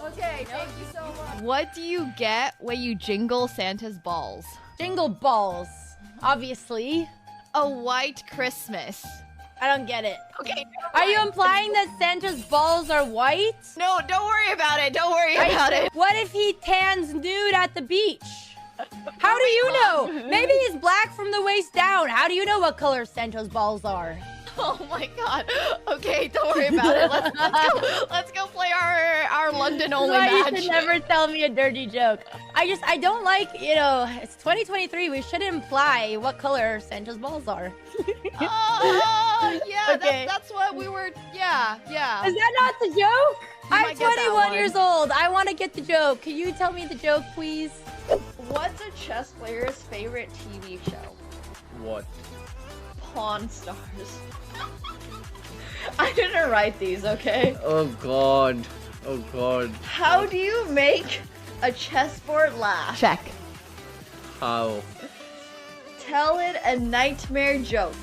Okay, thank you so much. What do you get when you jingle Santa's balls? Jingle balls, obviously. A white Christmas. I don't get it. Okay. Are you implying that Santa's balls are white? No, don't worry about it. Don't worry about it. What if he tans nude at the beach? How do you know? Maybe he's black from the waist down. How do you know what color Santa's balls are? Oh my god. Okay, don't worry about it. Let's go play our London only match. You should never tell me a dirty joke. I don't like, you know, it's 2023. We shouldn't imply what color Santa's balls are. Yeah, Okay. that's what we were, yeah. Is that not the joke? I'm might get that 21 one. years old. I want to get the joke. Can you tell me the joke, please? What's a chess player's favorite TV show? What? Pawn Stars. I didn't write these, okay? Oh god. Oh god. How do you make a chessboard laugh? Check. How? Tell it a nightmare joke.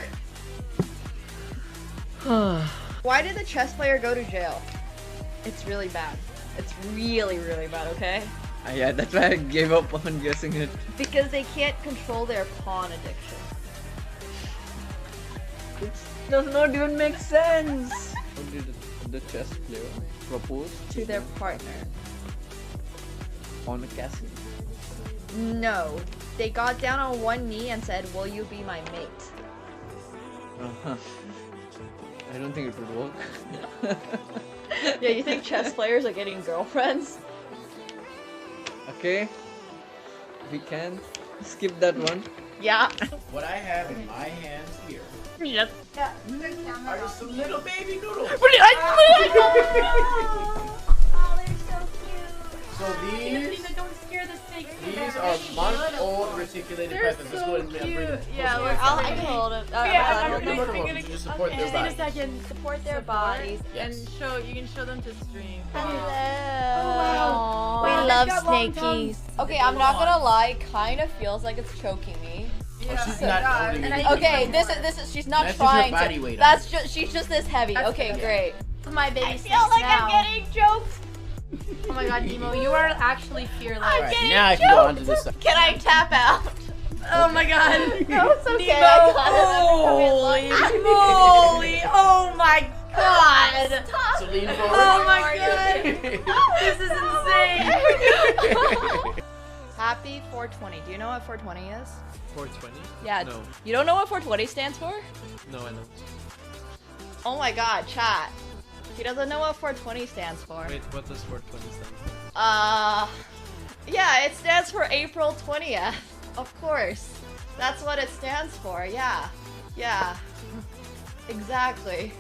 Why did the chess player go to jail? It's really bad. It's really, really bad, okay? Yeah, that's why I gave up on guessing it. Because they can't control their pawn addiction. It does not even make sense. How did the chess player propose To their partner. on a castle? No. They got down on one knee and said, "Will you be my mate?" Uh-huh. I don't think it would work. Yeah, you think chess players are getting girlfriends? Okay. We can skip that one. Yeah. What I have in my hands here Yep. are just some little baby noodles. Oh, they're so cute. So these Don't scare the snake. are month-old reticulated pythons. Let's go ahead and bring them. Yeah, I can hold it. You just support their body. Support their bodies. Yes. You can show them to stream. Hello. We love snakies. Okay, I'm not gonna lie. Kind of feels like it's choking me. Oh, she's not holding it. Okay, this is. She's not That's just her trying body to. weight on That's just. She's just this heavy. Okay, great. My baby I feel like I'm getting joked. Oh my god, Nemo, you are actually fearless. Alright, now I can go on to this side. Can I tap out? Oh my god. No, it's okay. Nemo, I got holy moly. Oh my god. So lean forward. Oh my god. This is insane. Happy 420. Do you know what 420 is? 420? Yeah. No. You don't know what 420 stands for? No, I don't. Oh my god, chat. He doesn't know what 420 stands for. Wait, what does 420 stand for? Yeah, it stands for April 20th. Of course. That's what it stands for. Yeah. Yeah. Exactly.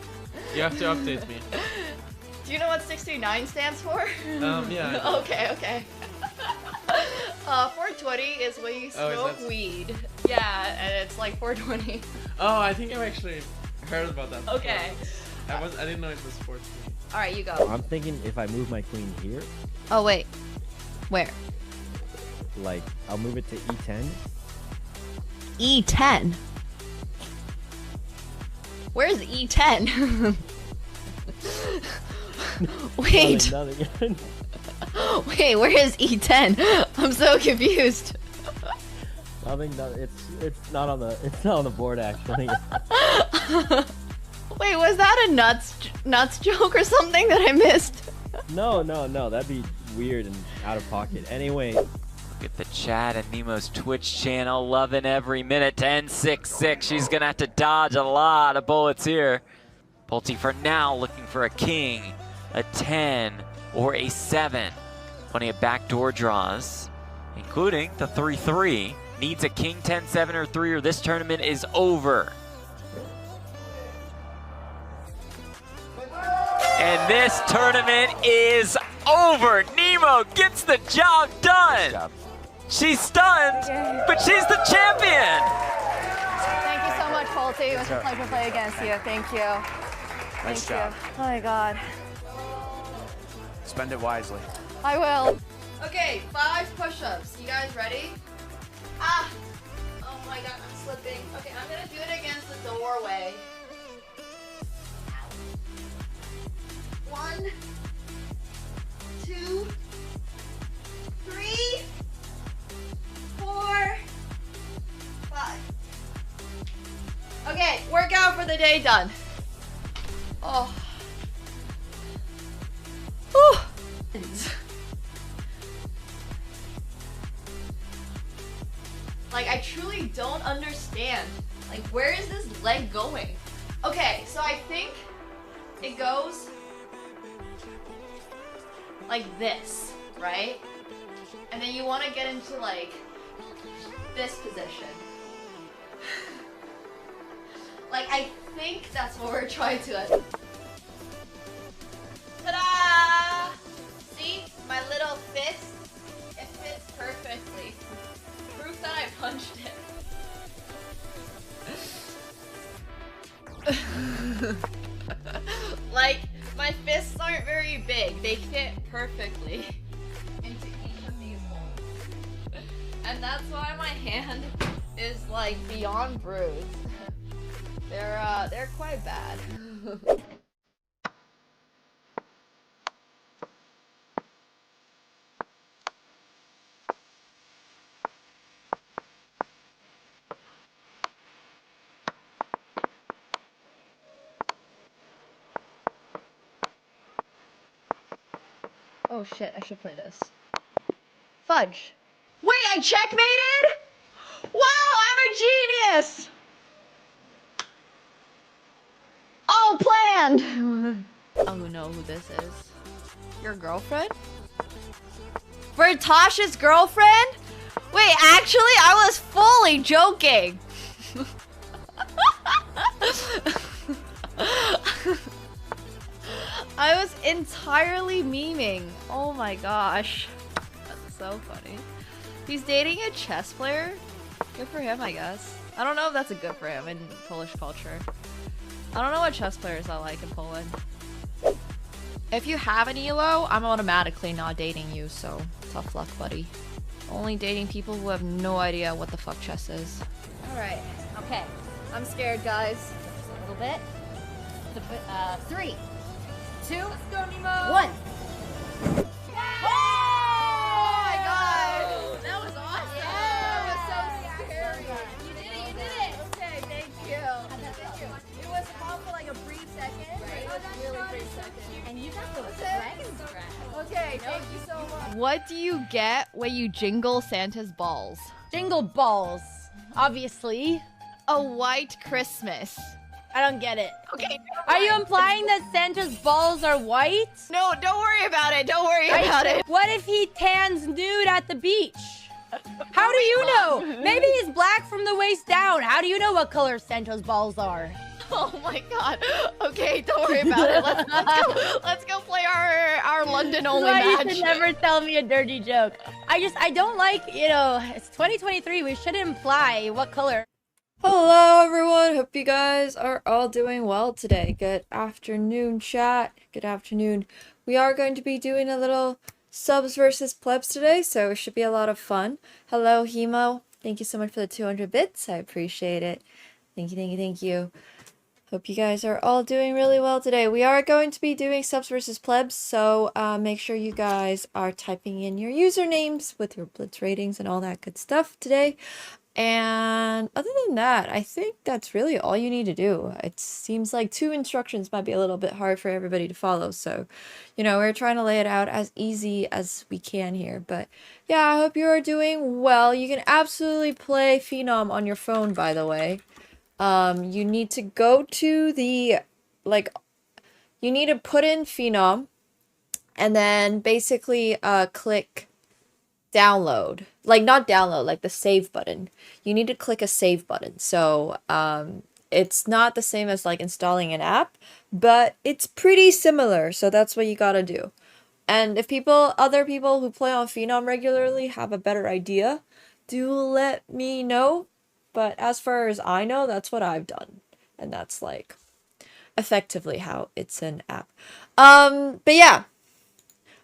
You have to update me. Do you know what 69 stands for? Yeah. Okay. 420 is when you smoke that- weed. Yeah, and it's like 420. Oh, I think I've actually heard about that. Okay. I didn't know it was 420. Alright, you go. I'm thinking if I move my queen here, Oh, wait. Where? like, I'll move it to E10. E10. Where's E10? Wait. Nothing. Wait, where is E10? I'm so confused. Nothing. It's not on the board actually. Wait, was that a nuts joke or something that I missed? No. That'd be weird and out of pocket. Anyway. Look at the chat and Nemo's Twitch channel, loving every minute. 10-6-6. She's gonna have to dodge a lot of bullets here. Pulte for now looking for a king, a 10, or a 7. Plenty of backdoor draws, including the 3-3. Needs a king, 10, 7, or 3, or this tournament is over. And this tournament is over. Nemo gets the job done. She's stunned, but she's the champion. Thank you so much, Pulte. It was a pleasure to play against you. Thank you. Nice Thank job. you. Oh my god. Spend it wisely. I will. Okay, 5 push-ups. You guys ready? Ah! Oh my god, I'm slipping. Okay, I'm gonna do it against the doorway. 1, Okay, done. Oh. Whew. Like, I truly don't understand. Like, where is this leg going? Okay, so I think it goes like this, right? And then you want to get into like this position. Like, I think that's what we're trying to. Ta-da! See? My little fist? It fits perfectly. Proof that I punched it. Like, my fists aren't very big. They fit perfectly into each of these holes. And that's why my hand is like beyond bruised. They're quite bad. Oh shit, I should play this. Fudge. Wait, I checkmated? Wow, I'm a genius! All planned! Oh, know who this is. Your girlfriend? Bertosh's girlfriend? Wait, actually, I was fully joking. I was entirely memeing. Oh my gosh. That's so funny. He's dating a chess player? Good for him, I guess. I don't know if that's a good for him in Polish culture. I don't know what chess players are like in Poland. If you have an ELO, I'm automatically not dating you, so tough luck, buddy. Only dating people who have no idea what the fuck chess is. Alright, okay. I'm scared, guys. Just a little bit. 3, 2, let's go, Nemo. 1. Oh my god! That was awesome! Yeah. That was so scary! You did it! Okay, thank you. It was calm for like a brief second. Right? It was really brief second. And you got the dragon's breath. Okay, thank you so much. What do you get when you jingle Santa's balls? Jingle balls, obviously. A white Christmas. I don't get it. Okay. Are you implying that Santa's balls are white? No, don't worry about it. Don't worry about it. What if he tans nude at the beach? How do you know? Maybe he's black from the waist down. How do you know what color Santa's balls are? Oh my god. Okay, don't worry about it. Let's go play our London only Why match. you should never tell me a dirty joke. I don't like, it's 2023. We shouldn't imply what color. Hello everyone, hope you guys are all doing well today. Good afternoon, chat. Good afternoon. We are going to be doing a little subs versus plebs today, so it should be a lot of fun. Hello, Hemo. Thank you so much for the 200 bits. I appreciate it. Thank you, thank you, thank you. Hope you guys are all doing really well today. We are going to be doing subs versus plebs, so make sure you guys are typing in your usernames with your blitz ratings and all that good stuff today. And other than that, I think that's really all you need to do. It seems like 2 instructions might be a little bit hard for everybody to follow. So, we're trying to lay it out as easy as we can here. But yeah, I hope you are doing well. You can absolutely play Phenom on your phone, by the way. You need to go to the, you need to put in Phenom and then basically click download. Not download, the save button. You need to click a save button. So it's not the same as installing an app, but it's pretty similar. So that's what you gotta do. And if other people who play on Phenom regularly have a better idea, do let me know. But as far as I know, that's what I've done. And that's effectively how it's an app. But yeah.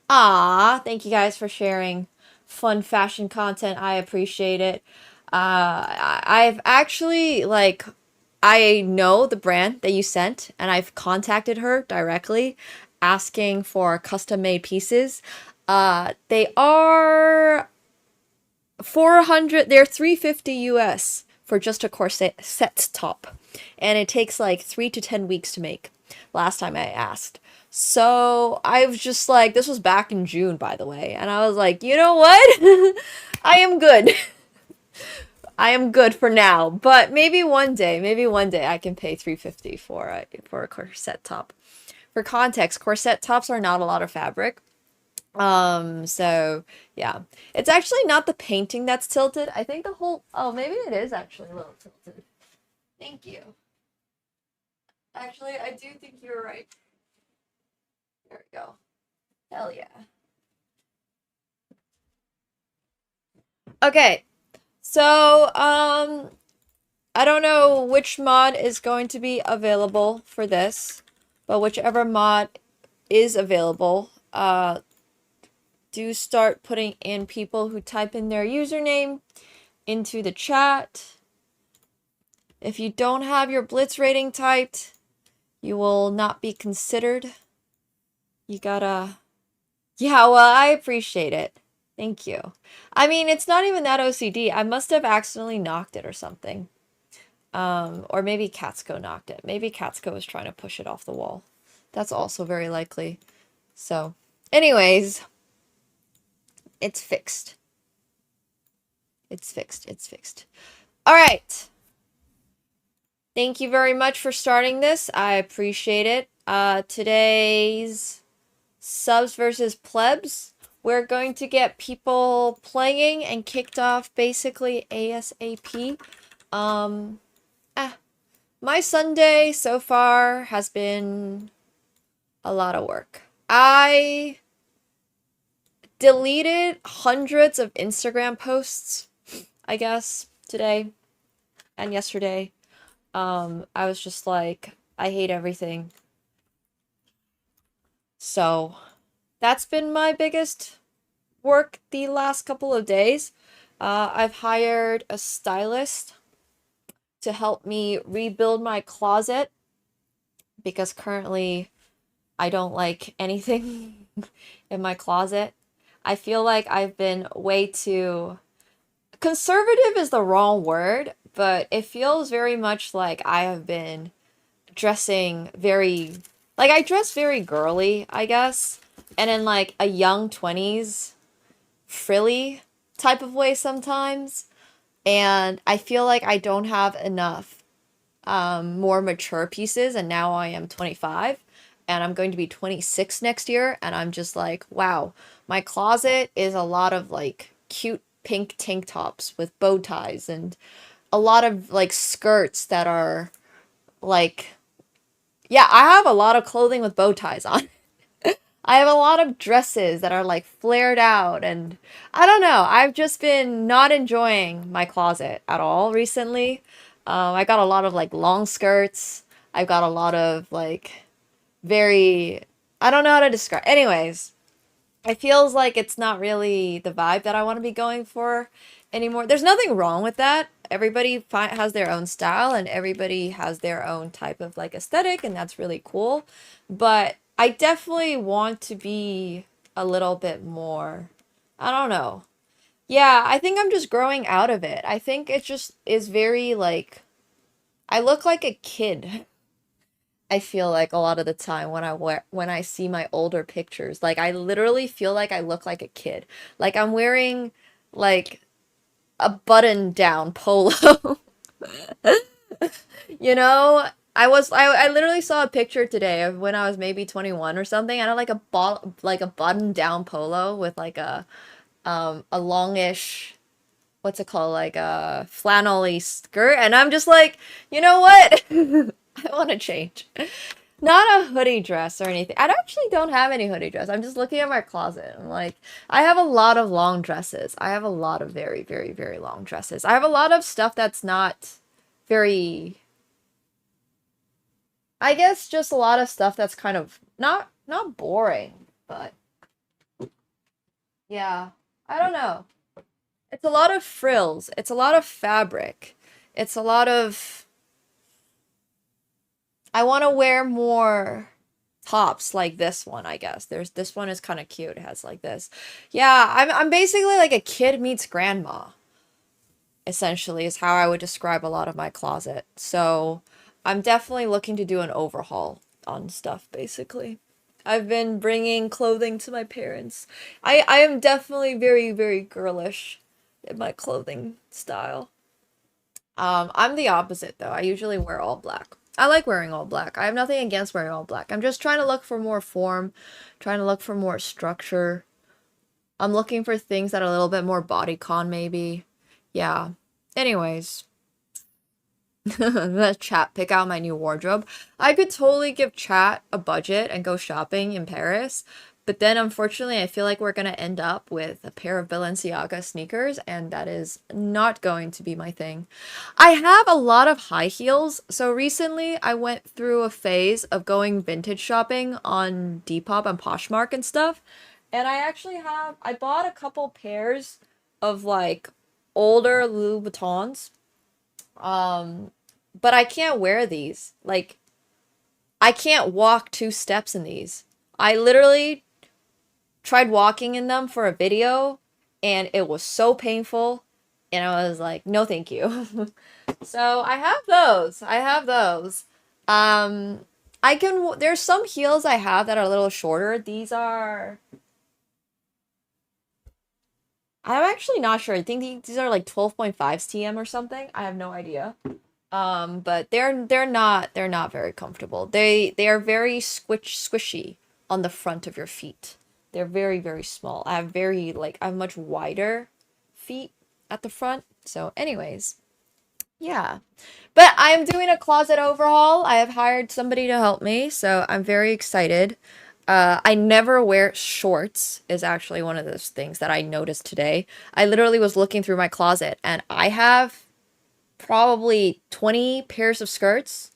Thank you guys for sharing fun fashion content. I appreciate it. I've actually I know the brand that you sent, and I've contacted her directly asking for custom made pieces. They are 400, they're $350 US for just a corset top. and it takes like 3 to 10 weeks to make. Last time I asked. So I was just like, this was back in June, by the way, and I was like, you know what? I am good. I am good for now, but maybe one day I can pay $350 for a corset top. For context, corset tops are not a lot of fabric. So yeah, it's actually not the painting that's tilted. I think the whole, oh, maybe it is actually a little tilted. Thank you. Actually, I do think you're right. There we go. Hell yeah. Okay. So, I don't know which mod is going to be available for this, but whichever mod is available, do start putting in people who type in their username into the chat. If you don't have your Blitz rating typed, you will not be considered. You gotta... Yeah, well, I appreciate it. Thank you. I mean, it's not even that OCD. I must have accidentally knocked it or something. Or maybe Katsko knocked it. Maybe Katsko was trying to push it off the wall. That's also very likely. So, anyways, it's fixed. It's fixed. It's fixed. All right. Thank you very much for starting this. I appreciate it. Today's subs versus plebs. We're going to get people playing and kicked off basically ASAP. My Sunday so far has been a lot of work. I deleted hundreds of Instagram posts, I guess, today and yesterday. I was just like, I hate everything. So that's been my biggest work the last couple of days. I've hired a stylist to help me rebuild my closet because currently I don't like anything in my closet. I feel like I've been way too... Conservative is the wrong word, but it feels very much like I have been dressing very... Like, I dress very girly, I guess. And in, like, a young 20s, frilly type of way sometimes. And I feel like I don't have enough more mature pieces. And now I am 25. And I'm going to be 26 next year. And I'm just like, wow. My closet is a lot of, like, cute pink tank tops with bow ties. And a lot of, like, skirts that are, like... Yeah, I have a lot of clothing with bow ties on. I have a lot of dresses that are like flared out, and I don't know. I've just been not enjoying my closet at all recently. I got a lot of like long skirts. I've got a lot of like very, I don't know how to describe. Anyways, it feels like it's not really the vibe that I want to be going for anymore. There's nothing wrong with that. Everybody has their own style and everybody has their own type of like aesthetic, and that's really cool. But I definitely want to be a little bit more, I don't know. Yeah, I think I'm just growing out of it. I think it just is very like, I look like a kid. I feel like a lot of the time when I see my older pictures, like I literally feel like I look like a kid. Like I'm wearing like a button down polo. You know, I literally saw a picture today of when I was maybe 21 or something, and I had like a button down polo with like a longish, what's it called, like a flannel-y skirt, and I'm just like, you know what? I want to change. Not a hoodie dress or anything. I actually don't have any hoodie dress. I'm just looking at my closet. I'm like, I have a lot of long dresses. I have a lot of very, very, very long dresses. I have a lot of stuff that's not very... I guess just a lot of stuff that's kind of not boring, but... Yeah, I don't know. It's a lot of frills. It's a lot of fabric. It's a lot of... I want to wear more tops like this one, I guess. This one is kind of cute. It has like this. Yeah, I'm basically like a kid meets grandma. Essentially is how I would describe a lot of my closet. So, I'm definitely looking to do an overhaul on stuff, basically. I've been bringing clothing to my parents. I am definitely very, very girlish in my clothing style. I'm the opposite, though. I usually wear all black. I like wearing all black. I have nothing against wearing all black. I'm just trying to look for more form, trying to look for more structure. I'm looking for things that are a little bit more bodycon, maybe. Yeah. Anyways. Let chat pick out my new wardrobe. I could totally give chat a budget and go shopping in Paris, but then unfortunately I feel like we're gonna end up with a pair of Balenciaga sneakers, and that is not going to be my thing. I have a lot of high heels, so recently I went through a phase of going vintage shopping on Depop and Poshmark and stuff, and I bought a couple pairs of like older Louis Vuittons. But I can't wear these. Like, I can't walk 2 steps in these. I literally tried walking in them for a video, and it was so painful, and I was like, no thank you. So, I have those. There's some heels I have that are a little shorter. I'm actually not sure. I think these are like 12.5 TM or something. I have no idea. But they're not very comfortable. They are very squishy on the front of your feet. They're very, very small. I have much wider feet at the front. So anyways, yeah. But I am doing a closet overhaul. I have hired somebody to help me, so I'm very excited. I never wear shorts is actually one of those things that I noticed today. I literally was looking through my closet, and I have probably 20 pairs of skirts,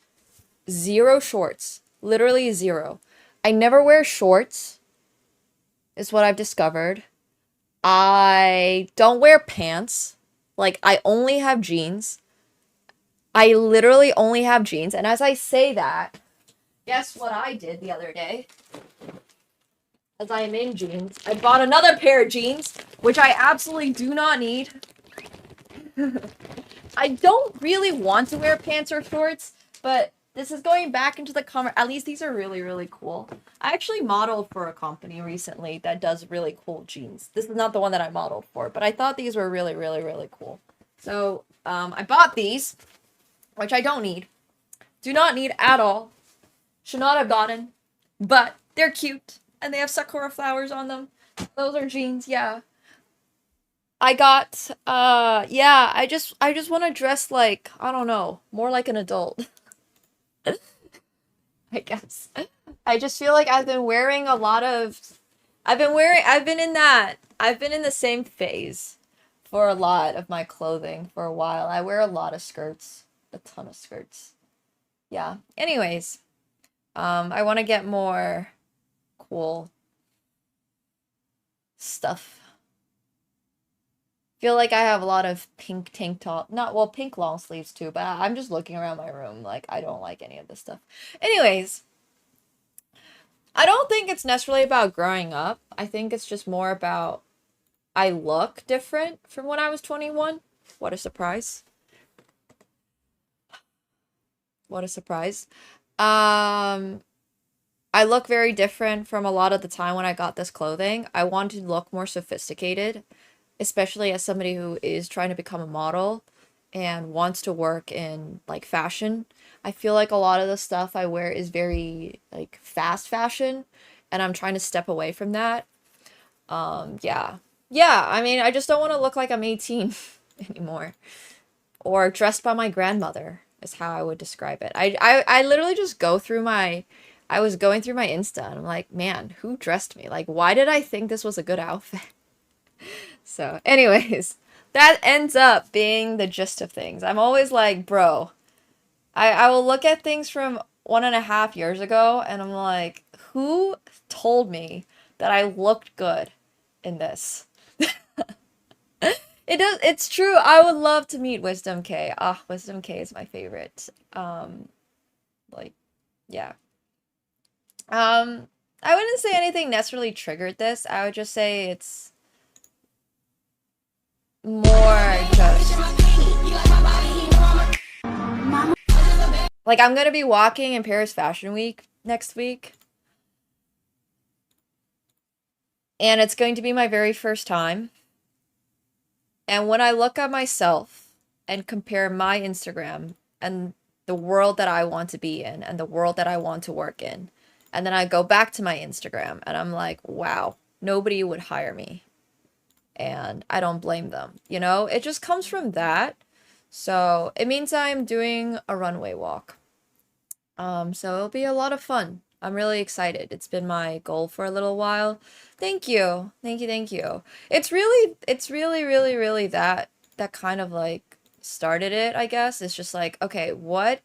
0 shorts, literally 0. I never wear shorts, is what I've discovered. I don't wear pants. Like, I only have jeans. I literally only have jeans. And as I say that, guess what I did the other day? As I am in jeans, I bought another pair of jeans, which I absolutely do not need. I don't really want to wear pants or shorts, but this is going back into the at least these are really, really cool. I actually modeled for a company recently that does really cool jeans. This is not the one that I modeled for, but I thought these were really, really, really cool. So, I bought these, which I don't need. Do not need at all. Should not have gotten, but they're cute, and they have sakura flowers on them. Those are jeans, yeah. I got, yeah, I just want to dress like, I don't know, more like an adult. I guess. I just feel like I've been wearing I've been in the same phase for a lot of my clothing for a while. I wear a lot of skirts, a ton of skirts. Yeah, anyways, I want to get more cool stuff. Feel like I have a lot of pink tank top, pink long sleeves too, but I'm just looking around my room like I don't like any of this stuff. Anyways, I don't think it's necessarily about growing up. I think it's just more about I look different from when I was 21. What a surprise. What a surprise. I look very different from a lot of the time when I got this clothing. I want to look more sophisticated, especially as somebody who is trying to become a model and wants to work in like fashion. I feel like a lot of the stuff I wear is very like fast fashion, and I'm trying to step away from that. Yeah, I mean, I just don't want to look like I'm 18 anymore, or dressed by my grandmother is how I would describe it. I literally just I was going through my Insta, and I'm like, man, who dressed me? Like, why did I think this was a good outfit? So, anyways, that ends up being the gist of things. I'm always like, bro, I will look at things from 1.5 years ago, and I'm like, who told me that I looked good in this? It's true. I would love to meet Wisdom K. Wisdom K is my favorite. Like, yeah. I wouldn't say anything necessarily triggered this. I would just say it's more just Like, I'm gonna be walking in Paris Fashion Week next week. And it's going to be my very first time. And when I look at myself and compare my Instagram and the world that I want to be in and the world that I want to work in, and then I go back to my Instagram and I'm like, wow, nobody would hire me. And I don't blame them. You know, it just comes from that. So it means I'm doing a runway walk. So it'll be a lot of fun. I'm really excited. It's been my goal for a little while. Thank you. Thank you, thank you. It's really that kind of like started it, I guess. It's just like, okay, what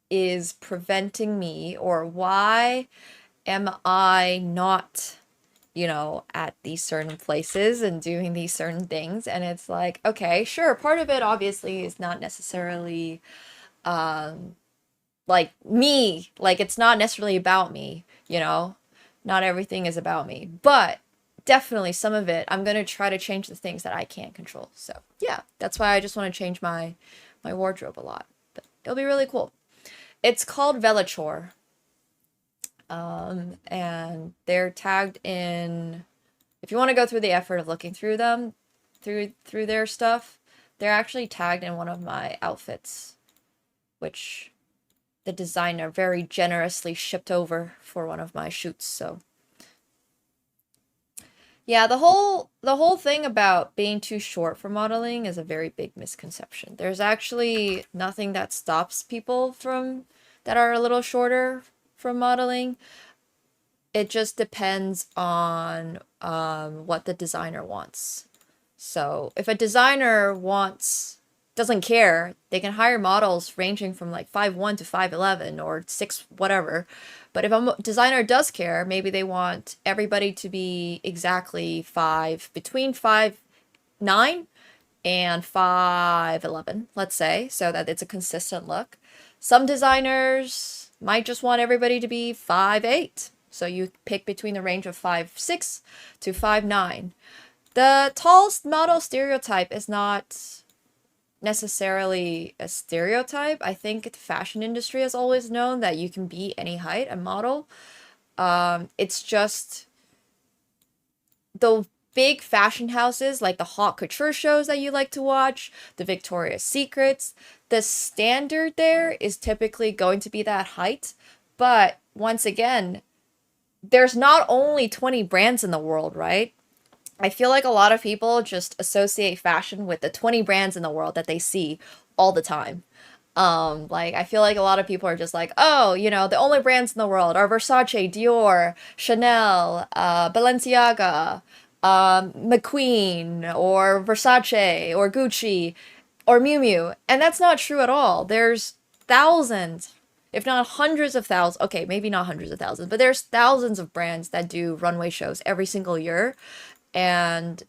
is preventing me, or why am I not, you know, at these certain places and doing these certain things? And it's like, okay, sure, part of it obviously is not necessarily like me, like it's not necessarily about me, you know, not everything is about me, but definitely some of it, I'm going to try to change the things that I can't control. So yeah, that's why I just want to change my wardrobe a lot, but it'll be really cool. It's called Velator. And they're tagged in, if you want to go through the effort of looking through them, through their stuff, they're actually tagged in one of my outfits, which the designer very generously shipped over for one of my shoots. So yeah, the whole thing about being too short for modeling is a very big misconception. There's actually nothing that stops people from that are a little shorter from modeling. It just depends on what the designer wants. So if a designer doesn't care, they can hire models ranging from like 5'1" to 5'11" or 6 whatever. But if a designer does care, maybe they want everybody to be exactly between 5'9" and 5'11", let's say, so that it's a consistent look. Some designers might just want everybody to be 5'8". So you pick between the range of 5'6" to 5'9". The tallest model stereotype is not necessarily a stereotype. I think the fashion industry has always known that you can be any height and model. It's just the big fashion houses, like the haute couture shows that you like to watch, the Victoria's Secrets, the standard there is typically going to be that height. But once again, there's not only 20 brands in the world, right? I feel like a lot of people just associate fashion with the 20 brands in the world that they see all the time. Like, I feel like a lot of people are just like, oh, you know, the only brands in the world are Versace, Dior, Chanel, Balenciaga, McQueen, or Versace, or Gucci, or Miu Miu. And that's not true at all. There's thousands, if not hundreds of thousands, okay, maybe not hundreds of thousands, but there's thousands of brands that do runway shows every single year. And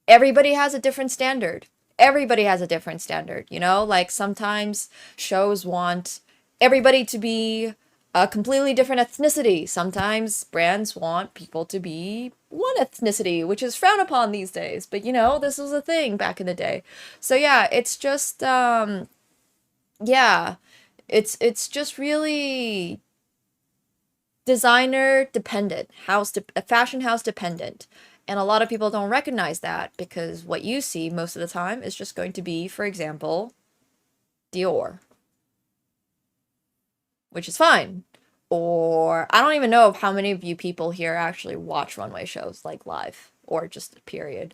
everybody has a different standard. Everybody has a different standard, you know? Like, sometimes shows want everybody to be a completely different ethnicity. Sometimes brands want people to be one ethnicity, which is frowned upon these days. But, you know, this was a thing back in the day. So, yeah, it's just, yeah, it's just really designer dependent, fashion house dependent. And a lot of people don't recognize that, because what you see most of the time is just going to be, for example, Dior, which is fine. Or I don't even know how many of you people here actually watch runway shows, like live or just period.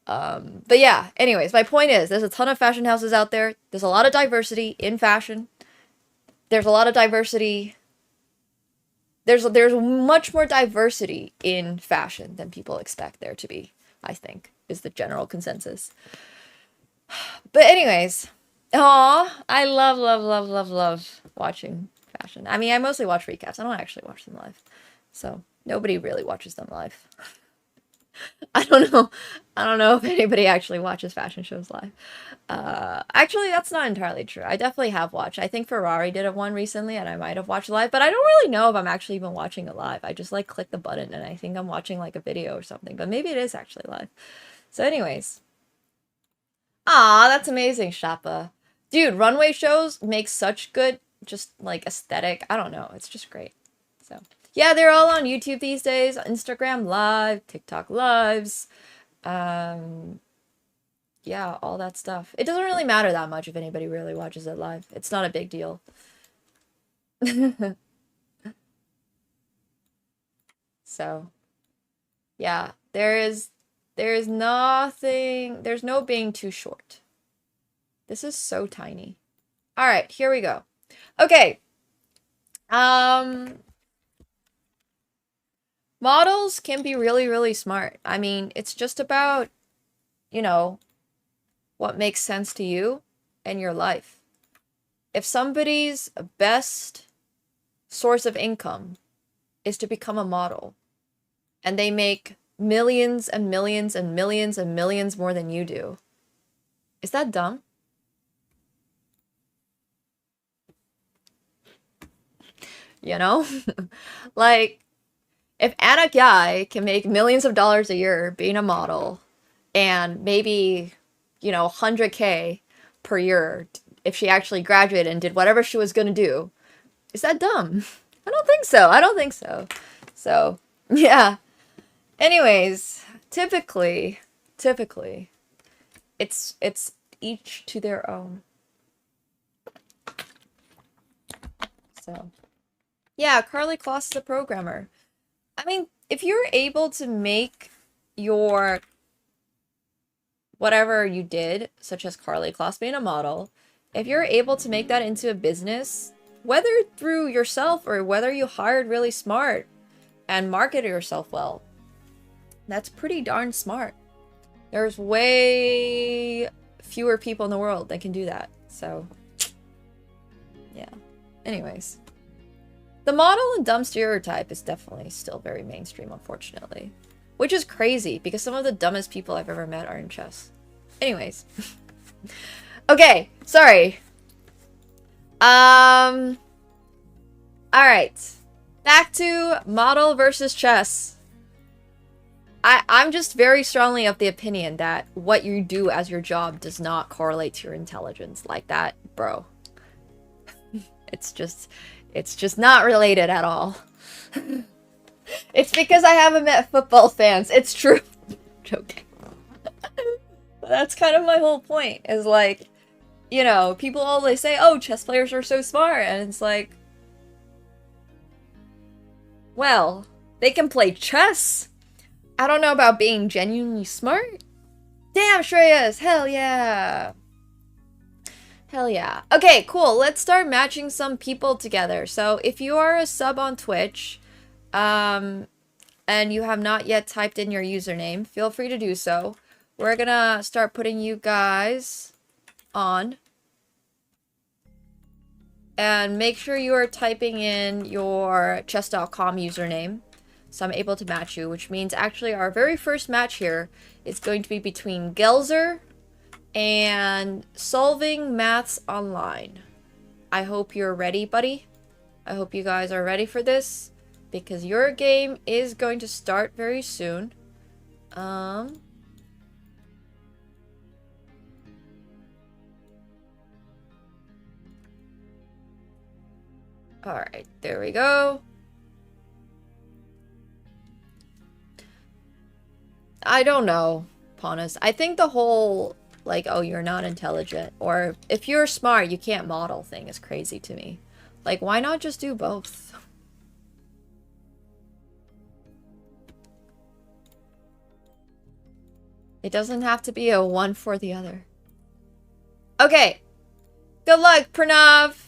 But yeah, anyways, my point is there's a ton of fashion houses out there. There's a lot of diversity in fashion. There's a lot of diversity. There's much more diversity in fashion than people expect there to be, I think, is the general consensus. But anyways, I love watching fashion. I mean, I mostly watch recaps. I don't actually watch them live. So nobody really watches them live. I don't know if anybody actually watches fashion shows live. Actually, that's not entirely true. I definitely have watched. I think Ferrari did one recently, and I might have watched live, but I don't really know if I'm actually even watching it live. I just like click the button, and I think I'm watching like a video or something, but maybe it is actually live. So anyways. That's amazing, Shappa. Dude, runway shows make such good, just like aesthetic. I don't know. It's just great. So yeah, they're all on YouTube these days. Instagram Live, TikTok Lives. Yeah, all that stuff. It doesn't really matter that much if anybody really watches it live. It's not a big deal. So, yeah, there's nothing, there's no being too short. This is so tiny. All right, here we go. Okay. Models can be really, really smart. I mean, it's just about, you know, what makes sense to you and your life. If somebody's best source of income is to become a model, and they make millions and millions and millions and millions more than you do, is that dumb? You know? Like, if Anna Guy can make millions of dollars a year being a model, and maybe, you know, 100K per year if she actually graduated and did whatever she was going to do, is that dumb? I don't think so. I don't think so. So, yeah. Anyways, typically, it's each to their own. So, yeah, Carly Kloss is a programmer. I mean, if you're able to make your whatever you did, such as Carly Kloss being a model, if you're able to make that into a business, whether through yourself or whether you hired really smart and marketed yourself well, that's pretty darn smart. There's way fewer people in the world that can do that. So, yeah. Anyways. The model and dumb stereotype is definitely still very mainstream, unfortunately. Which is crazy, because some of the dumbest people I've ever met are in chess. Anyways. Okay, sorry. Alright. Back to model versus chess. I'm just very strongly of the opinion that what you do as your job does not correlate to your intelligence like that, bro. It's just not related at all. It's because I haven't met football fans. It's true. Joking. That's kind of my whole point, is like, you know, people always say, oh, chess players are so smart, and it's like, well, they can play chess. I don't know about being genuinely smart. Damn, Shreyas! Hell yeah! Hell yeah. Okay, cool. Let's start matching some people together. So if you are a sub on Twitch, and you have not yet typed in your username, feel free to do so. We're gonna start putting you guys on. And make sure you are typing in your chess.com username, so I'm able to match you, which means actually our very first match here is going to be between Gelzer and Solving Maths Online. I hope you're ready, buddy. I hope you guys are ready for this, because your game is going to start very soon. Alright, there we go. I don't know, Pawnus. I think the whole, like, oh, you're not intelligent, or if you're smart, you can't model thing is crazy to me. Like, why not just do both? It doesn't have to be a one for the other. Okay. Good luck, Pranav.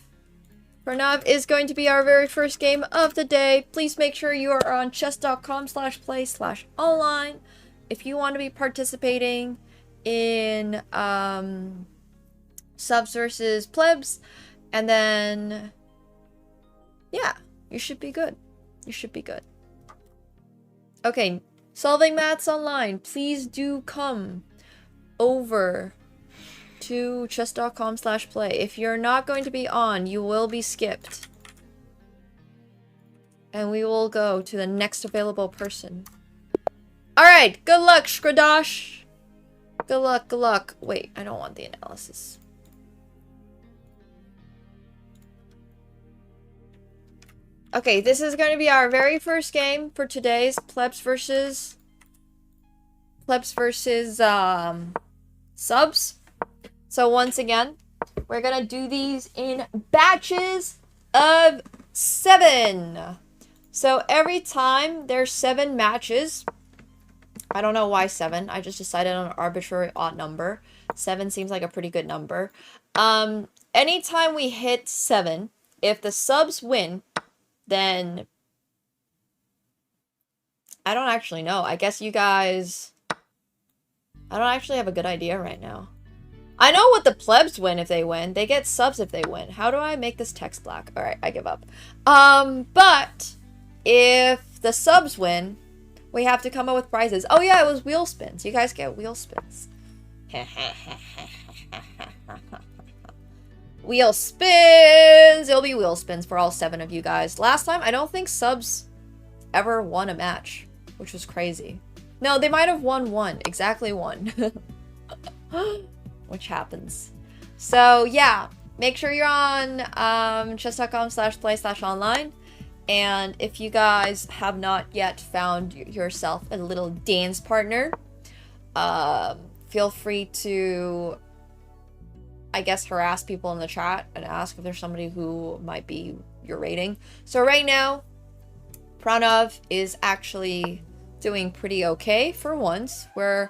Pranav is going to be our very first game of the day. Please make sure you are on chess.com/play/online if you want to be participating in subs versus plebs. And then, yeah, you should be good. You should be good. Okay, Solving Maths Online, please do come over to chess.com/play. If you're not going to be on, you will be skipped. And we will go to the next available person. Alright, good luck, Shkradash. Good luck, good luck. Wait, I don't want the analysis. Okay, this is going to be our very first game for today's Plebs versus subs. So once again, we're going to do these in batches of 7. So every time there's 7 matches, I don't know why 7. I just decided on an arbitrary odd number. 7 seems like a pretty good number. Anytime we hit 7, if the subs win, then I don't actually know. I guess you guys... I don't actually have a good idea right now. I know what the plebs win if they win. They get subs if they win. How do I make this text black? Alright, I give up. But if the subs win, we have to come up with prizes. Oh yeah, it was wheel spins. You guys get wheel spins. Wheel spins! It'll be wheel spins for all 7 of you guys. Last time, I don't think subs ever won a match, which was crazy. No, they might have won 1. Exactly 1. Which happens. So, yeah. Make sure you're on chess.com/play/online. And if you guys have not yet found yourself a little dance partner, feel free to, I guess, harass people in the chat and ask if there's somebody who might be your rating. So right now, Pranav is actually doing pretty okay for once. We're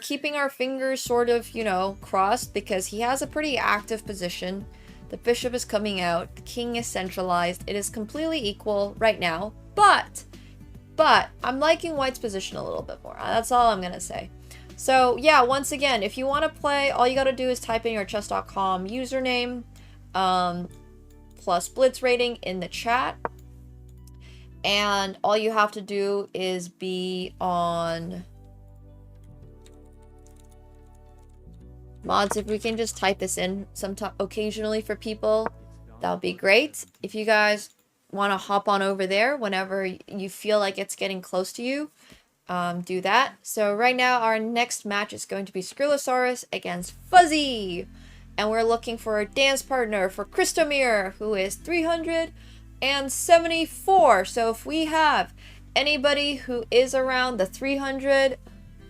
keeping our fingers sort of, you know, crossed because he has a pretty active position. The bishop is coming out. The king is centralized. It is completely equal right now. But I'm liking white's position a little bit more. That's all I'm going to say. So, yeah, once again, if you want to play, all you got to do is type in your chess.com username plus blitz rating in the chat. And all you have to do is be on... Mods, if we can just type this in occasionally for people, that would be great. If you guys want to hop on over there whenever you feel like it's getting close to you, do that. So right now, our next match is going to be Skrillosaurus against Fuzzy. And we're looking for a dance partner for Christomir, who is 374. So if we have anybody who is around the 300,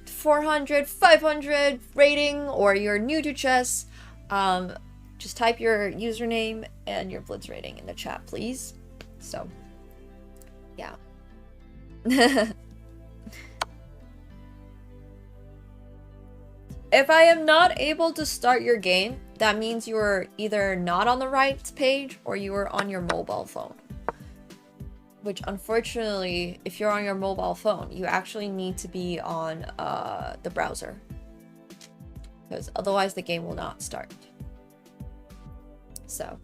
400, 500 rating, or you're new to chess, just type your username and your blitz rating in the chat, please. So, yeah. If I am not able to start your game, that means you are either not on the right page or you are on your mobile phone. Which, unfortunately, if you're on your mobile phone, you actually need to be on the browser. Because otherwise the game will not start. So.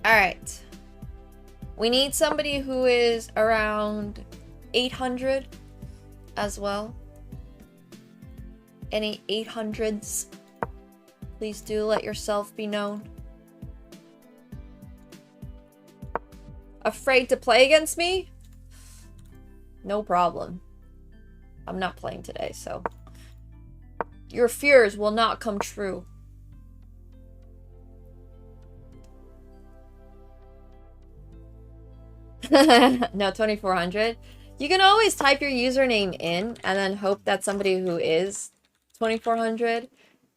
Alright. We need somebody who is around 800 as well. Any 800s? Please do let yourself be known. Afraid to play against me? No problem. I'm not playing today, so... Your fears will not come true. No, 2400. You can always type your username in and then hope that somebody who is 2400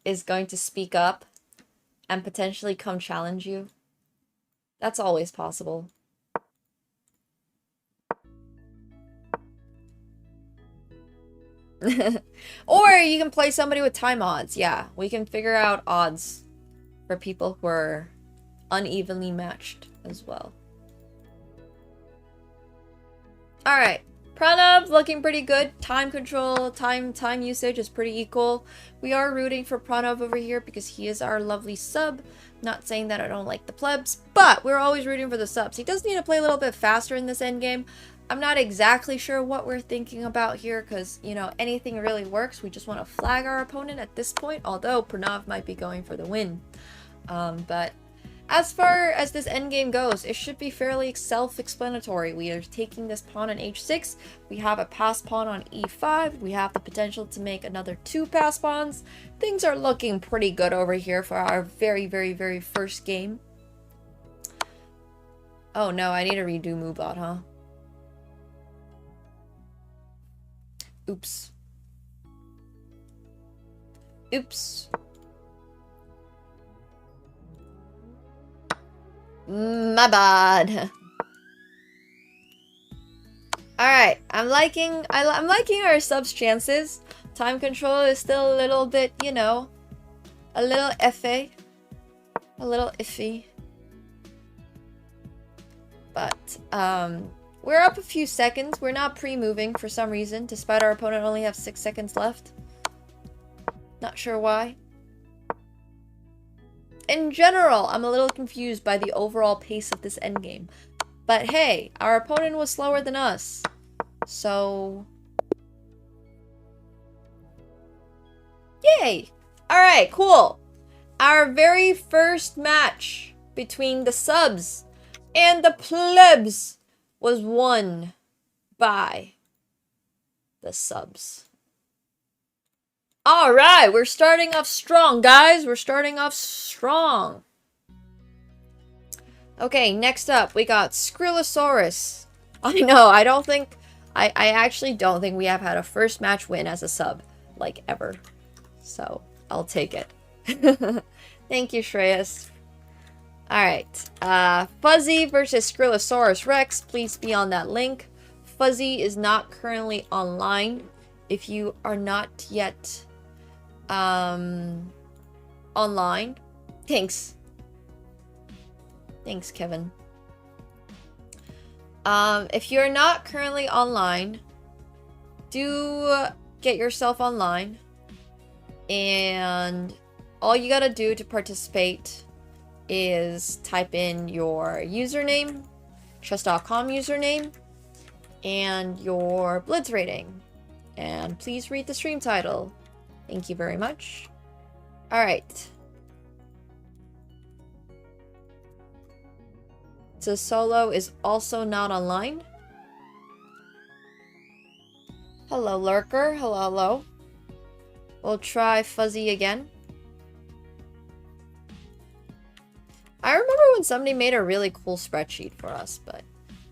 is going to speak up and potentially come challenge you. That's always possible. Or you can play somebody with time odds. Yeah, we can figure out odds for people who are unevenly matched as well. Alright, Pranav looking pretty good. Time control, time usage is pretty equal. We are rooting for Pranav over here because he is our lovely sub. Not saying that I don't like the plebs, but we're always rooting for the subs. He does need to play a little bit faster in this endgame. I'm not exactly sure what we're thinking about here because, you know, anything really works. We just want to flag our opponent at this point, although Pranav might be going for the win. But as far as this endgame goes, it should be fairly self-explanatory. We are taking this pawn on h6. We have a pass pawn on e5. We have the potential to make another 2 pass pawns. Things are looking pretty good over here for our very, very, very first game. Oh no, I need to redo Moobot, huh? Oops. Oops. My bad. Alright, I'm liking our subs chances. Time control is still a little bit, you know, a little iffy. A little iffy. But, we're up a few seconds. We're not pre-moving for some reason, despite our opponent only have 6 seconds left. Not sure why. In general, I'm a little confused by the overall pace of this endgame. But hey, our opponent was slower than us. So... yay! Alright, cool. Our very first match between the subs and the plebs was won by the subs. Alright, we're starting off strong, guys. We're starting off strong. Okay, next up, we got Skrillosaurus. I know, I actually don't think we have had a first match win as a sub, like, ever. So, I'll take it. Thank you, Shreyas. Alright, Fuzzy versus Skrillosaurus Rex. Please be on that link. Fuzzy is not currently online. If you are not yet online, thanks. Thanks, Kevin. If you're not currently online, do get yourself online. And all you gotta do to participate is type in your username, chess.com username, and your Blitz rating. And please read the stream title. Thank you very much. Alright. So Solo is also not online. Hello, Lurker. Hello, hello. We'll try Fuzzy again. I remember when somebody made a really cool spreadsheet for us, but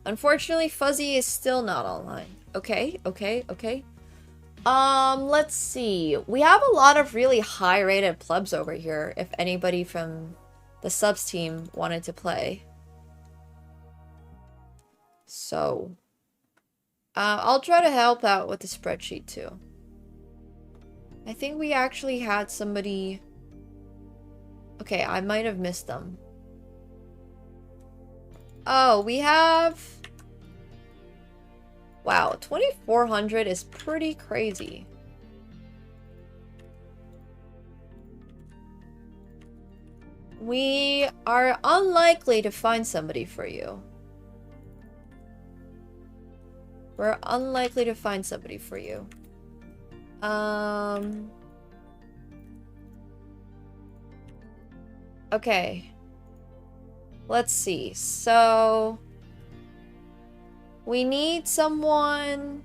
unfortunately Fuzzy is still not online. Okay. Let's see. We have a lot of really high-rated plebs over here, if anybody from the subs team wanted to play. So, I'll try to help out with the spreadsheet too. I think we actually had somebody... Okay, I might have missed them. Oh, we have... Wow, 2,400 is pretty crazy. We are unlikely to find somebody for you. We're unlikely to find somebody for you. Okay. Let's see. So... we need someone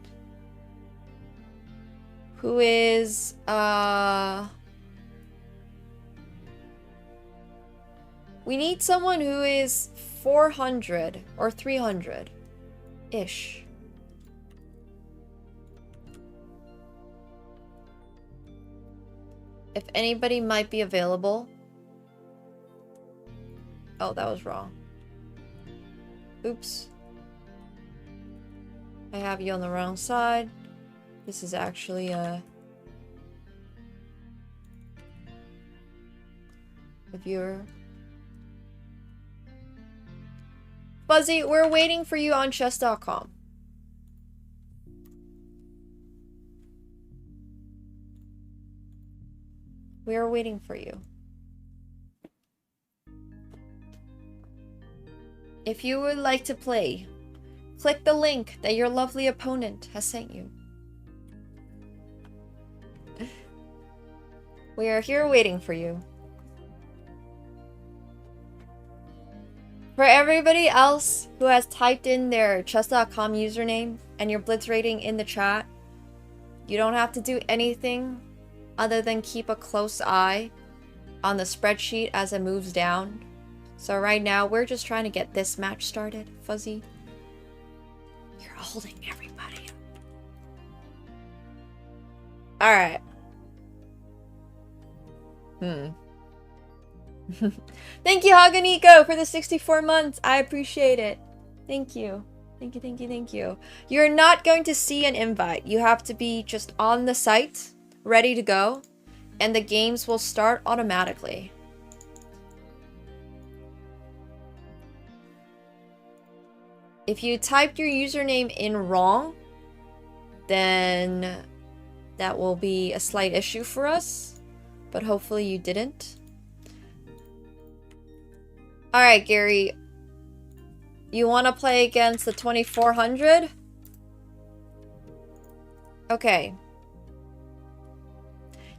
who is, we need someone who is 400 or 300-ish. If anybody might be available. Oh, that was wrong. Oops. I have you on the wrong side. This is actually a viewer. Fuzzy, we're waiting for you on chess.com. We are waiting for you. If you would like to play, click the link that your lovely opponent has sent you. We are here waiting for you. For everybody else who has typed in their chess.com username and your blitz rating in the chat, you don't have to do anything other than keep a close eye on the spreadsheet as it moves down. So right now, we're just trying to get this match started. Fuzzy, you're holding everybody up. Alright. Thank you, AkaNemsko, for the 64 months. I appreciate it. Thank you. Thank you, thank you, thank you. You're not going to see an invite. You have to be just on the site, ready to go, and the games will start automatically. If you typed your username in wrong, then that will be a slight issue for us, but hopefully you didn't. Alright, Gary. You want to play against the 2400? Okay.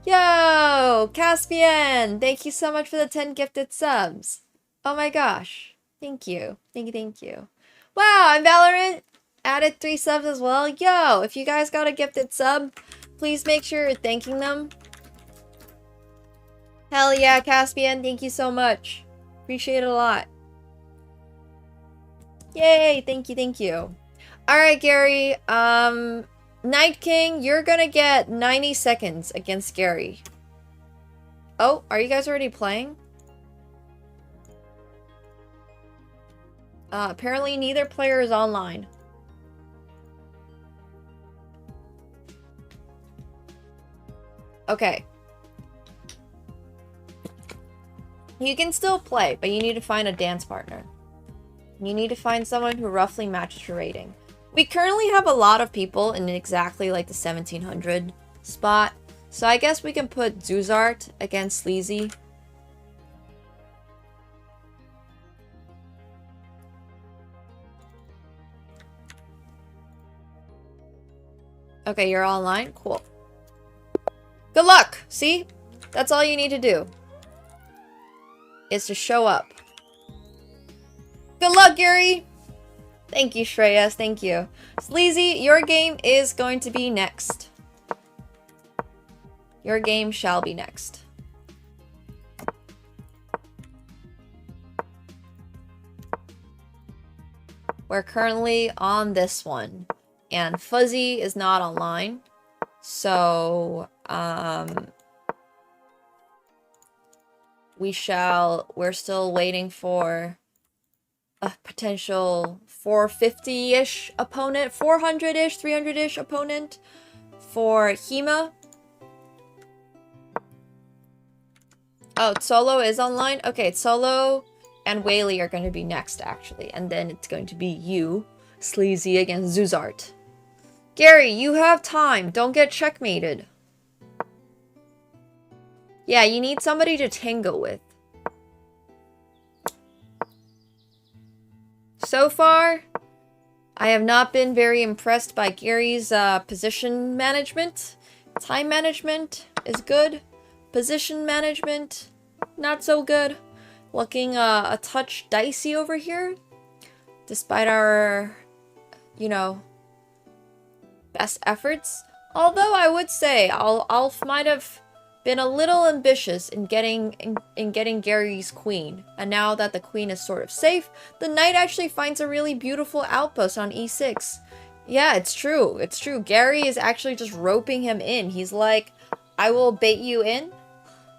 Yo! Caspian! Thank you so much for the 10 gifted subs. Oh my gosh. Thank you. Thank you, thank you. Wow, and Valorant added 3 subs as well. Yo, if you guys got a gifted sub, please make sure you're thanking them. Hell yeah, Caspian. Thank you so much. Appreciate it a lot. Yay, thank you, thank you. Alright, Gary. Night King, you're gonna get 90 seconds against Gary. Oh, are you guys already playing? Apparently neither player is online. Okay. You can still play, but you need to find a dance partner. You need to find someone who roughly matches your rating. We currently have a lot of people in exactly like the 1700 spot. So I guess we can put Zuzart against Sleazy. Okay, you're online? Cool. Good luck! See? That's all you need to do. Is to show up. Good luck, Gary! Thank you, Shreyas. Thank you. Sleazy, your game is going to be next. Your game shall be next. We're currently on this one. And Fuzzy is not online. So, we're still waiting for a potential 450-ish opponent, 400-ish, 300-ish opponent for Hema. Oh, Solo is online? Okay, Solo and Whaley are going to be next, actually. And then it's going to be you, Sleazy, against Zuzart. Gary, you have time. Don't get checkmated. Yeah, you need somebody to tango with. So far, I have not been very impressed by Gary's position management. Time management is good. Position management, not so good. Looking a touch dicey over here. Despite our, you know, best efforts. Although I would say Alf might have been a little ambitious in getting Gary's queen. And now that the queen is sort of safe, the knight actually finds a really beautiful outpost on e6. Yeah, it's true. It's true. Gary is actually just roping him in. He's like, I will bait you in.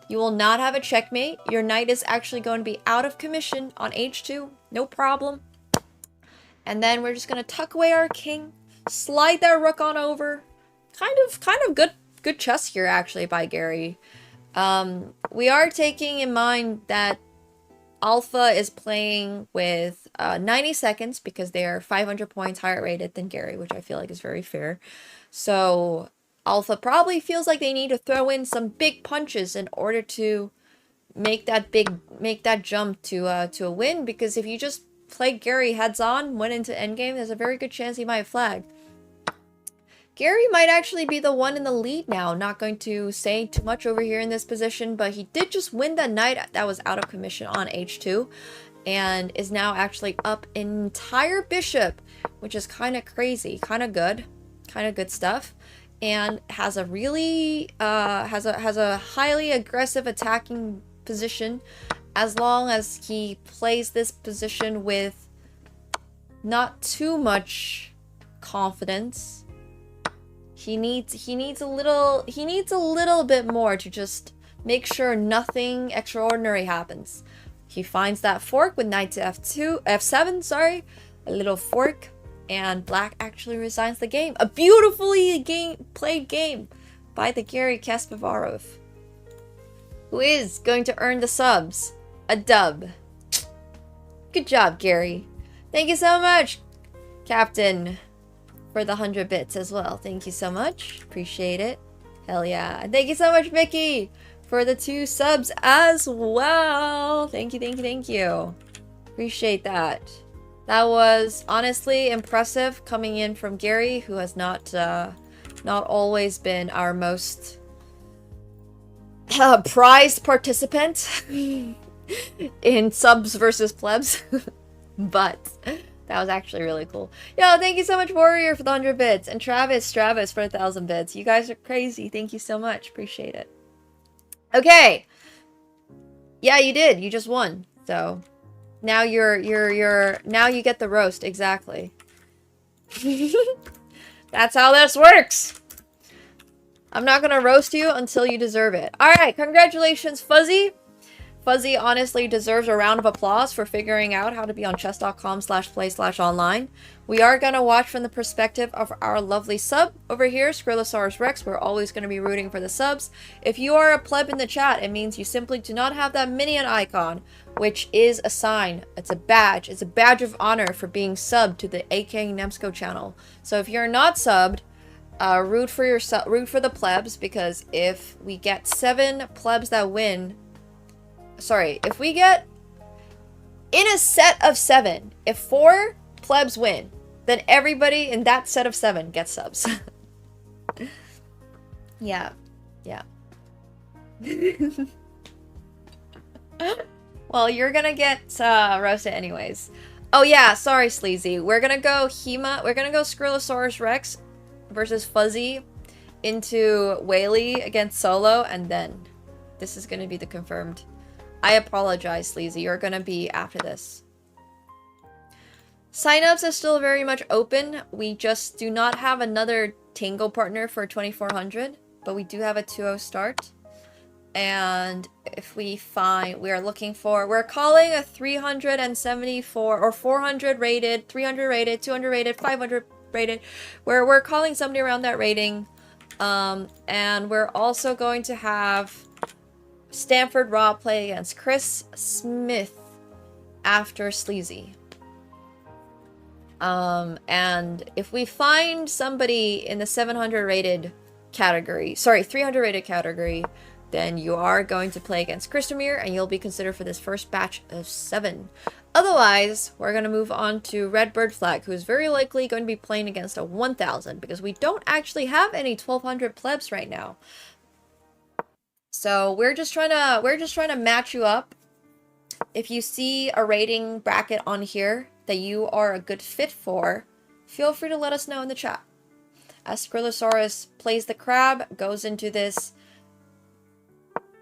You will not have a checkmate. Your knight is actually going to be out of commission on h2. No problem. And then we're just going to tuck away our king. Slide that rook on over. Kind of good chess here, actually, by Gary. We are taking in mind that Alpha is playing with 90 seconds because they are 500 points higher rated than Gary, which I feel like is very fair. So Alpha probably feels like they need to throw in some big punches in order to make that jump to a win, because if you just play Gary heads on, went into endgame, there's a very good chance he might flag. Gary might actually be the one in the lead now. Not going to say too much over here in this position, but he did just win that knight that was out of commission on H2 and is now actually up an entire bishop, which is kind of crazy, kind of good stuff, and has a really has a highly aggressive attacking position as long as he plays this position with not too much confidence. He needs a little bit more to just make sure nothing extraordinary happens. He finds that fork with knight to f7, sorry, a little fork, and black actually resigns the game. A beautifully played game by the Gary Kasparov, who is going to earn the subs. A dub. Good job, Gary. Thank you so much, Captain, for the 100 bits as well. Thank you so much. Appreciate it. Hell yeah. And thank you so much, Mickey, for the 2 subs as well. Thank you, thank you, thank you. Appreciate that. That was honestly impressive coming in from Gary, who has not always been our most prized participant in subs versus plebs. But that was actually really cool. Yo, thank you so much, Warrior, for the 100 bits. And Travis for 1,000 bits. You guys are crazy. Thank you so much. Appreciate it. Okay. Yeah, you did. You just won. So now now you get the roast. Exactly. That's how this works. I'm not gonna roast you until you deserve it. Alright, congratulations, Fuzzy. Fuzzy honestly deserves a round of applause for figuring out how to be on chess.com/play/online. We are going to watch from the perspective of our lovely sub over here, Skrillosaurus Rex. We're always going to be rooting for the subs. If you are a pleb in the chat, it means you simply do not have that minion icon, which is a sign. It's a badge. It's a badge of honor for being subbed to the AkaNemsko channel. So if you're not subbed, root for the plebs, because if we get 7 plebs that win, sorry, if we get in a set of 7, if 4 plebs win, then everybody in that set of 7 gets subs. Yeah. Well, you're gonna get roasted anyways. Oh yeah, sorry, Sleazy. We're gonna go Skrillosaurus Rex versus Fuzzy into Whaley against Solo, and then this is gonna be the confirmed. I apologize, Sleazy. You're gonna be after this. Signups are still very much open. We just do not have another Tango partner for 2400, but we do have a 2-0 start. And if we find, we're calling a 374 or 400 rated, 300 rated, 200 rated, 500 rated. We're calling somebody around that rating. And we're also going to have Stanford Raw play against Chris Smith after Sleazy. And if we find somebody in the 700 rated category, sorry, 300 rated category, then you are going to play against Christomir, and you'll be considered for this first batch of 7. Otherwise, we're going to move on to Redbird Flag, who is very likely going to be playing against a 1000, because we don't actually have any 1200 plebs right now. So we're just trying to match you up. If you see a rating bracket on here that you are a good fit for, feel free to let us know in the chat. As Skrillosaurus plays the crab, goes into this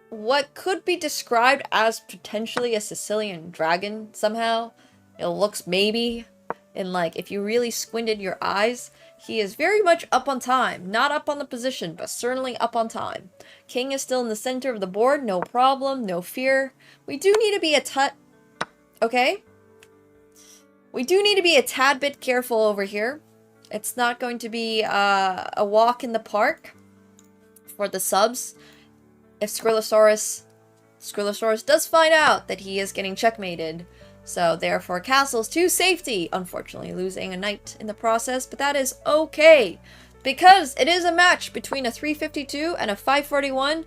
what could be described as potentially a Sicilian dragon somehow. It looks maybe, and like if you really squinted your eyes, he is very much up on time. Not up on the position, but certainly up on time. King is still in the center of the board, no problem, no fear. We do need to be okay? We do need to be a tad bit careful over here. It's not going to be a walk in the park for the subs. If Skrillosaurus does find out that he is getting checkmated. So therefore castles to safety, unfortunately losing a knight in the process, but that is okay, because it is a match between a 352 and a 541.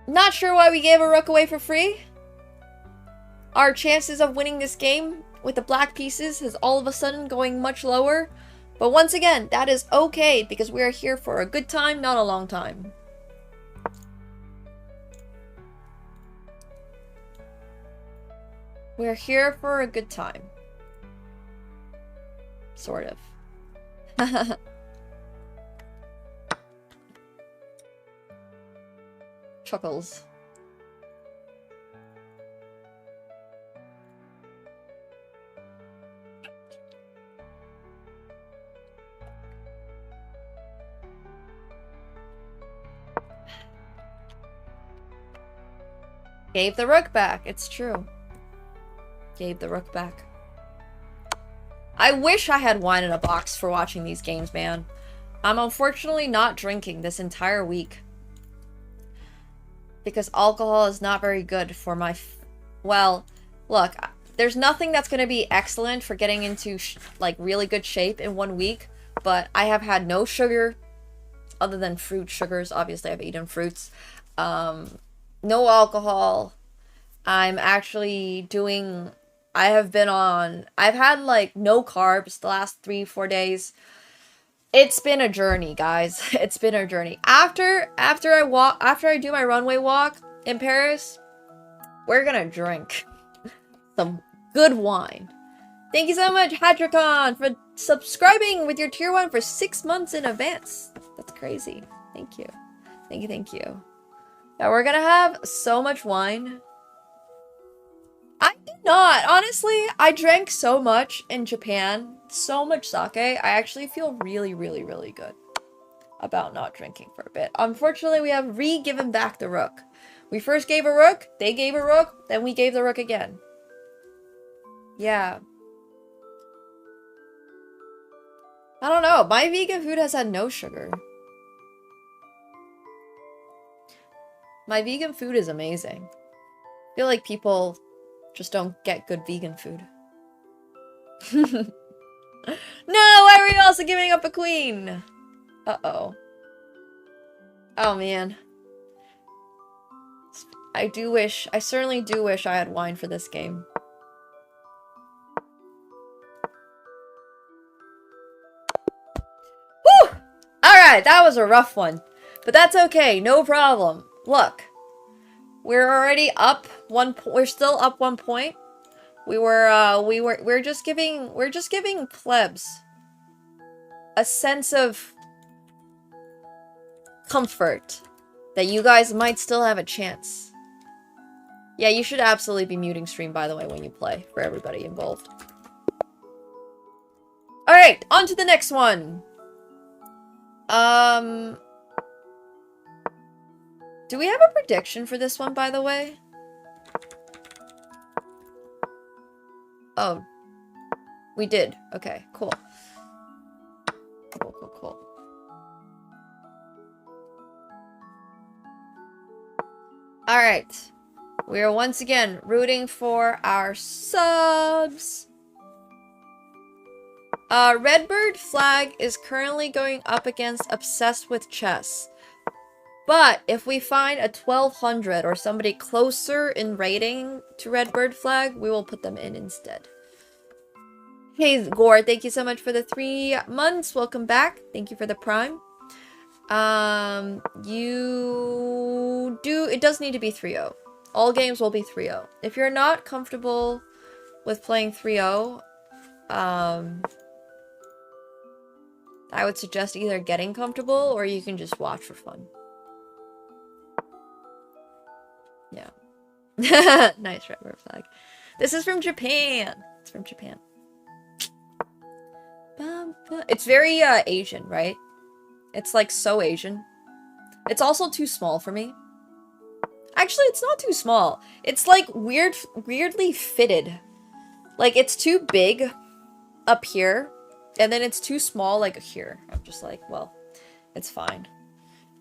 Not sure why we gave a rook away for free. Our chances of winning this game with the black pieces is all of a sudden going much lower. But once again, that is okay because we are here for a good time, not a long time. We're here for a good time. Sort of. Chuckles. Gave the rook back. It's true. Gave the rook back. I wish I had wine in a box for watching these games, man. I'm unfortunately not drinking this entire week. Because alcohol is not very good for my... Well, look, there's nothing that's going to be excellent for getting into, like, really good shape in 1 week. But I have had no sugar, other than fruit sugars. Obviously, I've eaten fruits. No alcohol. I'm actually doing... I've had, like, no carbs the last 3-4 days. It's been a journey, guys. It's been a journey. After I do my runway walk in Paris, we're gonna drink some good wine. Thank you so much, Hatricon, for subscribing with your tier 1 for 6 months in advance. That's crazy. Thank you. Thank you, thank you. Yeah, we're gonna have so much wine. I did not. Honestly, I drank so much in Japan. So much sake. I actually feel really, really, really good about not drinking for a bit. Unfortunately, we have re-given back the rook. We first gave a rook, they gave a rook, then we gave the rook again. Yeah. I don't know. My vegan food has had no sugar. My vegan food is amazing. I feel like people just don't get good vegan food. No, why were you also giving up a queen? Uh-oh. Oh, man. I certainly do wish I had wine for this game. Whew! Alright, that was a rough one. But that's okay, no problem. Look. We're already up we're still up 1 point. We're just giving plebs a sense of comfort that you guys might still have a chance. Yeah, you should absolutely be muting stream, by the way, when you play, for everybody involved. Alright, on to the next one. Do we have a prediction for this one, by the way? Oh. We did. Okay, cool. Cool. Alright. We are once again rooting for our subs. Redbird Flag is currently going up against Obsessed with Chess. But if we find a 1200 or somebody closer in rating to Redbird Flag, we will put them in instead. Hey, Gore, thank you so much for the 3 months. Welcome back. Thank you for the prime. It does need to be 3-0. All games will be 3-0. If you're not comfortable with playing 3-0, I would suggest either getting comfortable or you can just watch for fun. Yeah. Nice Redbird Flag. This is from Japan. It's from Japan. It's very Asian, right? It's like so Asian. It's also too small for me. Actually, it's not too small. It's like weirdly fitted. Like it's too big up here, and then it's too small like here. I'm just like, well, it's fine.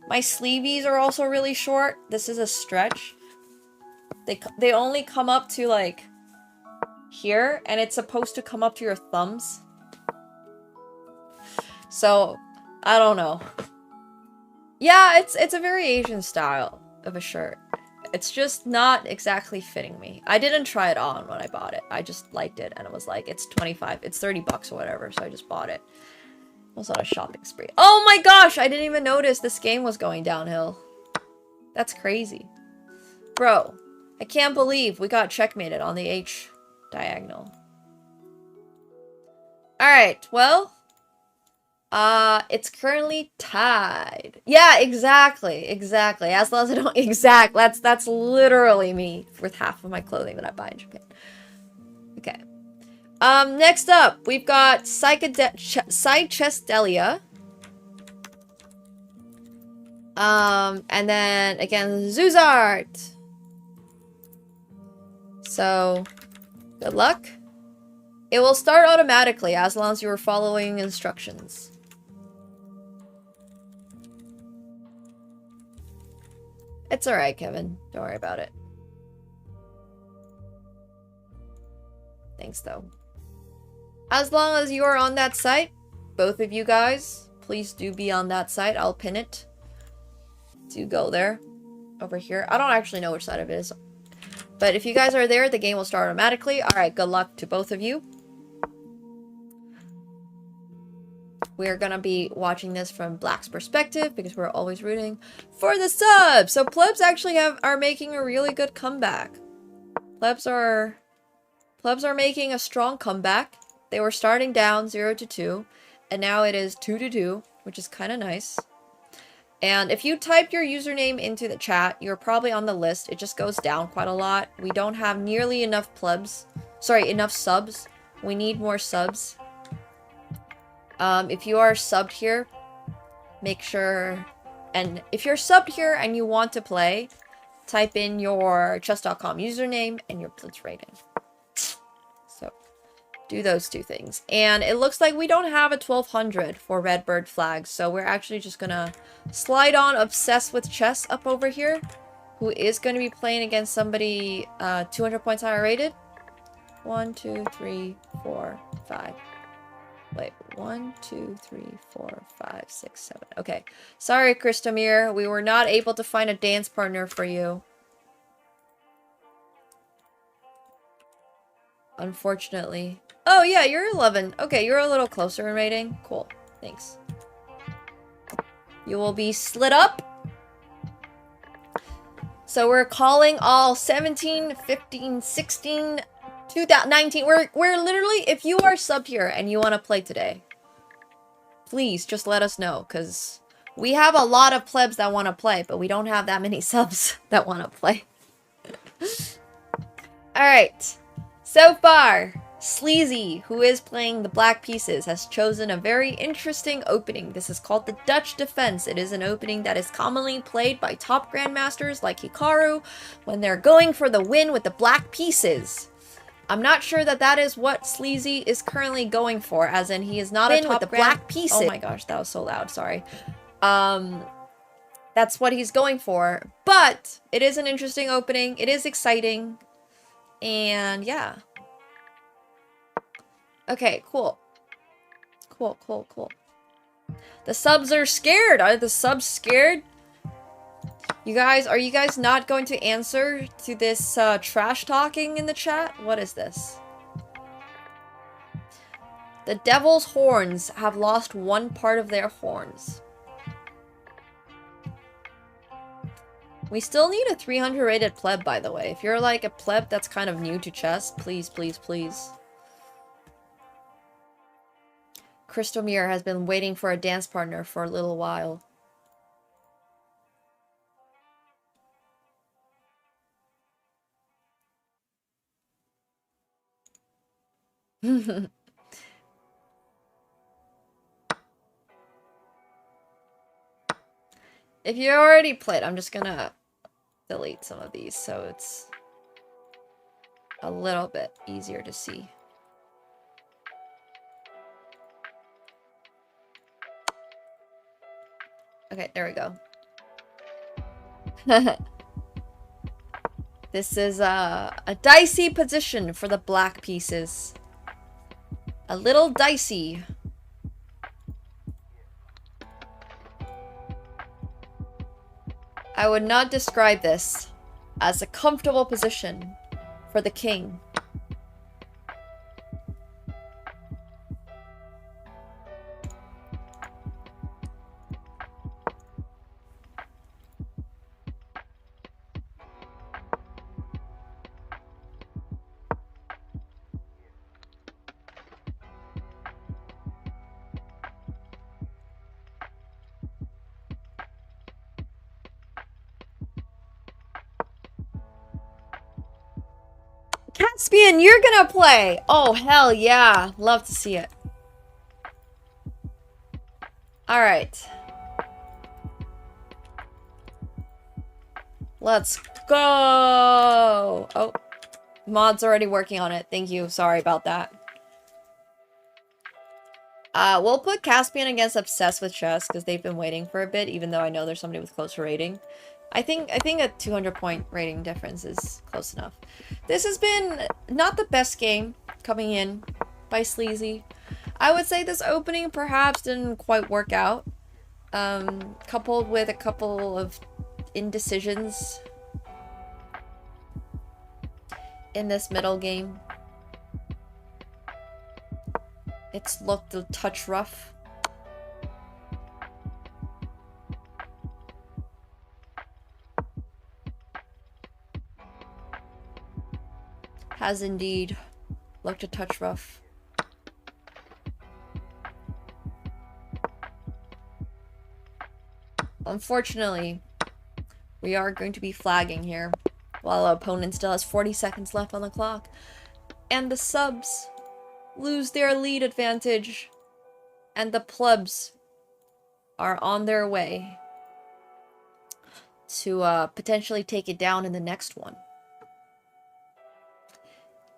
My sleeveys are also really short. This is a stretch. They only come up to like here, and it's supposed to come up to your thumbs. So, I don't know. Yeah, it's a very Asian style of a shirt. It's just not exactly fitting me. I didn't try it on when I bought it. I just liked it, and it was like, it's 25, it's 30 bucks or whatever, so I just bought it. I was on a shopping spree. Oh my gosh, I didn't even notice this game was going downhill. That's crazy. Bro, I can't believe we got checkmated on the H diagonal. Alright, well, it's currently tied. Yeah, exactly. As long as I don't that's literally me with half of my clothing that I buy in Japan. Okay. Next up, we've got Side Chest Delia. And then again, Zuzart. So, good luck. It will start automatically as long as you are following instructions. It's alright, Kevin. Don't worry about it. Thanks, though. As long as you are on that site, both of you guys, please do be on that site. I'll pin it. Do go there. Over here. I don't actually know which side of it is. But if you guys are there, the game will start automatically. Alright, good luck to both of you. We're gonna be watching this from Black's perspective because we're always rooting for the sub. So Plebs actually are making a really good comeback. Plebs are making a strong comeback. They were starting down 0-2, and now it is 2-2, which is kind of nice. And if you type your username into the chat, you're probably on the list. It just goes down quite a lot. We don't have nearly enough enough subs. We need more subs. If you are subbed here, make sure, and if you're subbed here and you want to play, type in your chess.com username and your Blitz rating. So, do those two things. And it looks like we don't have a 1200 for Redbird flags, so we're actually just gonna slide on Obsessed with Chess up over here, who is gonna be playing against somebody 200 points higher rated. 1, 2, 3, 4, 5. Wait, 1, 2, 3, 4, 5, 6, 7. Okay. Sorry, Christomir. We were not able to find a dance partner for you. Unfortunately. Oh, yeah, you're 11. Okay, you're a little closer in rating. Cool. Thanks. You will be slid up. So we're calling all 17, 15, 16... 2019, we're literally, if you are subbed here and you want to play today, please just let us know, because we have a lot of plebs that want to play, but we don't have that many subs that want to play. Alright, so far, Sleazy, who is playing the black pieces, has chosen a very interesting opening. This is called the Dutch Defense. It is an opening that is commonly played by top grandmasters like Hikaru when they're going for the win with the black pieces. I'm not sure that that is what Sleazy is currently going for, as in he is not a top with the black pieces. Oh my gosh, that was so loud, sorry. That's what he's going for, but it is an interesting opening, it is exciting, and yeah. Okay, cool. Cool. The subs are scared. Are the subs scared? Are you guys not going to answer to this trash talking in the chat? What is this? The devil's horns have lost one part of their horns. We still need a 300 rated pleb, by the way. If you're like a pleb that's kind of new to chess, please. Christomir has been waiting for a dance partner for a little while. If you already played, I'm just gonna delete some of these so it's a little bit easier to see. Okay, there we go. This is a dicey position for the black pieces. A little dicey. I would not describe this as a comfortable position for the king. Caspian, you're gonna play! Oh, hell yeah. Love to see it. Alright. Let's go! Oh, mod's already working on it. Thank you. Sorry about that. We'll put Caspian against Obsessed with Chess because they've been waiting for a bit, even though I know there's somebody with closer rating. I think a 200-point rating difference is close enough. This has been not the best game coming in by Sleazy. I would say this opening perhaps didn't quite work out. Coupled with a couple of indecisions in this middle game. It's looked a touch rough. Has indeed looked a touch rough. Unfortunately, we are going to be flagging here while our opponent still has 40 seconds left on the clock. And the subs lose their lead advantage. And the plebs are on their way to potentially take it down in the next one.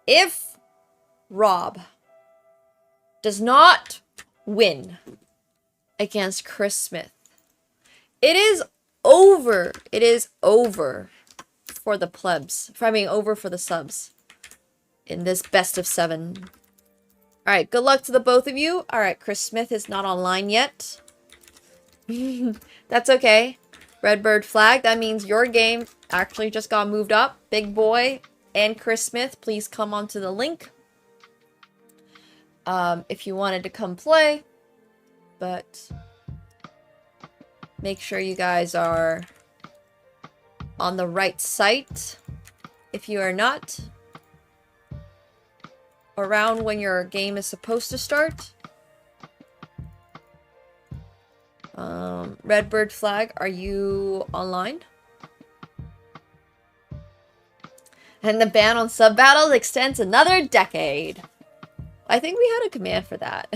If Rob does not win against Chris Smith, it is over. It is over for the plebs. Over for the subs in this best of 7. Alright, good luck to the both of you. Alright, Chris Smith is not online yet. That's okay. Redbird flag. That means your game actually just got moved up. Big Boy and Chris Smith, please come onto the link. If you wanted to come play. But make sure you guys are on the right site. If you are not around when your game is supposed to start. Redbird flag, are you online? And the ban on sub battles extends another decade. I think we had a command for that.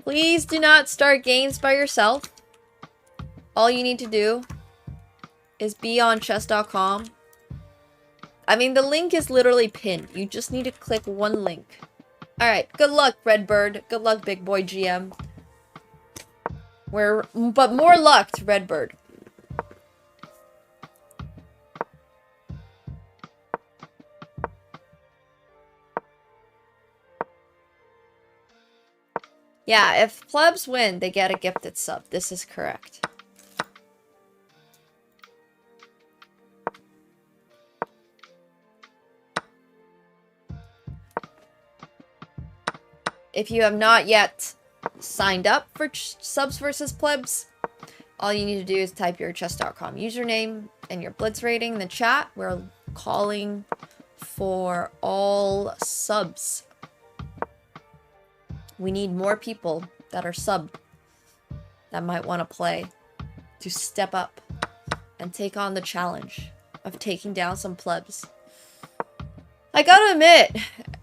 Please do not start games by yourself. All you need to do is be on chess.com. I mean, the link is literally pinned. You just need to click one link. Alright, good luck, Redbird. Good luck, Big Boy GM. But more luck to Redbird. Yeah, if plebs win, they get a gifted sub. This is correct. If you have not yet signed up for subs versus plebs, all you need to do is type your chess.com username and your blitz rating in the chat. We're calling for all subs. We need more people that are sub that might want to play to step up and take on the challenge of taking down some plebs. I gotta admit,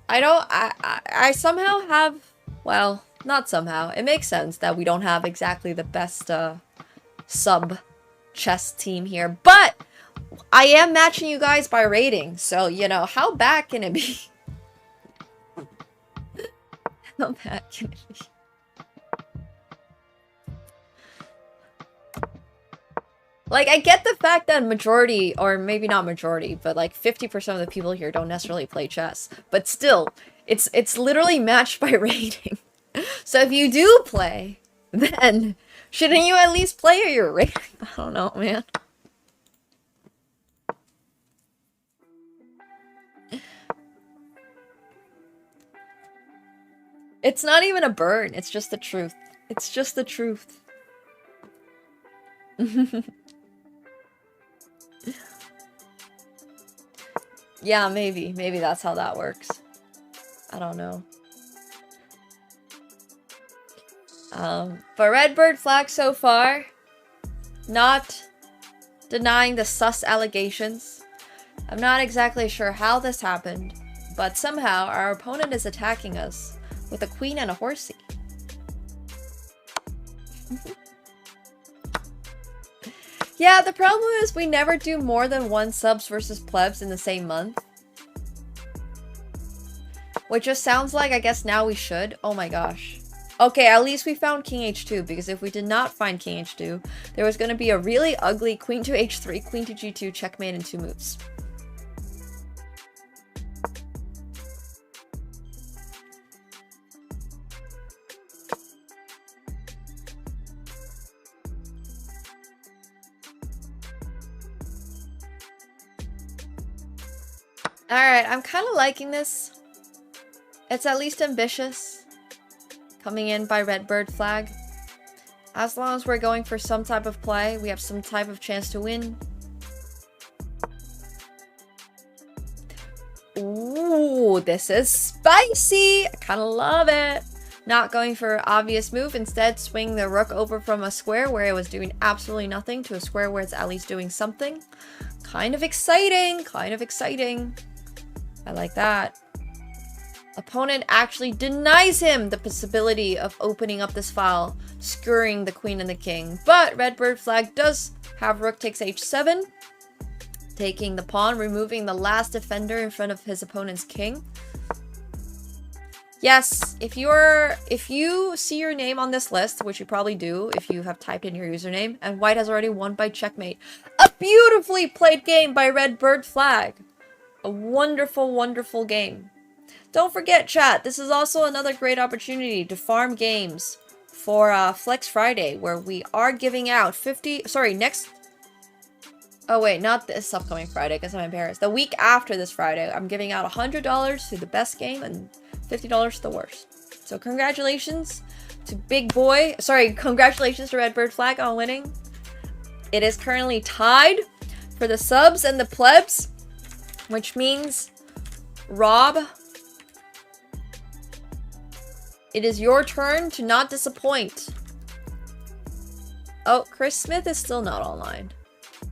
I somehow have, well, not somehow. It makes sense that we don't have exactly the best sub chess team here, but I am matching you guys by rating, so, you know, how bad can it be? How bad can it be? Like, I get the fact that majority, or maybe not majority, but like 50% of the people here don't necessarily play chess. But still, it's literally matched by rating. So if you do play, then shouldn't you at least play at your rating? I don't know, man. It's not even a burn, it's just the truth. It's just the truth. Yeah, maybe. Maybe that's how that works. I don't know. But Redbird flag so far. Not denying the sus allegations. I'm not exactly sure how this happened, but somehow our opponent is attacking us with a queen and a horsey. Yeah, the problem is we never do more than 1 subs versus plebs in the same month. Which just sounds like, I guess now we should. Oh my gosh. Okay, at least we found King H2, because if we did not find King H2, there was going to be a really ugly Queen to H3, Queen to G2, checkmate in 2 moves. Alright, I'm kind of liking this. It's at least ambitious. Coming in by Redbird flag. As long as we're going for some type of play, we have some type of chance to win. Ooh, this is spicy! I kind of love it. Not going for an obvious move, instead swinging the rook over from a square where it was doing absolutely nothing to a square where it's at least doing something. Kind of exciting, kind of exciting. I like that. Opponent actually denies him the possibility of opening up this file, skewering the queen and the king. But Redbird flag does have rook takes h7, taking the pawn, removing the last defender in front of his opponent's king. Yes, if you see your name on this list, which you probably do if you have typed in your username, and white has already won by checkmate. A beautifully played game by Redbird flag. A wonderful, wonderful game. Don't forget, chat, this is also another great opportunity to farm games for Flex Friday, where we are giving out oh wait, not this upcoming Friday, because I'm embarrassed. The week after this Friday, I'm giving out $100 to the best game and $50 to the worst. So congratulations to congratulations to Redbird flag on winning. It is currently tied for the subs and the plebs, which means, Rob, it is your turn to not disappoint. Oh, Chris Smith is still not online.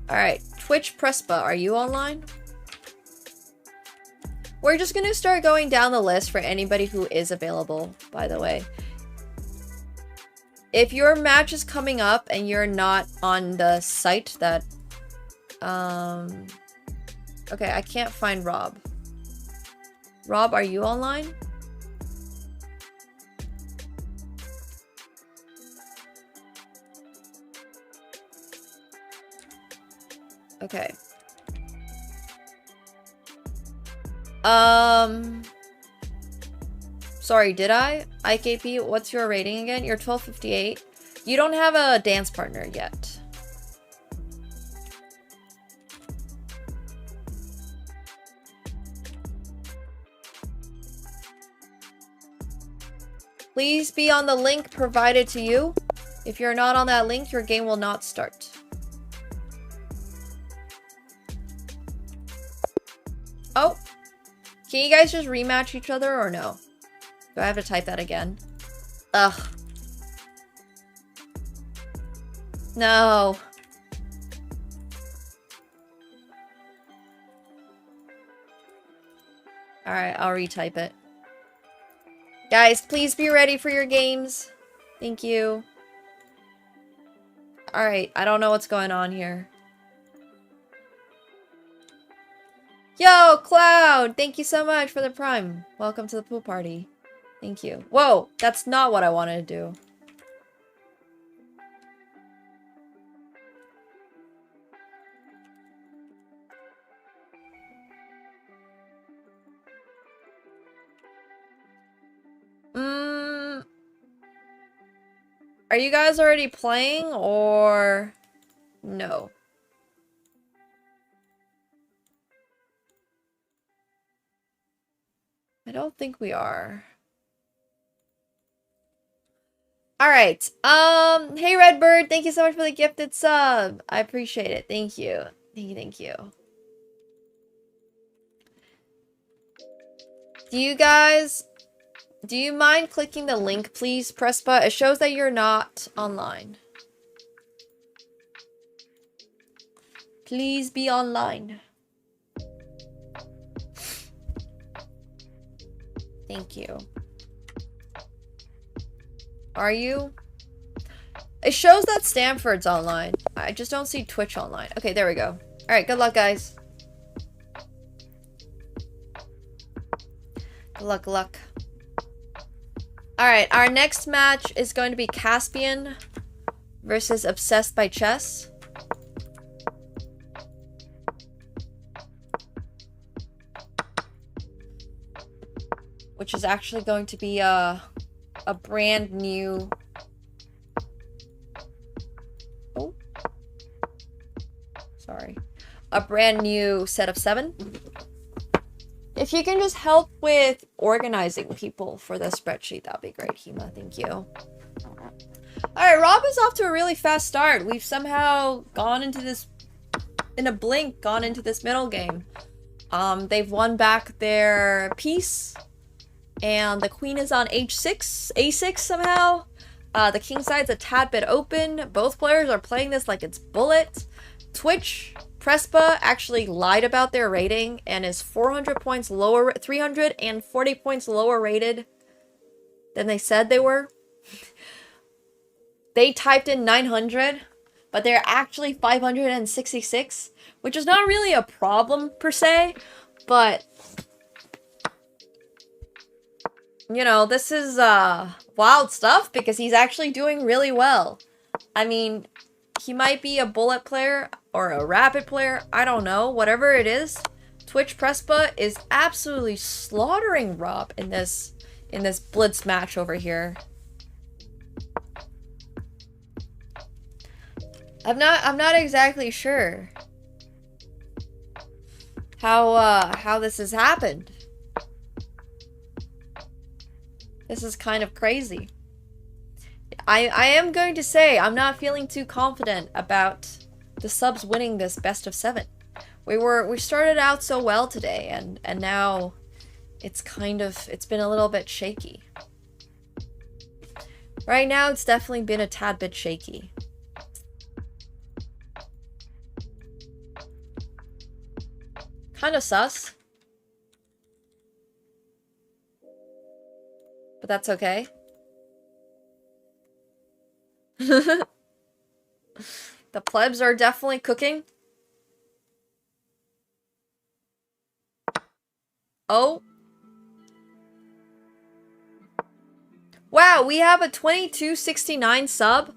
Alright, Twitch Prespa, are you online? We're just gonna start going down the list for anybody who is available, by the way. If your match is coming up and you're not on the site that... Okay, I can't find Rob. Rob, are you online? Okay. Sorry, did I? IKP, what's your rating again? You're 1258. You don't have a dance partner yet. Please be on the link provided to you. If you're not on that link, your game will not start. Oh, can you guys just rematch each other or no? Do I have to type that again? Ugh. No. Alright, I'll retype it. Guys, please be ready for your games. Thank you. Alright, I don't know what's going on here. Yo, Cloud! Thank you so much for the prime. Welcome to the pool party. Thank you. Whoa, that's not what I wanted to do. Are you guys already playing or no? I don't think we are. Alright. Hey Redbird, thank you so much for the gifted sub. I appreciate it. Thank you. Thank you, thank you. Do you mind clicking the link, please, Prespa? It shows that you're not online. Please be online. Thank you. Are you? It shows that Stanford's online. I just don't see Twitch online. Okay, there we go. Alright, good luck, guys. Good luck, good luck. Alright, our next match is going to be Caspian versus Obsessed by Chess. Which is actually going to be a brand new... Oh. Sorry. A brand new set of 7. If you can just help with organizing people for the spreadsheet, that'd be great, Hema. Thank you. Alright, Rob is off to a really fast start. We've somehow gone into this... in a blink, gone into this middle game. They've won back their piece. And the queen is on h6, a6 somehow. The king side's a tad bit open. Both players are playing this like it's bullet. Twitch, Prespa actually lied about their rating and is 400 points lower, 340 points lower rated than they said they were. They typed in 900, but they're actually 566, which is not really a problem per se, but... You know, this is wild stuff because he's actually doing really well. I mean, he might be a bullet player or a rapid player. I don't know. Whatever it is, Twitch Prespa is absolutely slaughtering Rob in this blitz match over here. I'm not exactly sure how this has happened. This is kind of crazy. I am going to say I'm not feeling too confident about the subs winning this best of 7. We started out so well today and now it's been a little bit shaky. Right now it's definitely been a tad bit shaky. Kind of sus. But that's okay. The plebs are definitely cooking. Oh. Wow, we have a 2269 sub.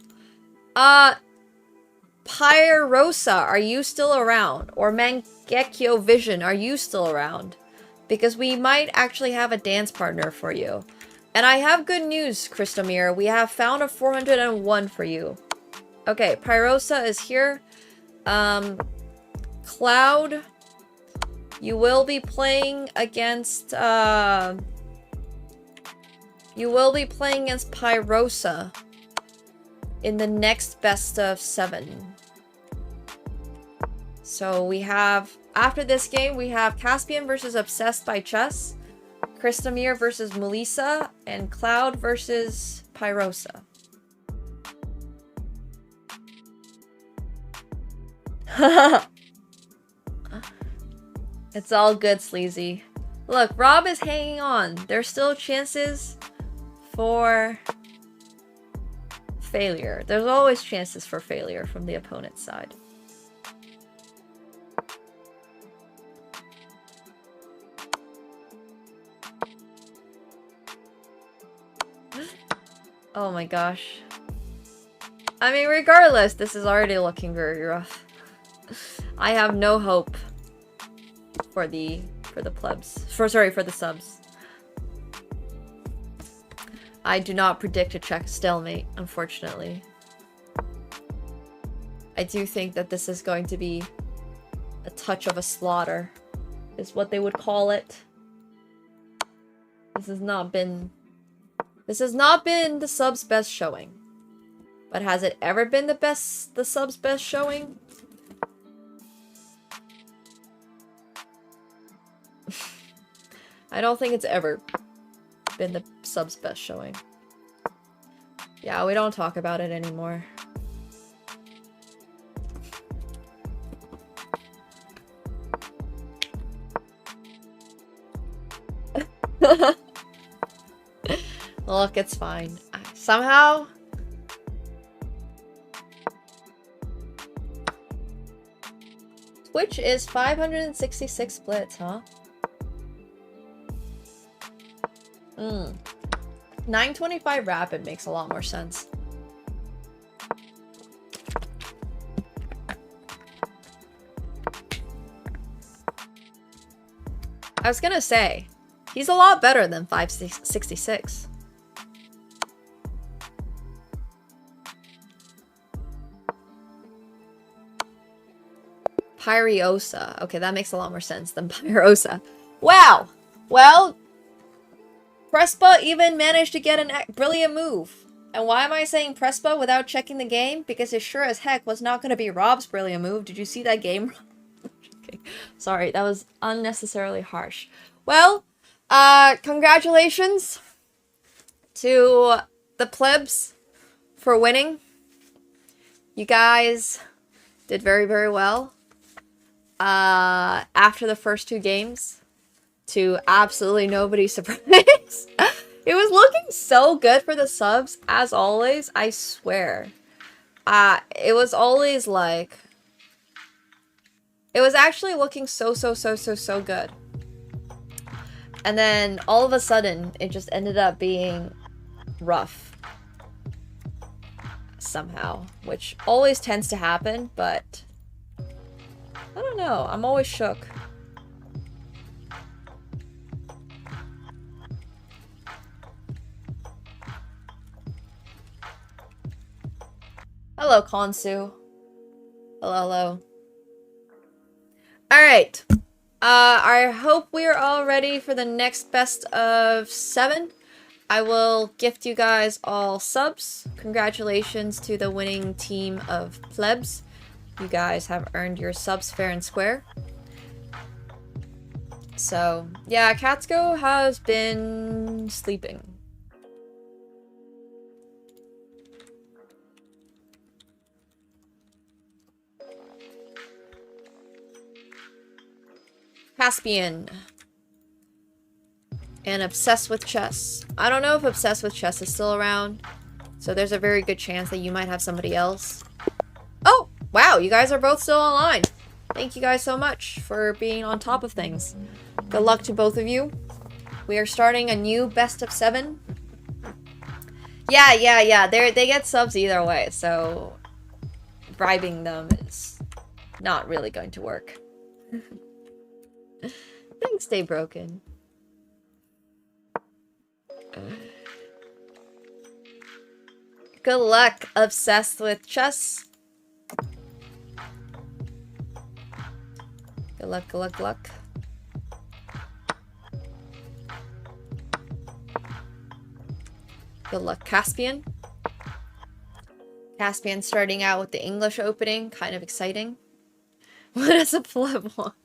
Pyrosa, are you still around? Or Mangekyo Vision, are you still around? Because we might actually have a dance partner for you. And I have good news, Christomir. We have found a 401 for you. Okay, Pyrosa is here. Cloud, you will be playing against Pyrosa in the next best of 7. So we have, after this game, we have Caspian versus Obsessed by Chess, Christomir versus Melissa, and Cloud versus Pyrosa. It's all good, Sleazy. Look, Rob is hanging on. There's still chances for failure. There's always chances for failure from the opponent's side. Oh my gosh. I mean, regardless, this is already looking very rough. I have no hope for the plebs. For the subs. I do not predict a check stalemate, unfortunately. I do think that this is going to be a touch of a slaughter, is what they would call it. This has not been the sub's best showing. But has it ever been the sub's best showing? I don't think it's ever been the sub's best showing. Yeah, we don't talk about it anymore. Look, it's fine. Somehow... Twitch is 566 splits, huh? 925 rapid makes a lot more sense. I was gonna say, he's a lot better than 566. Pyriosa. Okay, that makes a lot more sense than Pyrosa. Wow! Well, Prespa even managed to get a brilliant move. And why am I saying Prespa without checking the game? Because it sure as heck was not going to be Rob's brilliant move. Did you see that game? Okay. Sorry, that was unnecessarily harsh. Well, congratulations to the Plebs for winning. You guys did very, very well. After the first two games, to absolutely nobody's surprise. It was looking so good for the subs, as always, I swear. It was always like... It was actually looking so good. And then, all of a sudden, it just ended up being rough. Somehow. Which always tends to happen, but... I don't know, I'm always shook. Hello, Konsu. Hello. Alright. I hope we're all ready for the next best of 7. I will gift you guys all subs. Congratulations to the winning team of Plebs. You guys have earned your subs fair and square. So, yeah, Katsuko has been sleeping. Caspian. And Obsessed with Chess. I don't know if Obsessed with Chess is still around, so there's a very good chance that you might have somebody else. Oh! Wow, you guys are both still online. Thank you guys so much for being on top of things. Good luck to both of you. We are starting a new best of 7. Yeah. They get subs either way, so bribing them is not really going to work. Things stay broken. Good luck, Obsessed with Chess. Good luck. Good luck, Caspian. Caspian starting out with the English opening, kind of exciting. What does a pleb want?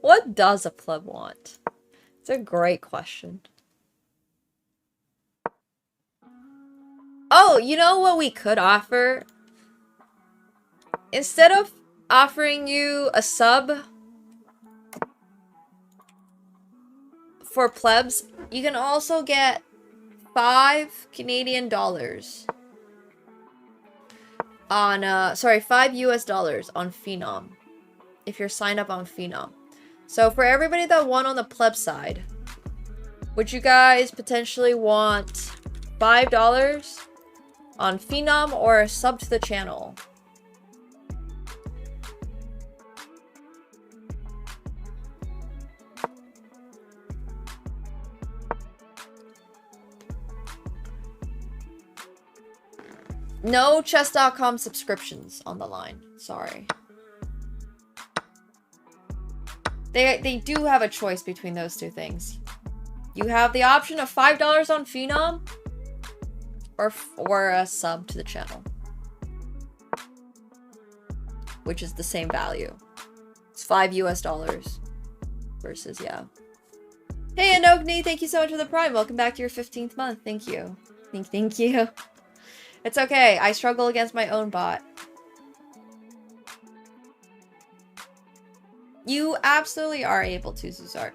What does a pleb want? It's a great question. Oh, you know what we could offer? Instead of offering you a sub for Plebs, you can also get 5 Canadian dollars on, sorry, 5 US dollars on Phenom, if you're signed up on Phenom. So for everybody that won on the Pleb side, would you guys potentially want $5 on Phenom or a sub to the channel? No chess.com subscriptions on the line. Sorry. They do have a choice between those two things. You have the option of $5 on Phenom or a sub to the channel, which is the same value. It's $5 US versus, yeah. Hey Anogni, thank you so much for the Prime. Welcome back to your 15th month. Thank you. Thank you. It's okay. I struggle against my own bot. You absolutely are able to, Zuzart.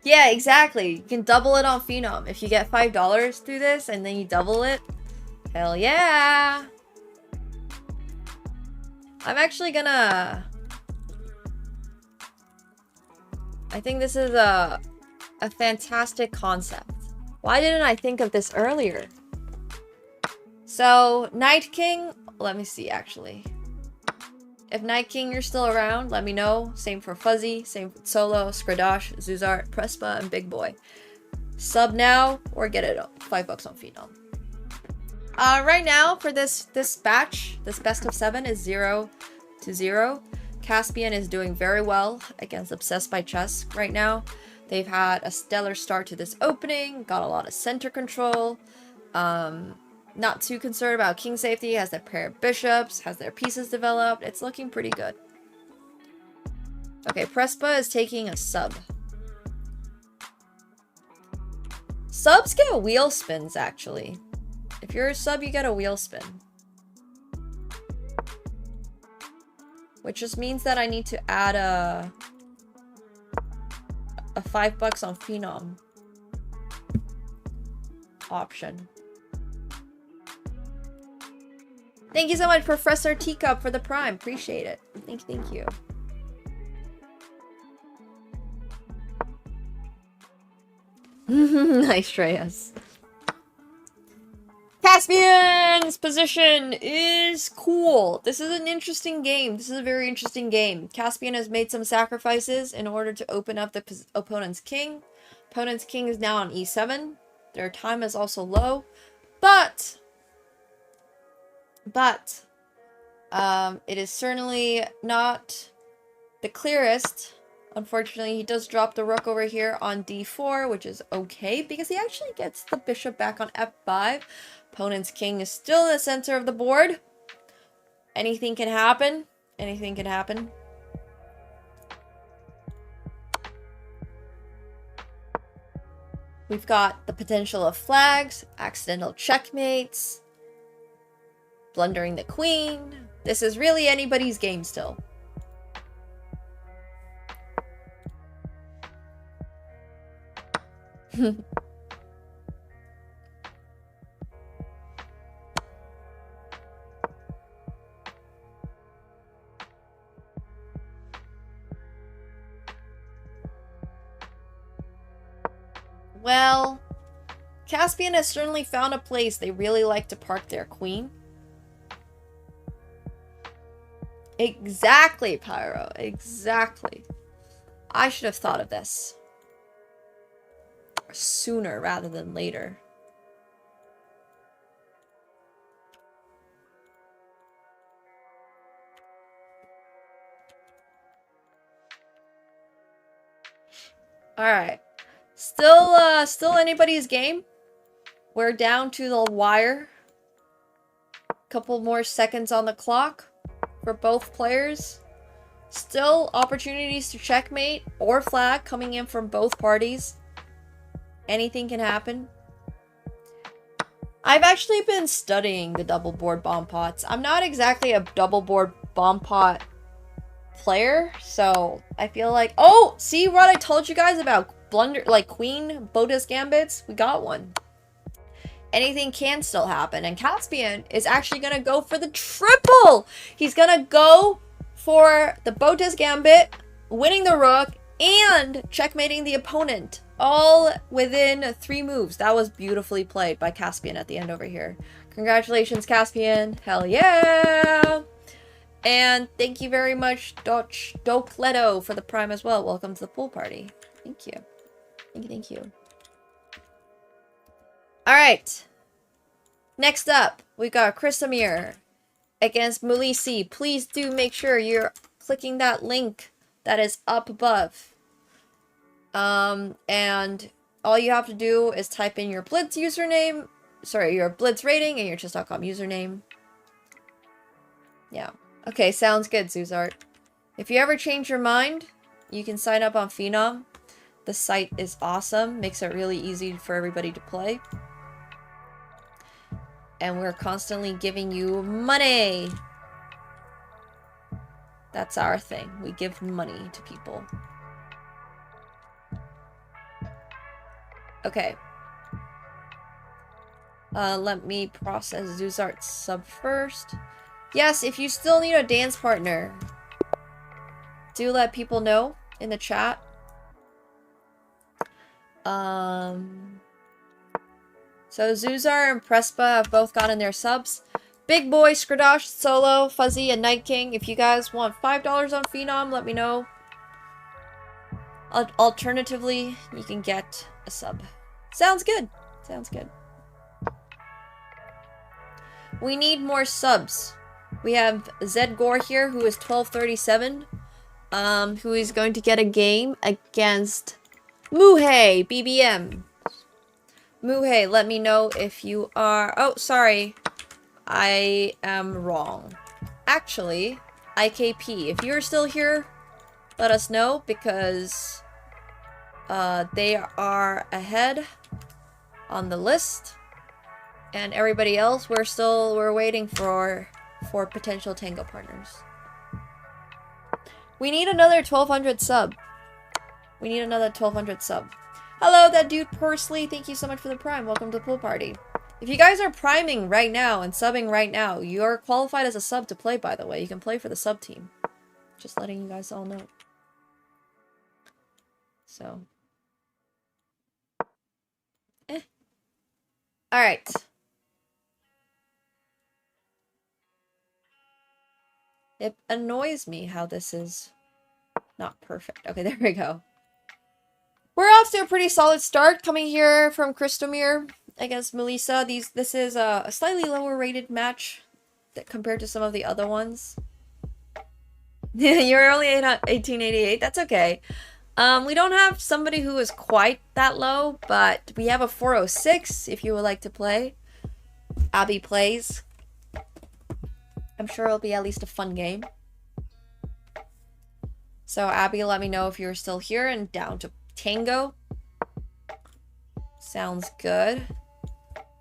Yeah, exactly. You can double it on Phenom. If you get $5 through this and then you double it, hell yeah. I'm actually gonna... I think this is a fantastic concept. Why didn't I think of this earlier? So, Night King... Let me see, actually. If Night King you're still around, let me know. Same for Fuzzy, same for Solo, Skradash, Zuzart, Prespa, and Big Boy. Sub now, or get it $5 on Phenom. Right now, for this batch, this best of 7 is 0-0. Caspian is doing very well against Obsessed by Chess right now. They've had a stellar start to this opening, got a lot of center control. Not too concerned about king safety, has their pair of bishops, has their pieces developed. It's looking pretty good. Okay, Prespa is taking a sub. Subs get wheel spins, actually. If you're a sub, you get a wheel spin. Which just means that I need to add a $5 on Phenom option. Thank you so much, Professor Teacup, for the Prime. Appreciate it. Thank you. Nice, Shreyas. Caspian's position is cool. This is an interesting game. This is a very interesting game. Caspian has made some sacrifices in order to open up the opponent's king. Opponent's king is now on e7. Their time is also low. But it is certainly not the clearest. Unfortunately, he does drop the rook over here on d4, which is okay because he actually gets the bishop back on f5. Opponent's king is still in the center of the board. Anything can happen. Anything can happen. We've got the potential of flags, accidental checkmates, blundering the queen. This is really anybody's game still. Well, Caspian has certainly found a place they really like to park their queen. Exactly, Pyro. Exactly. I should have thought of this sooner rather than later. Alright. Still anybody's game. We're down to the wire. Couple more seconds on the clock for both players. Still opportunities to checkmate or flag coming in from both parties. Anything can happen. I've actually been studying the double board bomb pots. I'm not exactly a double board bomb pot player, so I feel like... Oh! See what I told you guys about blunder, like queen Boda's gambits? We got one. Anything can still happen, and Caspian is actually gonna go for the triple! He's gonna go for the Boda's gambit, winning the rook, and checkmating the opponent. All within 3 moves. That was beautifully played by Caspian at the end over here. Congratulations, Caspian. Hell yeah! And thank you very much, Dokleto, for the Prime as well. Welcome to the pool party. Thank you. Thank you. Alright. Next up, we got Chrisamir against Mulisi. Please do make sure you're clicking that link that is up above. And all you have to do is type in your Blitz username, sorry, your Blitz rating and your chess.com username. Yeah. Okay, sounds good, Zuzart. If you ever change your mind, you can sign up on Phenom. The site is awesome, makes it really easy for everybody to play. And we're constantly giving you money. That's our thing. We give money to people. Okay. Let me process Zuzart's sub first. Yes, if you still need a dance partner, do let people know in the chat. So Zuzar and Prespa have both gotten their subs. Big Boy, Skradash, Solo, Fuzzy, and Night King. If you guys want $5 on Phenom, let me know. Alternatively, you can get a sub. Sounds good. Sounds good. We need more subs. We have Zed Gore here, who is 1237. Who is going to get a game against Muhei BBM. Muhei, let me know if you are... Oh, sorry. I am wrong. Actually, IKP, if you're still here, let us know, because they are ahead on the list. And everybody else, we're waiting for potential Tango partners. We need another 1200 sub. We need another 1200 sub. Hello, that dude Persley. Thank you so much for the prime. Welcome to the pool party. If you guys are priming right now and subbing right now, you're qualified as a sub to play, by the way. You can play for the sub team. Just letting you guys all know. So. Alright. It annoys me how this is not perfect. Okay, there we go. We're off to a pretty solid start coming here from Christomir against Melissa. This is a slightly lower rated match compared to some of the other ones. You're only 1888. That's okay. We don't have somebody who is quite that low, but we have a 406 if you would like to play. Abby plays. I'm sure it'll be at least a fun game. So Abby, let me know if you're still here and down to Tango. Sounds good.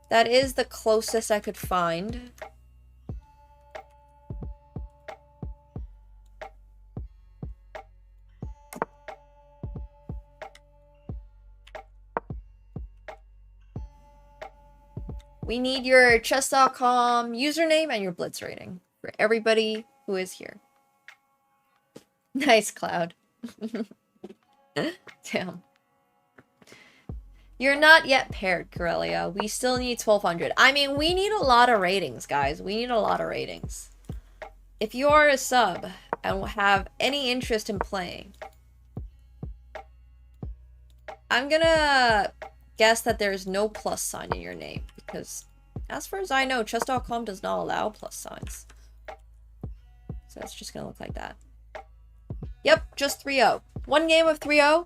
That is the closest I could find. We need your chess.com username and your blitz rating for everybody who is here. Nice, Cloud. Damn. You're not yet paired, Corellia. We still need 1200. I mean, we need a lot of ratings, guys. We need a lot of ratings. If you are a sub and have any interest in playing, I'm gonna guess that there's no plus sign in your name, because as far as I know, chess.com does not allow plus signs. So it's just gonna look like that. Yep, just 3-0. One game of 3-0.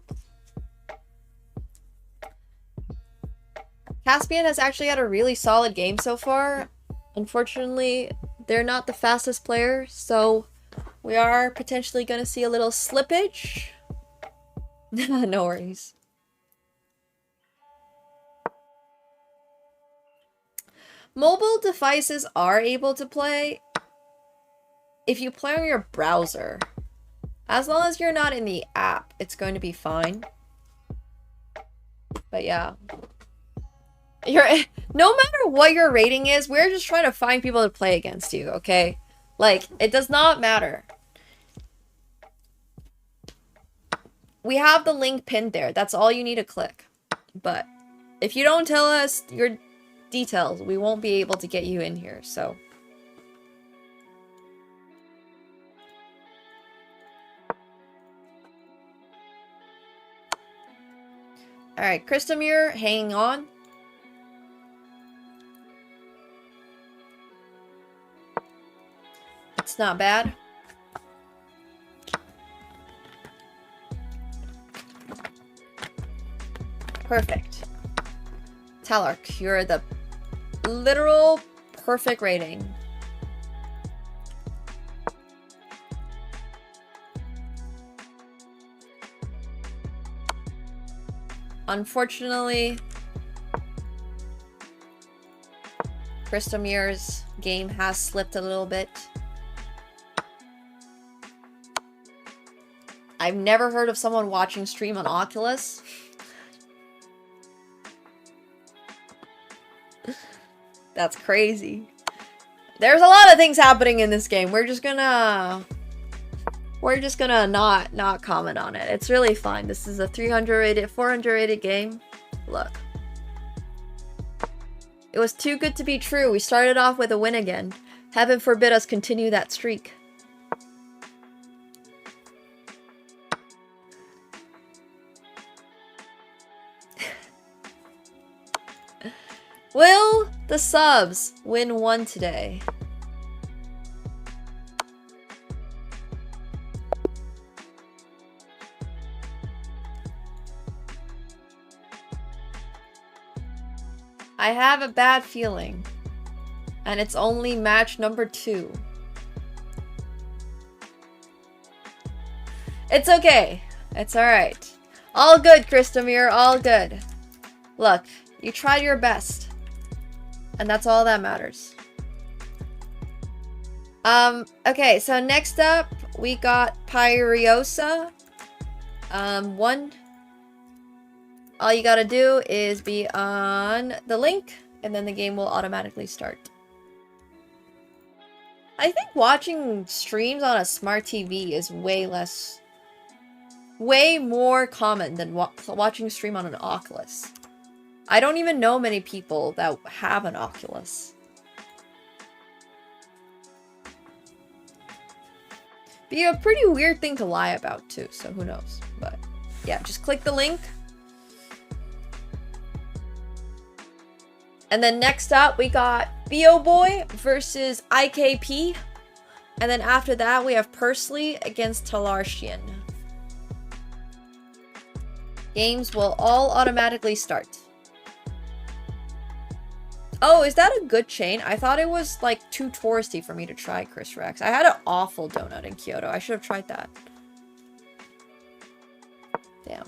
Caspian has actually had a really solid game so far. Unfortunately, they're not the fastest player, so we are potentially going to see a little slippage. No worries. Mobile devices are able to play if you play on your browser. As long as you're not in the app, it's going to be fine. But yeah. No matter what your rating is, we're just trying to find people to play against you, okay? Like, it does not matter. We have the link pinned there. That's all you need to click. But if you don't tell us your details, we won't be able to get you in here, so... Alright, Christomir, hanging on. That's not bad. Perfect. Talark, you're the literal perfect rating. Unfortunately, Kristomir's game has slipped a little bit. I've never heard of someone watching stream on Oculus. That's crazy. There's a lot of things happening in this game. We're just gonna not comment on it. It's really fun. This is a 300 rated, 400 rated game. Look. It was too good to be true. We started off with a win again. Heaven forbid us continue that streak. Will the subs win one today? I have a bad feeling. And it's only match number 2. It's okay. It's alright. All good, Kristamir. All good. Look, you tried your best. And that's all that matters. Okay, so next up, we got Pyriosa. All you gotta do is be on the link, and then the game will automatically start. I think watching streams on a smart TV is way more common than watching a stream on an Oculus. I don't even know many people that have an Oculus. Be a pretty weird thing to lie about too, so who knows. But yeah, just click the link. And then next up, we got Boy versus IKP. And then after that, we have Pursley against Talartian. Games will all automatically start. Oh, is that a good chain? I thought it was like too touristy for me to try Chris Rex. I had an awful donut in Kyoto. I should have tried that. Damn.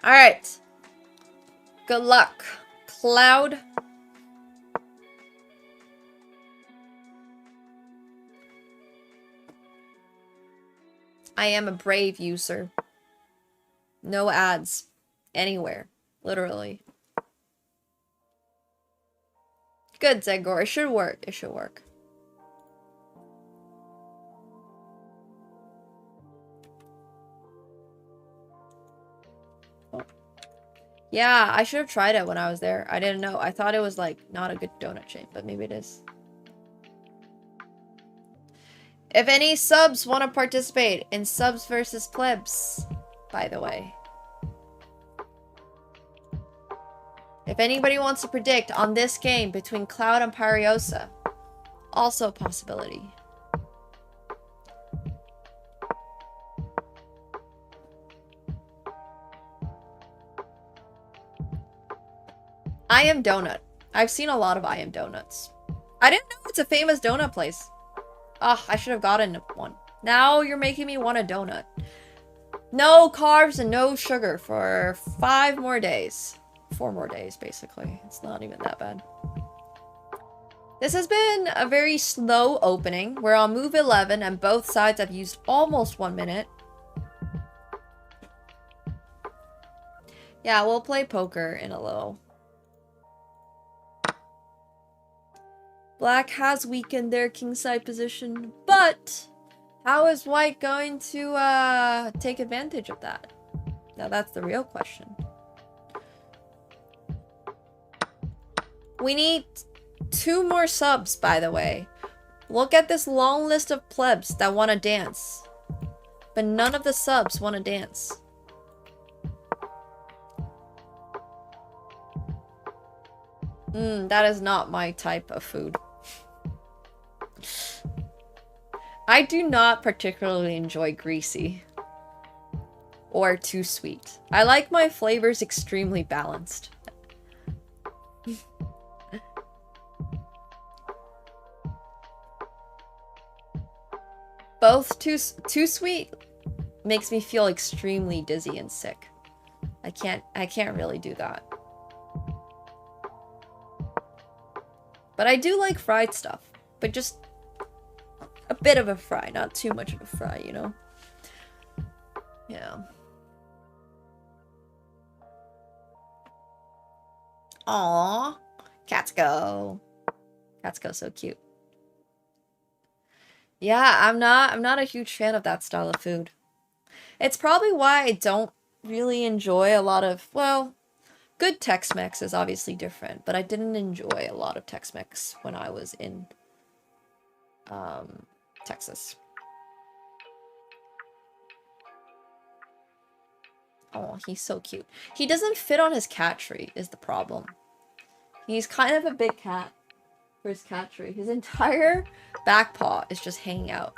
Alright. Good luck, Cloud. I am a brave user. No ads. Anywhere. Literally. Good, Zegor. It should work. It should work. Yeah, I should have tried it when I was there. I didn't know. I thought it was like not a good donut chain, but maybe it is. If any subs want to participate in subs versus plebs, by the way. If anybody wants to predict on this game between Cloud and Pyriosa, also a possibility. I Am Donut. I've seen a lot of I Am Donuts. I didn't know it's a famous donut place. Ah, I should have gotten one. Now you're making me want a donut. No carbs and no sugar for 5 more days. 4 more days, basically. It's not even that bad. This has been a very slow opening. We're on move 11 and both sides have used almost 1 minute. Yeah, we'll play poker in a little. Black has weakened their kingside position, but how is white going to take advantage of that? Now that's the real question. We need 2 more subs, by the way. Look at this long list of plebs that want to dance. But none of the subs want to dance. That is not my type of food. I do not particularly enjoy greasy. Or too sweet. I like my flavors extremely balanced. Both too sweet makes me feel extremely dizzy and sick. I can't really do that. But I do like fried stuff, but just a bit of a fry, not too much of a fry, you know? Yeah. Aww. Catsko. Catsko's so cute. Yeah, I'm not a huge fan of that style of food. It's probably why I don't really enjoy a lot of, well, good Tex-Mex is obviously different, but I didn't enjoy a lot of Tex-Mex when I was in Texas. Oh, he's so cute. He doesn't fit on his cat tree is the problem. He's kind of a big cat for his cat tree. His entire back paw is just hanging out.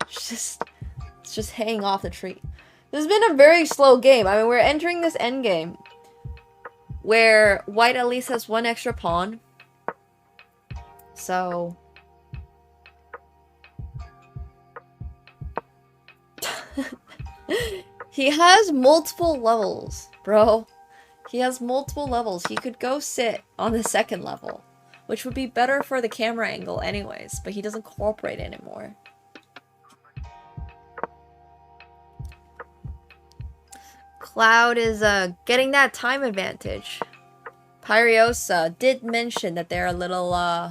It's just hanging off the tree. This has been a very slow game. I mean, we're entering this end game where white at least has one extra pawn. So he has multiple levels, bro. He has multiple levels. He could go sit on the second level, which would be better for the camera angle anyways, but he doesn't cooperate anymore. Cloud is getting that time advantage. Pyriosa did mention that they're a little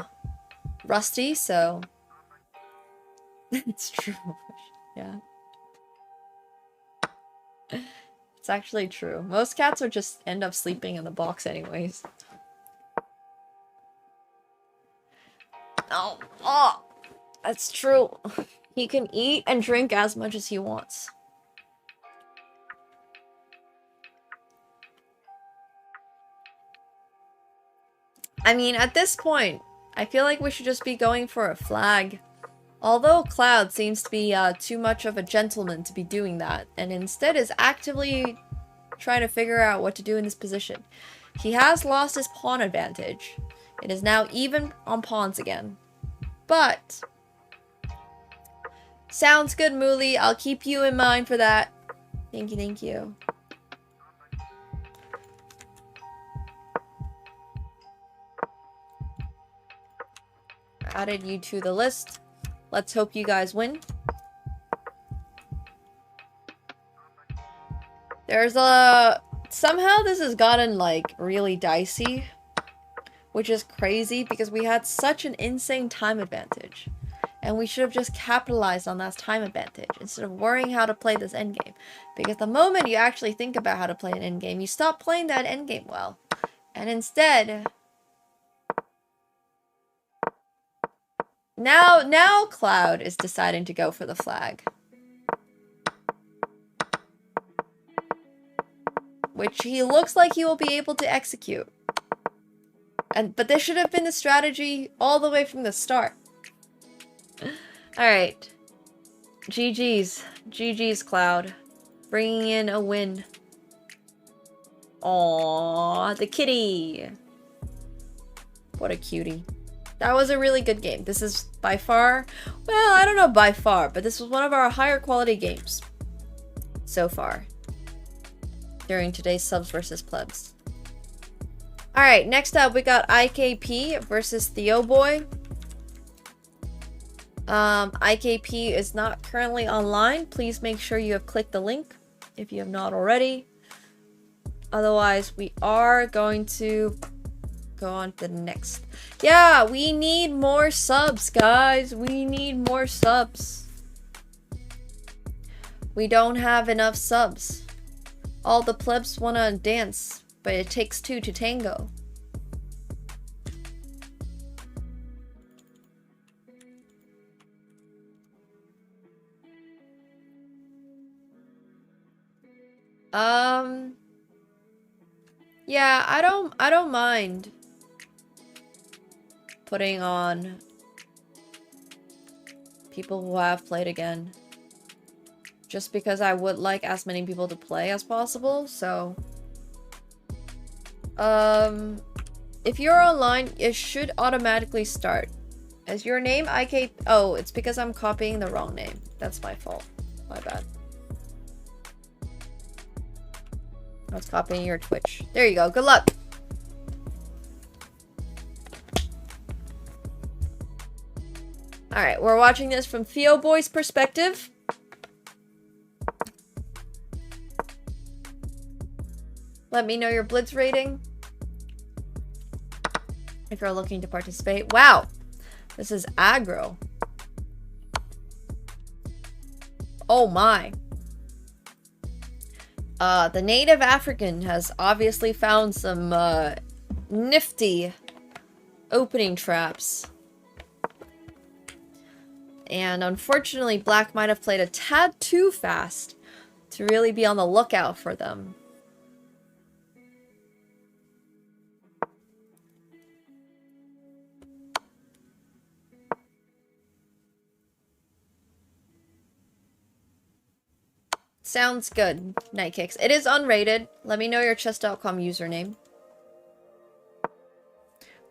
rusty, so it's true. Yeah. It's actually true. Most cats would just end up sleeping in the box anyways. Oh, that's true. He can eat and drink as much as he wants. I mean, at this point, I feel like we should just be going for a flag. Although Cloud seems to be too much of a gentleman to be doing that, and instead is actively trying to figure out what to do in this position. He has lost his pawn advantage. It is now even on pawns again. But sounds good, Mooley. I'll keep you in mind for that. Thank you, thank you. Added you to the list. Let's hope you guys win. There's a... Somehow this has gotten, like, really dicey. Which is crazy because we had such an insane time advantage. And we should have just capitalized on that time advantage instead of worrying how to play this endgame. Because the moment you actually think about how to play an endgame, you stop playing that endgame well. And instead... Now Cloud is deciding to go for the flag. Which he looks like he will be able to execute. But this should have been the strategy all the way from the start. Alright. GG's. GG's, Cloud. Bringing in a win. Aww, the kitty. What a cutie. That was a really good game. This is by far, well, I don't know by far, but this was one of our higher quality games so far during today's subs versus plebs. Alright, next up we got IKP versus Theo Boy. IKP is not currently online. Please make sure you have clicked the link if you have not already. Otherwise, we are going to go on to the next. Yeah, we need more subs, guys. We need more subs. We don't have enough subs. All the plebs want to dance, but it takes two to tango. Yeah, I don't mind putting on people who have played again. Just because I would like as many people to play as possible, so if you're online, it should automatically start. As your name, oh, it's because I'm copying the wrong name. That's my fault. My bad. I was copying your Twitch. There you go. Good luck. Alright, we're watching this from Theo Boy's perspective. Let me know your Blitz rating if you're looking to participate. Wow, this is aggro. Oh my. The native African has obviously found some nifty opening traps. And unfortunately, Black might have played a tad too fast to really be on the lookout for them. Sounds good, Night Kicks. It is unrated. Let me know your chess.com username.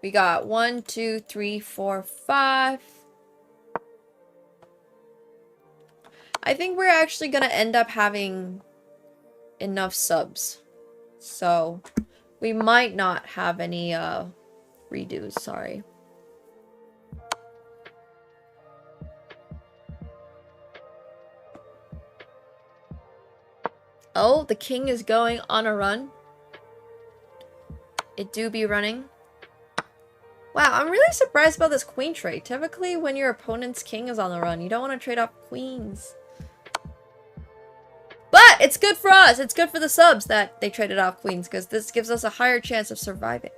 We got 1, 2, 3, 4, 5. I think we're actually gonna end up having enough subs. So, we might not have any redos, sorry. Oh, the king is going on a run. It do be running. Wow, I'm really surprised about this queen trade. Typically, when your opponent's king is on the run, you don't want to trade off queens. But it's good for us. It's good for the subs that they traded off queens, because this gives us a higher chance of surviving.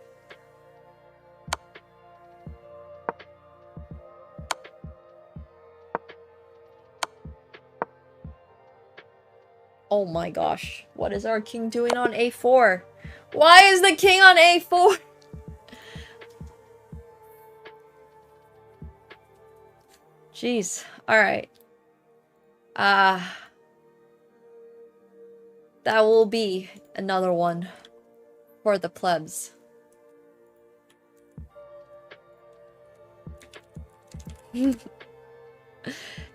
Oh my gosh. What is our king doing on a4? Why is the king on a4? Jeez. Alright. That will be another one for the plebs.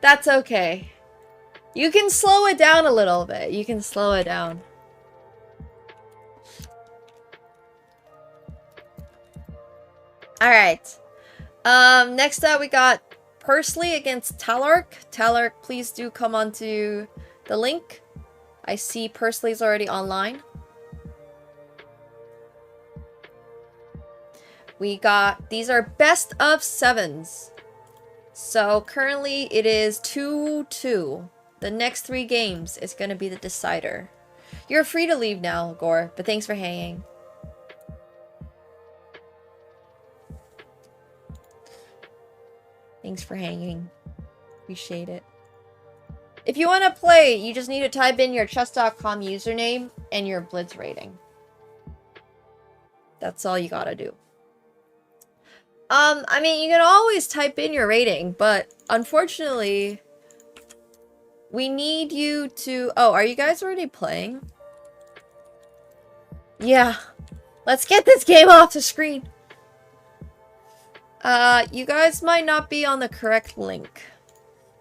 That's okay. You can slow it down a little bit. You can slow it down. Alright. Next up we got Pursley against Talark. Talark, please do come onto the link. I see Pursley's already online. We got, these are best of 7s. So currently it is 2-2. The next 3 games is going to be the decider. You're free to leave now, Gore, but thanks for hanging. Thanks for hanging. Appreciate it. If you want to play, you just need to type in your chess.com username and your Blitz rating. That's all you gotta do. I mean, you can always type in your rating, but unfortunately, we need you to... Oh, are you guys already playing? Yeah. Let's get this game off the screen. You guys might not be on the correct link.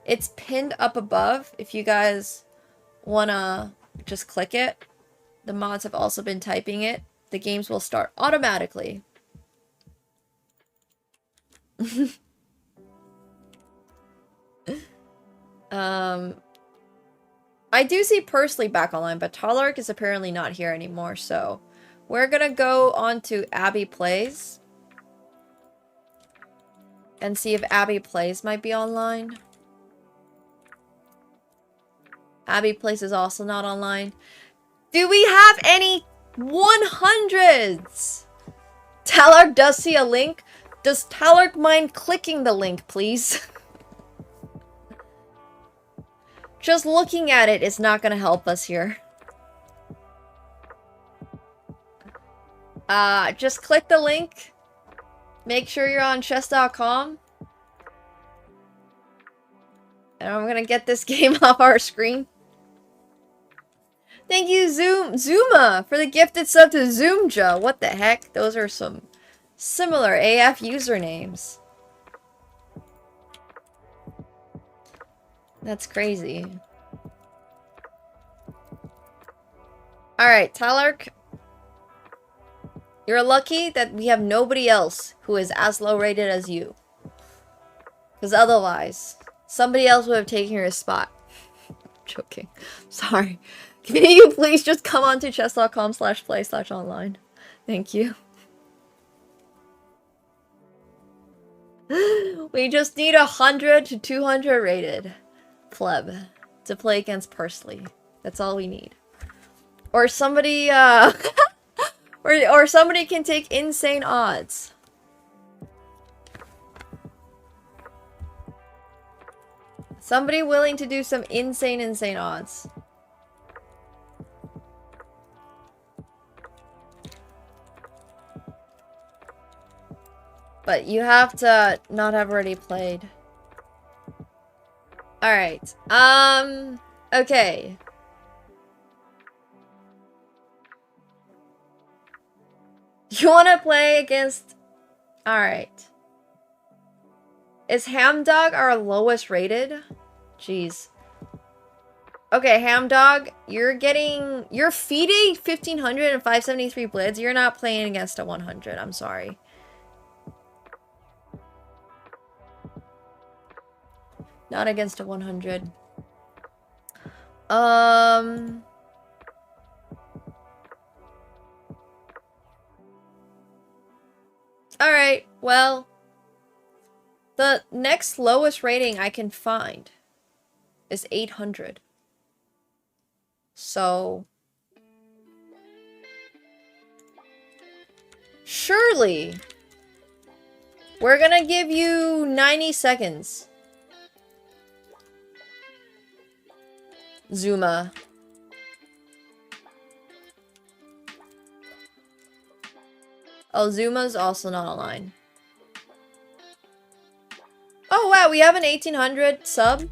It's pinned up above if you guys wanna just click it. The mods have also been typing it. The games will start automatically. I do see Pursley back online, but Talark is apparently not here anymore, so we're gonna go on to Abby Plays and see if Abby Plays might be online. Abby Plays is also not online. Do we have any 100s? Talark does see a link. Does Talark mind clicking the link, please? Just looking at it is not going to help us here. Just click the link. Make sure you're on chess.com. And I'm gonna get this game off our screen. Thank you, Zuma, for the gifted sub to Zoomja. What the heck? Those are some similar AF usernames. That's crazy. Alright, Talark. You're lucky that we have nobody else who is as low rated as you. Because otherwise, somebody else would have taken your spot. Joking. Sorry. Can you please just come on to chess.com/play/online? Thank you. We just need 100 to 200 rated pleb to play against Pursley. That's all we need. Or somebody, or somebody can take insane odds. Somebody willing to do some insane odds. But you have to not have already played. Alright. Okay. You want to play against... Alright. Is Hamdog our lowest rated? Jeez. Okay, Hamdog, you're feeding 1500 and 573 blids. You're not playing against a 100. I'm sorry. Not against a 100. Alright, well, the next lowest rating I can find is 800. So, surely, we're gonna give you 90 seconds. Zuma. Oh, Zuma's also not online. Oh wow, we have an 1800 sub.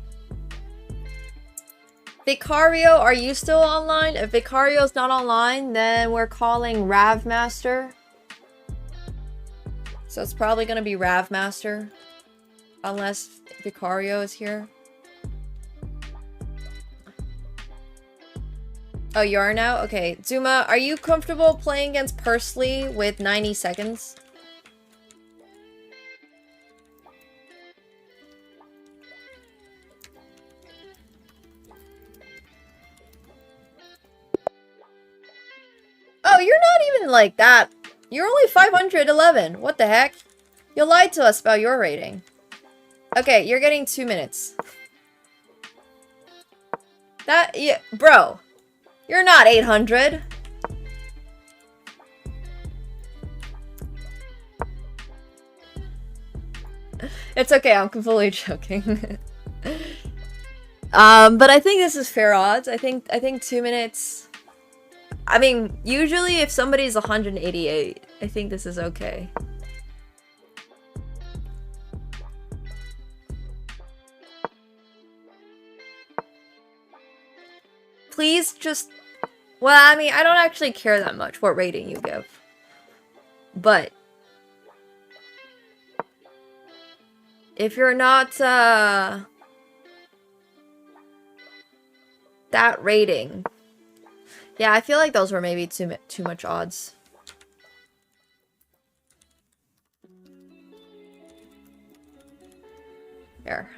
Vicario, are you still online? If Vicario's not online, then we're calling Ravmaster. So it's probably gonna be Ravmaster. Unless Vicario is here. Oh, you are now? Okay. Zuma, are you comfortable playing against Pursley with 90 seconds? Oh, you're not even like that. You're only 511. What the heck? You lied to us about your rating. Okay, you're getting 2 minutes. Yeah, bro. You're not 800. It's okay, I'm completely joking. But I think this is fair odds. I think 2 minutes. I mean, usually if somebody's 188, I think this is okay. Please just... Well, I mean, I don't actually care that much what rating you give. But... if you're not, that rating... Yeah, I feel like those were maybe too much odds. Here.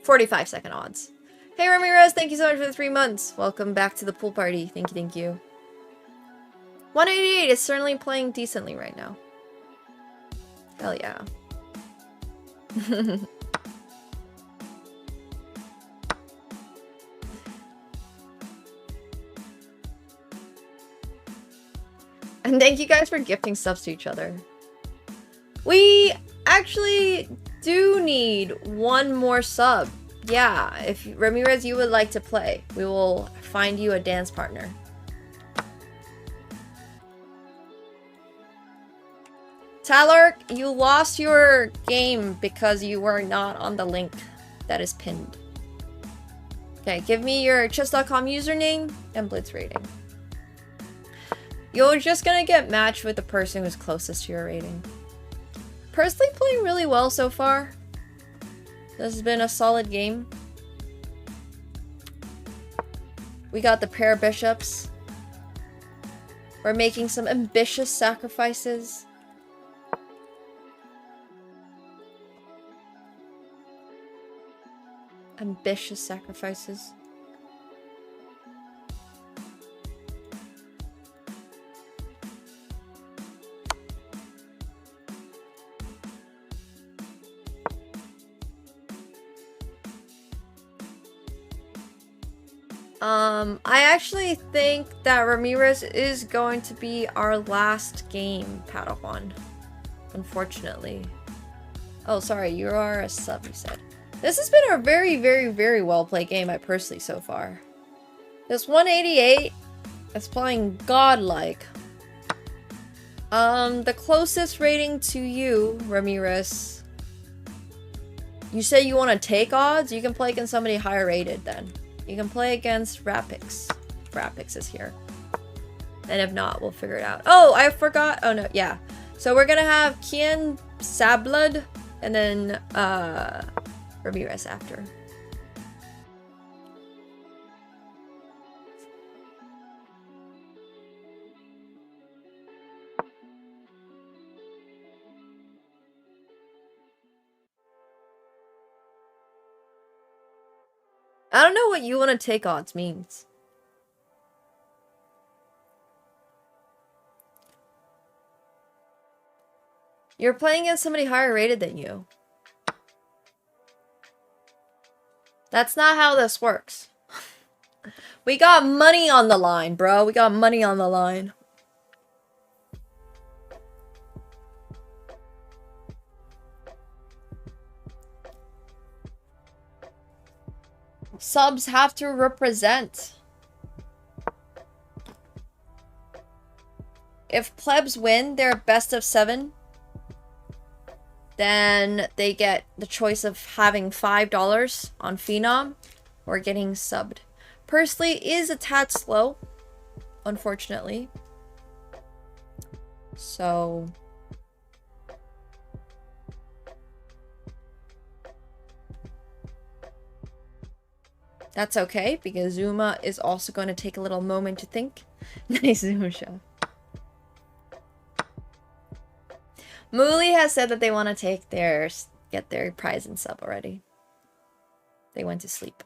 45-second odds. Hey Ramirez, thank you so much for the 3 months. Welcome back to the pool party. Thank you, thank you. 188 is certainly playing decently right now. Hell yeah. And thank you guys for gifting subs to each other. We actually do need one more sub. Yeah, if Ramirez, you would like to play, we will find you a dance partner. Tyler, you lost your game because you were not on the link that is pinned. Okay, give me your chess.com username and blitz rating. You're just gonna get matched with the person who's closest to your rating. Personally playing really well so far. This has been a solid game. We got the pair of bishops. We're making some ambitious sacrifices. Ambitious sacrifices. I actually think that Ramirez is going to be our last game, Padawan. Unfortunately. Oh, sorry, you are a sub, you said. This has been a very, very, very well played game, I personally, so far. This 188 is playing godlike. The closest rating to you, Ramirez. You say you want to take odds? You can play against somebody higher rated then. You can play against Rapix. Rapix is here. And if not, we'll figure it out. Oh, I forgot. Oh, no. Yeah. So we're going to have Kian Sablud and then Ramirez after. I don't know what you want to take odds means. You're playing against somebody higher rated than you. That's not how this works. We got money on the line, bro. We got money on the line. Subs have to represent. If Plebs win their best of 7, then they get the choice of having $5 on Phenom or getting subbed. Personally, is a tad slow, unfortunately. So that's okay, because Zuma is also going to take a little moment to think. Nice Zuma show. Mooley has said that they want to get their prize and sub already. They went to sleep.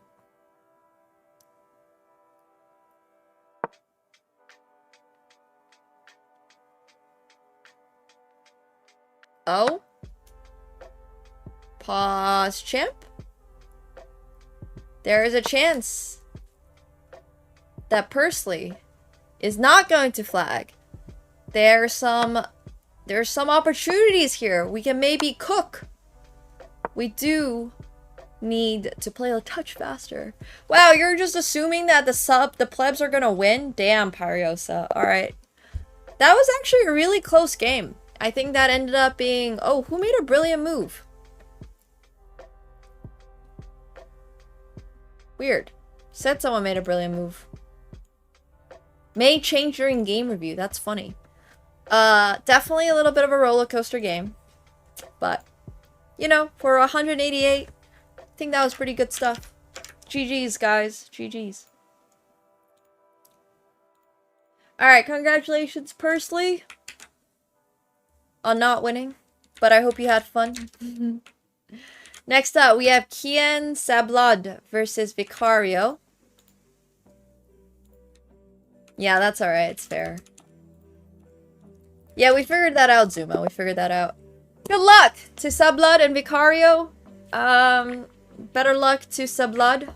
Oh? Pause, champ? There is a chance that Pursley is not going to flag. There's some opportunities here. We can maybe cook. We do need to play a touch faster. Wow, you're just assuming that the plebs are gonna win? Damn, Pariosa. Alright. That was actually a really close game. I think that ended up being... Oh, who made a brilliant move? Weird. Said someone made a brilliant move. May change during game review. That's funny. Definitely a little bit of a roller coaster game. But, you know, for 188, I think that was pretty good stuff. GG's, guys. GG's. Alright, congratulations, Pursley, on not winning. But I hope you had fun. Next up, we have Kian Sablud versus Vicario. Yeah, that's alright. It's fair. Yeah, we figured that out, Zuma. We figured that out. Good luck to Sablud and Vicario. Better luck to Sablud.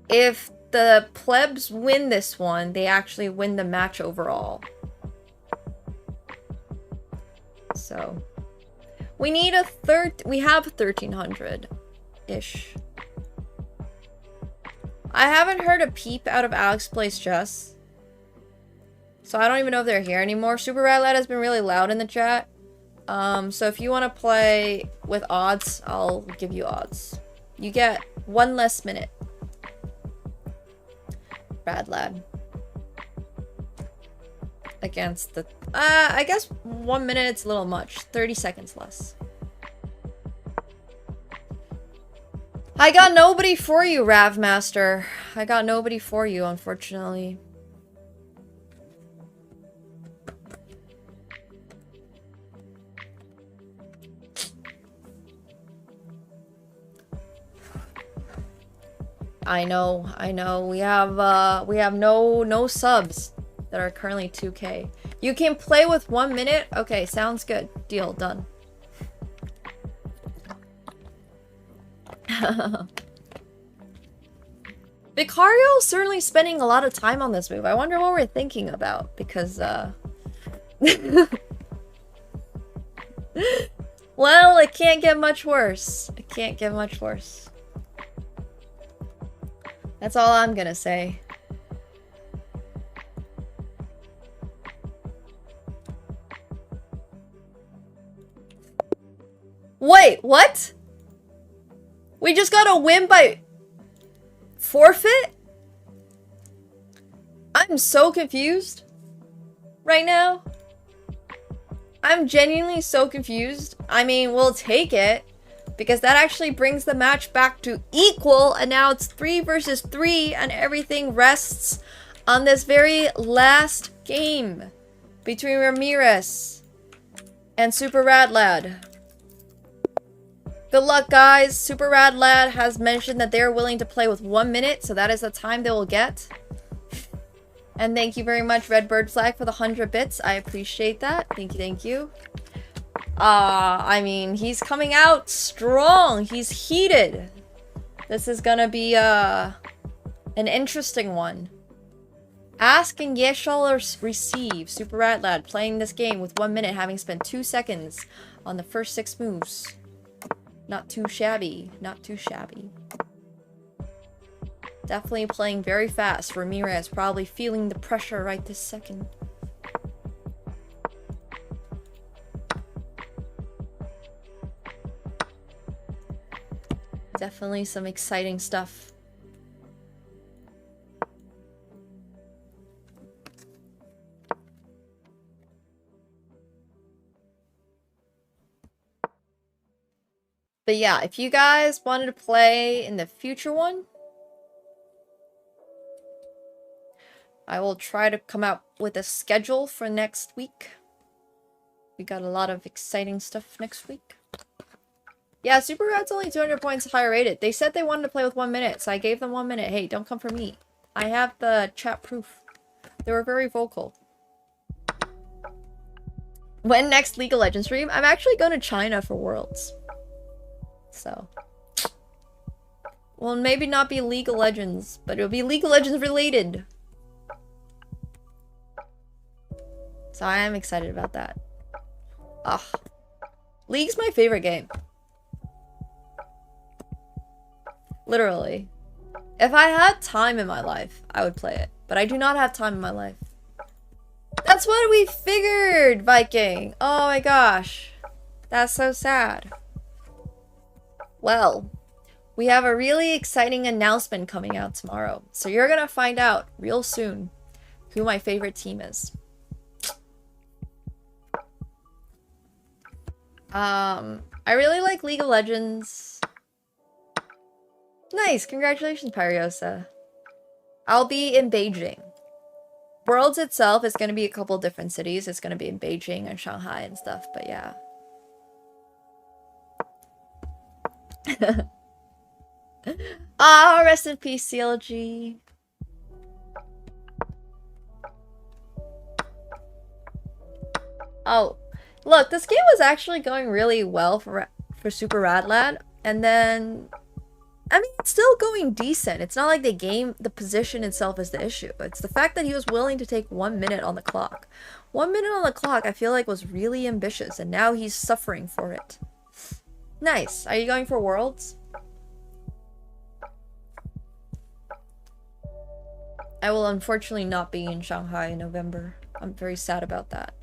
If the plebs win this one, they actually win the match overall. So, we need we have 1,300-ish. I haven't heard a peep out of Alex Plays Chess. So I don't even know if they're here anymore. Super Rad Lad has been really loud in the chat. So if you want to play with odds, I'll give you odds. You get 1 less minute. Rad Lad. Against the... I guess 1 minute it's a little much. 30 seconds less. I got nobody for you, Ravmaster. I got nobody for you, unfortunately. I know. We have no subs that are currently 2K. You can play with 1 minute? Okay, sounds good. Deal, done. Vicario's certainly spending a lot of time on this move. I wonder what we're thinking about, because, well, it can't get much worse. It can't get much worse. That's all I'm gonna say. Wait, what? We just got a win by forfeit? I'm so confused right now. I'm genuinely so confused. I mean, we'll take it, because that actually brings the match back to equal, and now it's 3 versus 3, and everything rests on this very last game between Ramirez and Super Rad Lad. Good luck, guys. Super Rad Lad has mentioned that they're willing to play with 1 minute, so that is the time they will get. And thank you very much, Redbird Flag, for the 100 bits. I appreciate that. Thank you. I mean, he's coming out strong. He's heated. This is gonna be, an interesting one. Ask and ye shall receive. Super Rad Lad playing this game with 1 minute, having spent 2 seconds on the first 6 moves. Not too shabby. Not too shabby. Definitely playing very fast. Ramirez probably feeling the pressure right this second. Definitely some exciting stuff. But yeah, if you guys wanted to play in the future one, I will try to come out with a schedule for next week. We got a lot of exciting stuff next week. Yeah, Super Rad's only 200 points higher rated. They said they wanted to play with 1 minute, so I gave them 1 minute. Hey, don't come for me. I have the chat proof. They were very vocal. When next League of Legends stream? I'm actually going to China for Worlds. So. Well, maybe not be League of Legends, but it'll be League of Legends related. So I am excited about that. Ugh. League's my favorite game. Literally. If I had time in my life, I would play it. But I do not have time in my life. That's what we figured, Viking! Oh my gosh. That's so sad. Well, we have a really exciting announcement coming out tomorrow. So you're gonna find out real soon who my favorite team is. I really like League of Legends. Nice, congratulations, Pariosa. I'll be in Beijing. Worlds itself is going to be a couple different cities. It's going to be in Beijing and Shanghai and stuff, but yeah. Ah, rest in peace, CLG. Oh, look, this game was actually going really well for Super Rad Lad, and then, I mean, it's still going decent. It's not like the position itself is the issue. It's the fact that he was willing to take 1 minute on the clock. 1 minute on the clock, I feel like, was really ambitious, and now he's suffering for it. Nice. Are you going for Worlds? I will unfortunately not be in Shanghai in November. I'm very sad about that.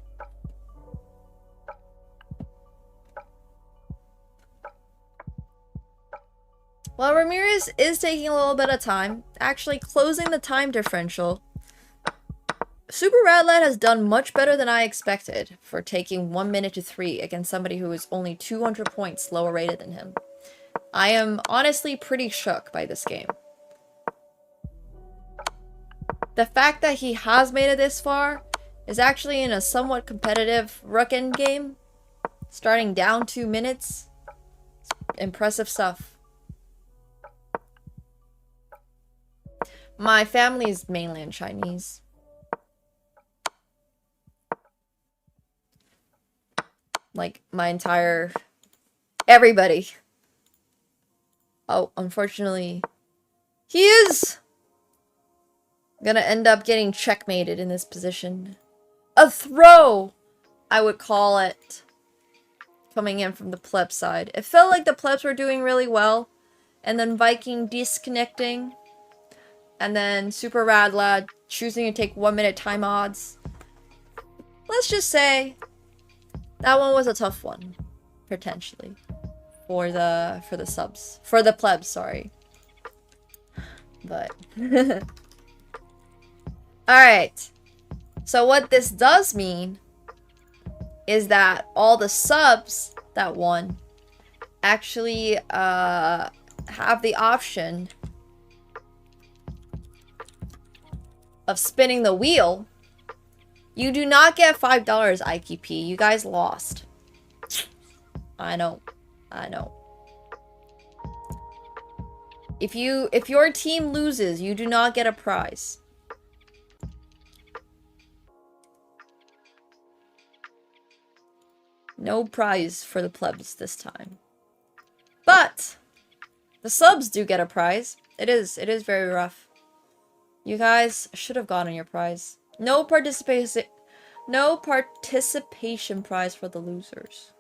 Well, Ramirez is taking a little bit of time, actually closing the time differential. Super Rad Lad has done much better than I expected for taking 1 minute to 3 against somebody who is only 200 points lower rated than him. I am honestly pretty shook by this game. The fact that he has made it this far is actually in a somewhat competitive Rook End game, starting down 2 minutes. Impressive stuff. My family is mainland Chinese. Like, my entire... everybody. Oh, unfortunately, he is gonna end up getting checkmated in this position. A throw, I would call it, coming in from the Pleb side. It felt like the Plebs were doing really well, and then Viking disconnecting, and then Super Rad Lad choosing to take 1 minute time odds. Let's just say that one was a tough one, potentially, for the subs, for the Plebs, sorry. But alright, so what this does mean is that all the subs that won actually have the option of spinning the wheel. You do not get $5 IKP. You guys lost. I know. I know. If your team loses, you do not get a prize. No prize for the Plebs this time. But the subs do get a prize. It is very rough. You guys should have gotten your prize. No participation prize for the losers.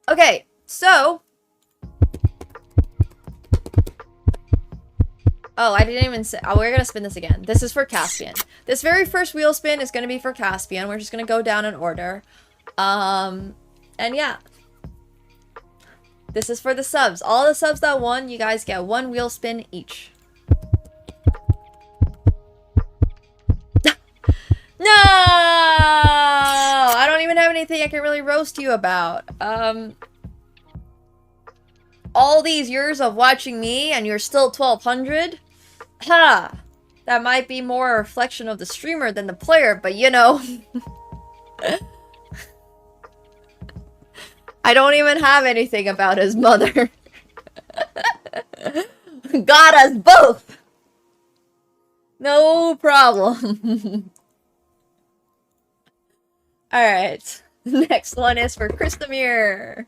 Okay, so oh, I didn't even say. Oh, we're gonna spin this again. This is for Caspian. This very first wheel spin is gonna be for Caspian. We're just gonna go down in order. And yeah. This is for the subs. All the subs that won, you guys get 1 wheel spin each. No! I don't even have anything I can really roast you about. All these years of watching me and you're still 1200? Ha! That might be more a reflection of the streamer than the player, but you know. I don't even have anything about his mother. Got us both! No problem. Alright. Next one is for Christamir.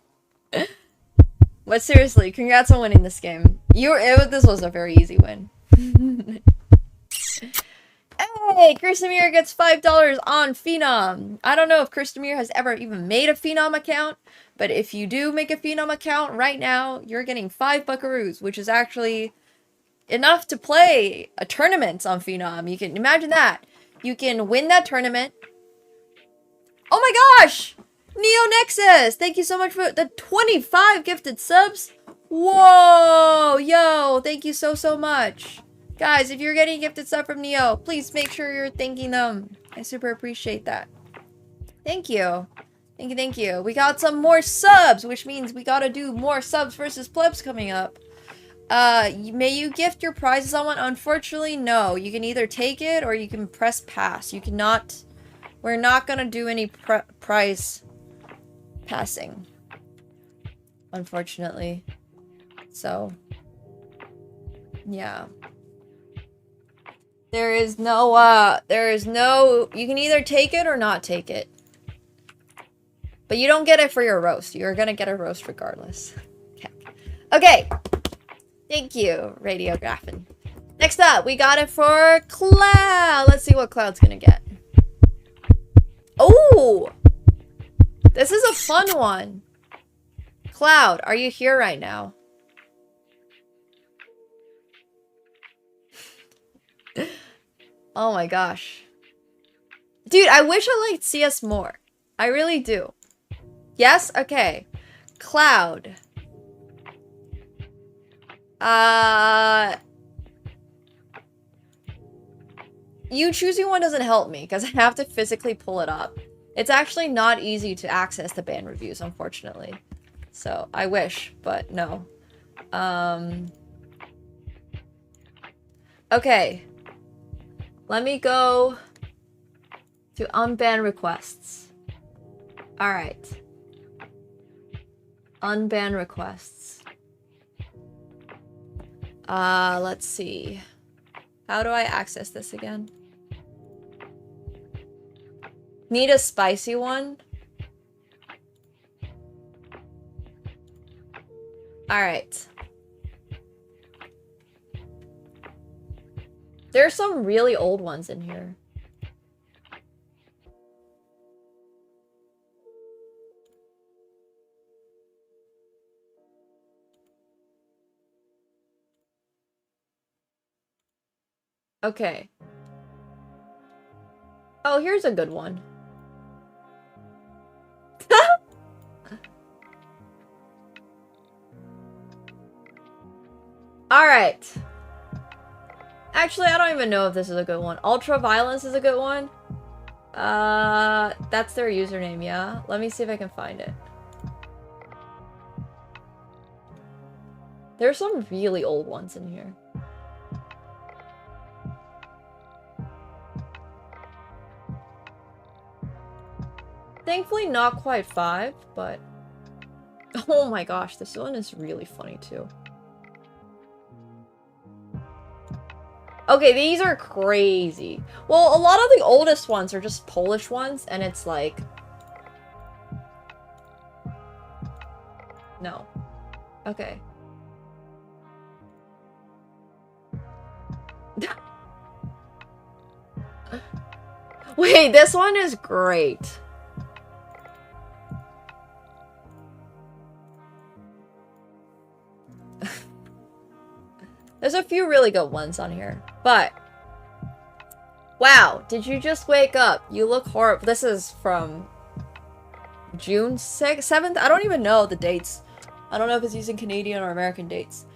But seriously, congrats on winning this game. This was a very easy win. Hey, Christamir gets $5 on Phenom. I don't know if Christamir has ever even made a Phenom account, but if you do make a Phenom account right now, you're getting 5 buckaroos, which is actually enough to play a tournament on Phenom. You can imagine that. You can win that tournament. Oh my gosh! Neo Nexus! Thank you so much for the 25 gifted subs. Whoa! Yo, thank you so much. Guys, if you're getting a gifted sub from Neo, please make sure you're thanking them. I super appreciate that. Thank you. Thank you. We got some more subs, which means we gotta do more subs versus Plebs coming up. May you gift your prize to someone? Unfortunately, no. You can either take it or you can press pass. You cannot... We're not gonna do any prize passing, unfortunately. So, yeah. There is no, you can either take it or not take it. But you don't get it for your roast. You're gonna get a roast regardless. Okay. Thank you, Radiographing. Next up, we got it for Cloud. Let's see what Cloud's gonna get. Oh! This is a fun one. Cloud, are you here right now? Oh my gosh. Dude, I wish I liked CS more. I really do. Yes? Okay. Cloud. You choosing one doesn't help me because I have to physically pull it up. It's actually not easy to access the band reviews, unfortunately. So, I wish, but no. Okay. Let me go to unban requests. Alright. Unban requests. Let's see. How do I access this again? Need a spicy one? Alright. There's some really old ones in here. Okay. Oh, here's a good one. Alright. Actually, I don't even know if this is a good one. Ultra Violence is a good one. That's their username, yeah? Let me see if I can find it. There's some really old ones in here. Thankfully not quite 5, but... Oh my gosh, this one is really funny too. Okay, these are crazy. Well, a lot of the oldest ones are just Polish ones, and it's like... No. Okay. Wait, this one is great. There's a few really good ones on here, but... Wow, did you just wake up? You look horrible. This is from... June 7th? I don't even know the dates. I don't know if it's using Canadian or American dates.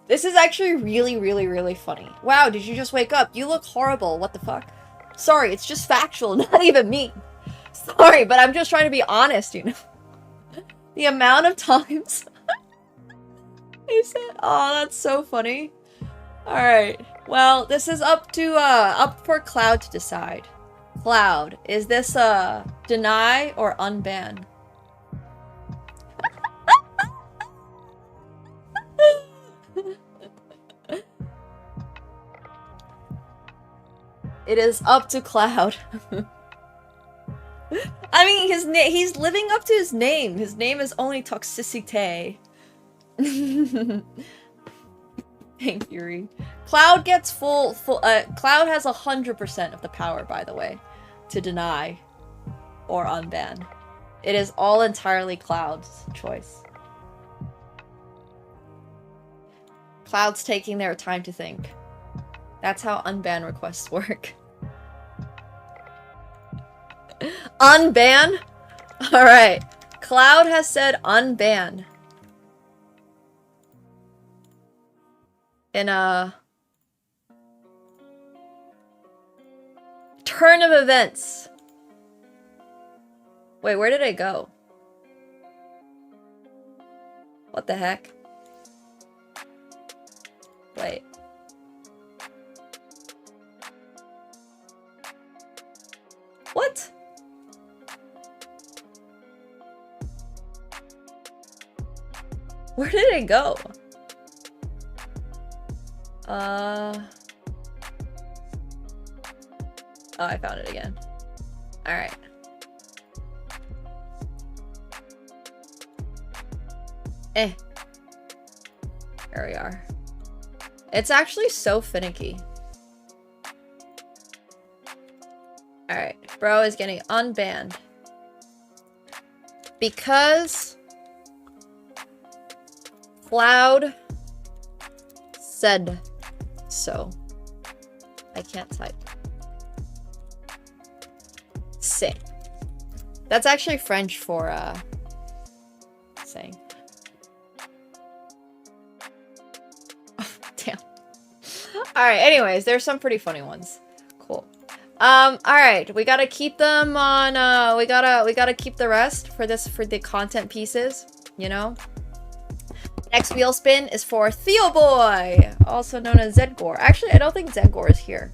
This is actually really, really, really funny. Wow, did you just wake up? You look horrible. What the fuck? Sorry, it's just factual, not even me. Sorry, but I'm just trying to be honest, you know? The amount of times... He said, oh, that's so funny. Alright. Well, this is up for Cloud to decide. Cloud, is this deny or unban? It is up to Cloud. I mean, he's living up to his name. His name is only Toxicité. Thank you, Yuri. Cloud gets Cloud has 100% of the power, by the way, to deny or unban. It is all entirely Cloud's choice. Cloud's taking their time to think. That's how unban requests work. Unban? Alright. Cloud has said unban. In a turn of events. Wait, where did I go? What the heck? Wait. What? Where did it go? Oh, I found it again. Alright. There we are. It's actually so finicky. Alright, bro is getting unbanned. Because Cloud said so. I can't type. Sing. That's actually French for, saying. Damn. Alright, anyways, there's some pretty funny ones. Cool. Alright, we gotta keep them on, we gotta keep the rest for the content pieces, you know? Next wheel spin is for Theo Boy, also known as Zedgor. Actually, I don't think Zedgor is here.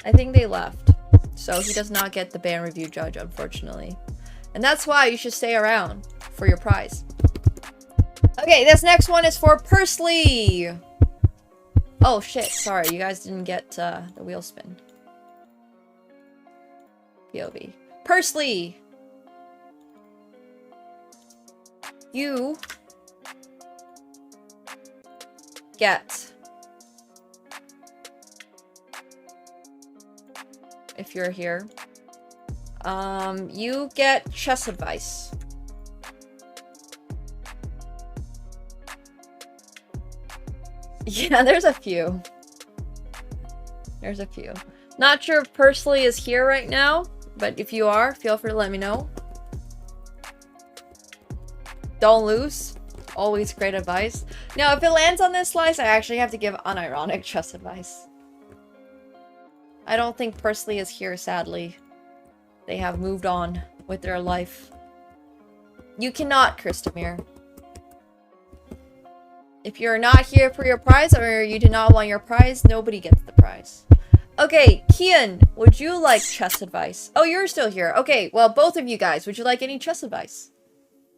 I think they left. So he does not get the band review judge, unfortunately. And that's why you should stay around for your prize. Okay, this next one is for Pursley. Oh shit, sorry, you guys didn't get the wheel spin. POV. Pursley! You get, if you're here, you get chess advice. Yeah, there's a few. There's a few. Not sure if Pursley is here right now, but if you are, feel free to let me know. Don't lose. Always great advice. Now, if it lands on this slice, I actually have to give unironic chess advice. I don't think Pursley is here, sadly. They have moved on with their life. You cannot, Christomir. If you're not here for your prize, or you do not want your prize, nobody gets the prize. Okay, Kian, would you like chess advice? Oh, you're still here. Okay, well, both of you guys, would you like any chess advice?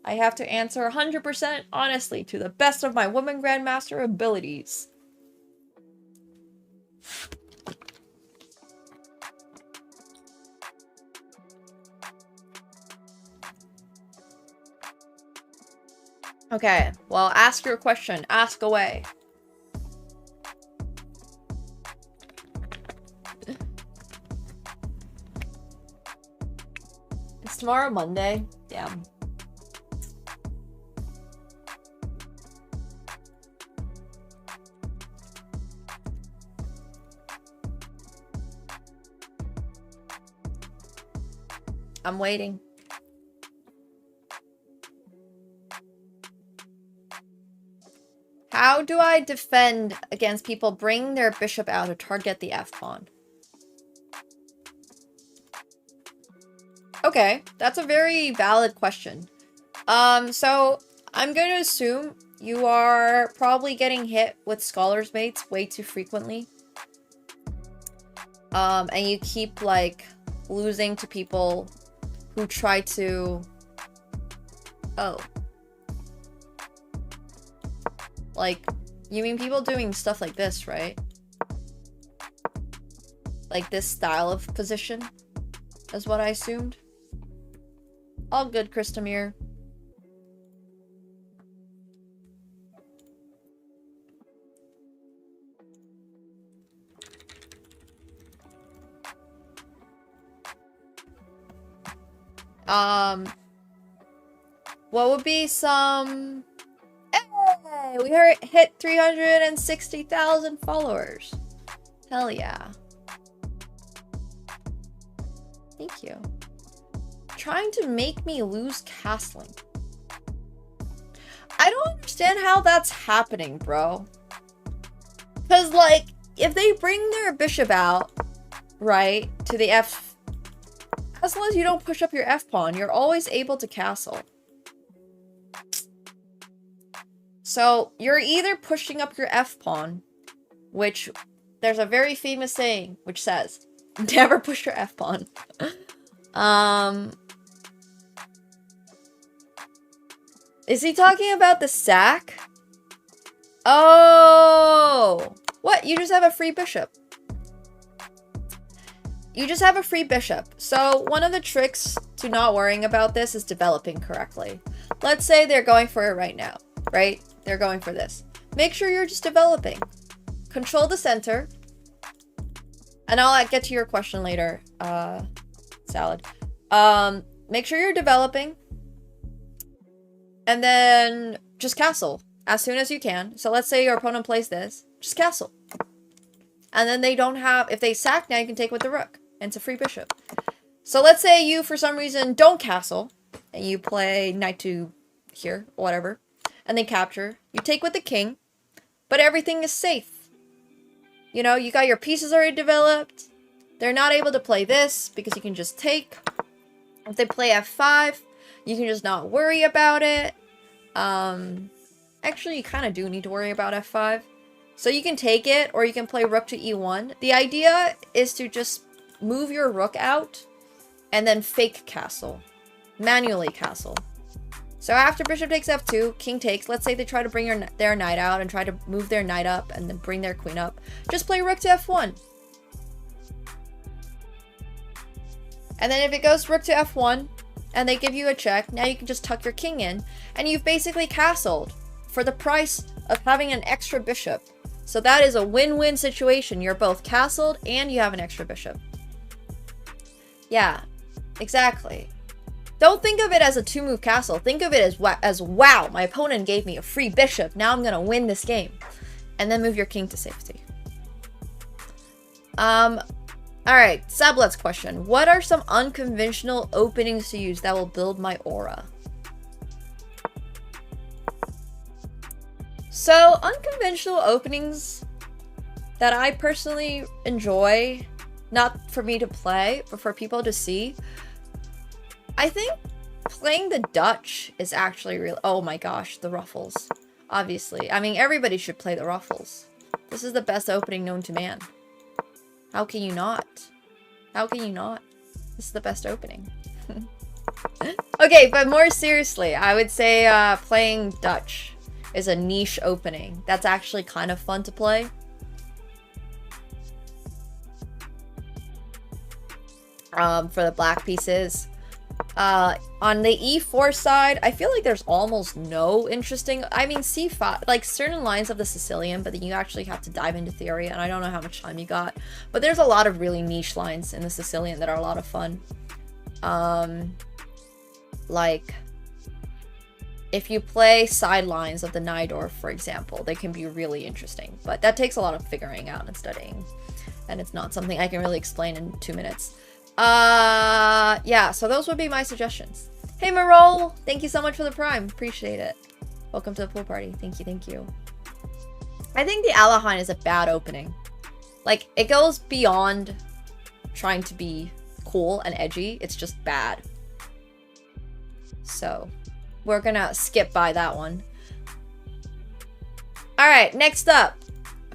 I have to answer 100% honestly to the best of my woman grandmaster abilities. Okay, well, ask your question. Ask away. Is tomorrow Monday? Damn. I'm waiting. How do I defend against people bringing their bishop out to target the f-pawn? Okay, that's a very valid question. So I'm going to assume you are probably getting hit with scholars mates way too frequently. And you keep, like, losing to people who try to... Oh. Like, you mean people doing stuff like this, right? Like this style of position is what I assumed. All good, Christomir. What would be some... Hey, we hit 360,000 followers. Hell yeah. Thank you. Trying to make me lose castling. I don't understand how that's happening, bro. Because, like, if they bring their bishop out, right, to the f... As long as you don't push up your f-pawn, you're always able to castle. So, you're either pushing up your f-pawn, which there's a very famous saying which says, never push your f-pawn. Is he talking about the sack? Oh! What? You just have a free bishop. You just have a free bishop. So, one of the tricks to not worrying about this is developing correctly. Let's say they're going for it right now, right? They're going for this. Make sure you're just developing. Control the center. And I'll get to your question later, Salad. Make sure you're developing. And then just castle as soon as you can. So let's say your opponent plays this. Just castle. And then they don't have... If they sack, now you can take with the rook. And it's a free bishop. So let's say you, for some reason, don't castle. And you play knight to here, or whatever. And they capture. You take with the king. But everything is safe. You know, you got your pieces already developed. They're not able to play this because you can just take. If they play f5, you can just not worry about it. Actually, you kind of do need to worry about f5. So you can take it, or you can play rook to e1. The idea is to just move your rook out, and then fake castle. Manually castle. So after bishop takes f2, king takes. Let's say they try to bring their knight out and try to move their knight up and then bring their queen up. Just play rook to f1. And then if it goes rook to f1, and they give you a check, now you can just tuck your king in, and you've basically castled for the price of having an extra bishop. So that is a win-win situation. You're both castled and you have an extra bishop. Yeah, exactly. Don't think of it as a two-move castle. Think of it as wow, my opponent gave me a free bishop. Now I'm gonna win this game. And then move your king to safety. Alright, Sablet's question. What are some unconventional openings to use that will build my aura? So, unconventional openings that I personally enjoy, not for me to play, but for people to see. I think playing the Dutch is actually real. Oh my gosh, the ruffles. Obviously. I mean, everybody should play the ruffles. This is the best opening known to man. How can you not? How can you not? This is the best opening. Okay, but more seriously, I would say playing Dutch is a niche opening. That's actually kind of fun to play. For the black pieces. On the e4 side, I feel like there's almost no interesting... I mean, c5, like certain lines of the Sicilian, but then you actually have to dive into theory, and I don't know how much time you got. But there's a lot of really niche lines in the Sicilian that are a lot of fun. Like, if you play sidelines of the Najdorf, for example, they can be really interesting. But that takes a lot of figuring out and studying. And it's not something I can really explain in 2 minutes. Yeah, so those would be my suggestions. Hey, Marol! Thank you so much for the prime. Appreciate it. Welcome to the pool party. Thank you, thank you. I think the Alahan is a bad opening. Like, it goes beyond trying to be cool and edgy. It's just bad. So, we're gonna skip by that one. Alright, next up.